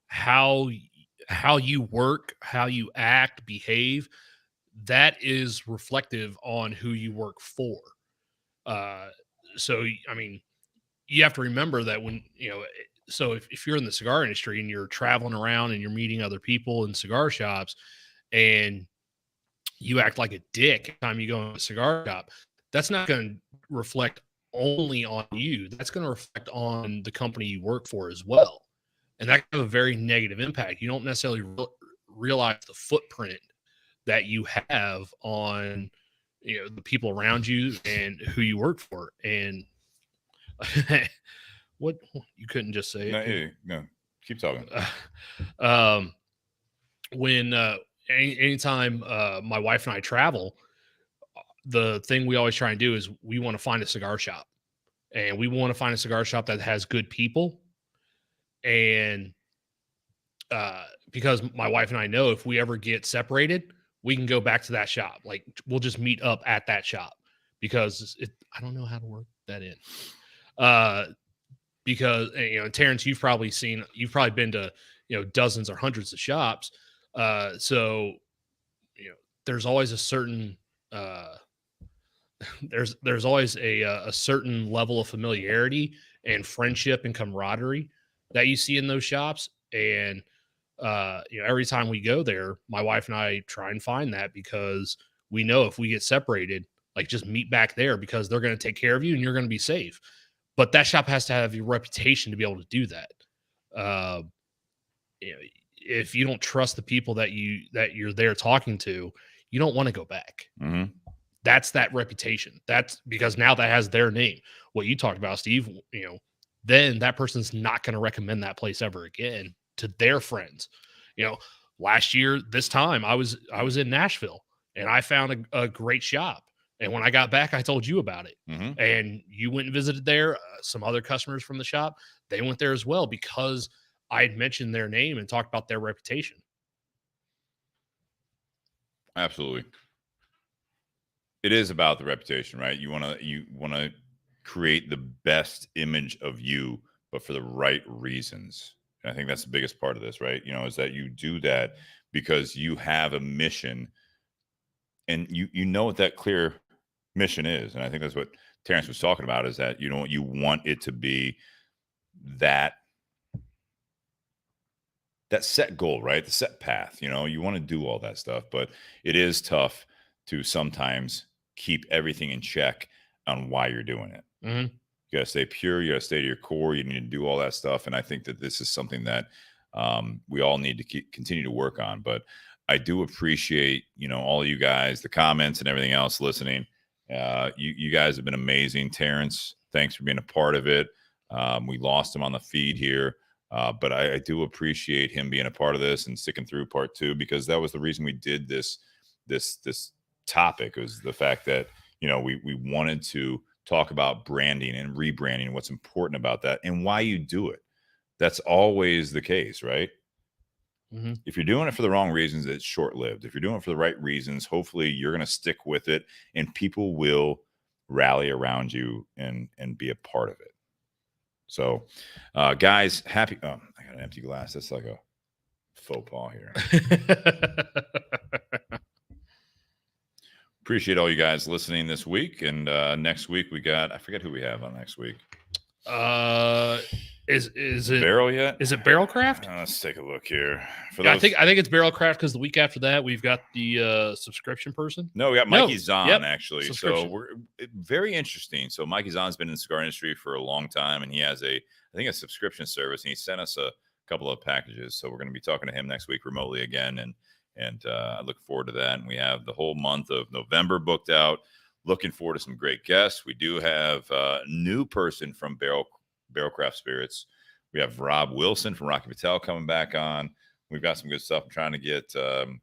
how you work, how you act, behave, that is reflective on who you work for. So, I mean, you have to remember that when, so if you're in the cigar industry and you're traveling around and you're meeting other people in cigar shops and you act like a dick every time you go in a cigar shop, that's not going to reflect only on you. That's going to reflect on the company you work for as well. And that can have a very negative impact. You don't necessarily realize the footprint that you have on, the people around you and who you work for. And what, you couldn't just say it. No, keep talking. Anytime my wife and I travel, the thing we always try and do is we want to find a cigar shop, and we want to find a cigar shop that has good people. And because my wife and I know if we ever get separated, we can go back to that shop. Like, we'll just meet up at that shop because I don't know how to work that in. Because, Terence, you've probably been to, dozens or hundreds of shops. So, there's always a certain, there's always a certain level of familiarity and friendship and camaraderie that you see in those shops. And, every time we go there, my wife and I try and find that, because we know if we get separated, like, just meet back there because they're going to take care of you and you're going to be safe. But that shop has to have your reputation to be able to do that. If you don't trust the people that you're there talking to, you don't want to go back. Mm-hmm. That's that reputation. That's because now that has their name. What you talked about, Steve, then that person's not going to recommend that place ever again to their friends. Last year, this time I was in Nashville and I found a great shop. And when I got back, I told you about it. Mm-hmm. And you went and visited there. Some other customers from the shop, they went there as well because I had mentioned their name and talked about their reputation. Absolutely. It is about the reputation, right? You want to create the best image of you, but for the right reasons. And I think that's the biggest part of this, right? Is that you do that because you have a mission, and you know what that clear mission is. And I think that's what Terence was talking about, is that you want it to be that set goal, right? The set path. You want to do all that stuff, but it is tough to sometimes keep everything in check on why you're doing it. Mm-hmm. You got to stay pure. You got to stay to your core. You need to do all that stuff. And I think that this is something that we all need to continue to work on. But I do appreciate, all of you guys, the comments and everything else listening. You guys have been amazing. Terence, thanks for being a part of it. We lost him on the feed here, but I do appreciate him being a part of this and sticking through part 2, because that was the reason we did this topic, was the fact that, we wanted to talk about branding and rebranding, what's important about that and why you do it. That's always the case, right? If you're doing it for the wrong reasons, it's short-lived. If you're doing it for the right reasons, hopefully you're going to stick with it, and people will rally around you and be a part of it. So, guys, happy. Oh, I got an empty glass. That's like a faux pas here. Appreciate all you guys listening this week. And next week we got, I forget who we have on next week. Is it Barrel yet? Is it Barrel Craft? Let's take a look here. Yeah, I think it's Barrel Craft because the week after that we've got the subscription person. No, we got Mikey Zahn actually. So we're very interesting. So Mikey Zahn's been in the cigar industry for a long time, and he has I think a subscription service, and he sent us a couple of packages. So we're going to be talking to him next week remotely again, and I look forward to that. And we have the whole month of November booked out. Looking forward to some great guests. We do have a new person from Barrel Craft Spirits. We have Rob Wilson from Rocky Patel coming back on. We've got some good stuff. I'm trying to get some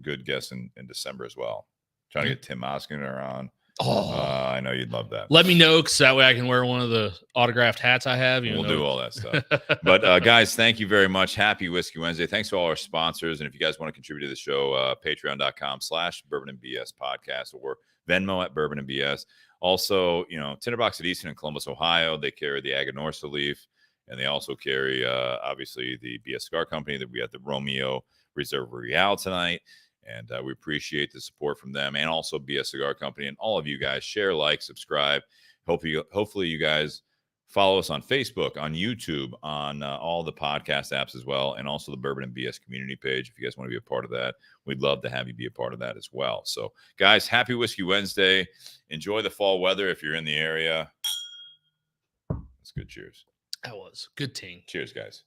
good guests in December as well. Trying to get Tim Oskiner on. I know you'd love that. Let me know, because that way I can wear one of the autographed hats I have. We'll do all that stuff. But guys, thank you very much. Happy Whiskey Wednesday. Thanks to all our sponsors. And if you guys want to contribute to the show, patreon.com/Bourbon and BS podcast or Venmo at Bourbon and BS. Also, Tinderbox at Easton in Columbus, Ohio. They carry the Aganorsa Leaf, and they also carry, obviously, the BS Cigar Company. That we have the Romeo Reserve Real tonight. And we appreciate the support from them, and also BS Cigar Company, and all of you guys. Share, like, subscribe. Hopefully you guys follow us on Facebook, on YouTube, on all the podcast apps as well, and also the Bourbon and BS community page. If you guys want to be a part of that, we'd love to have you be a part of that as well. So, guys, happy Whiskey Wednesday. Enjoy the fall weather if you're in the area. That's good. Cheers. That was good ting. Cheers, guys.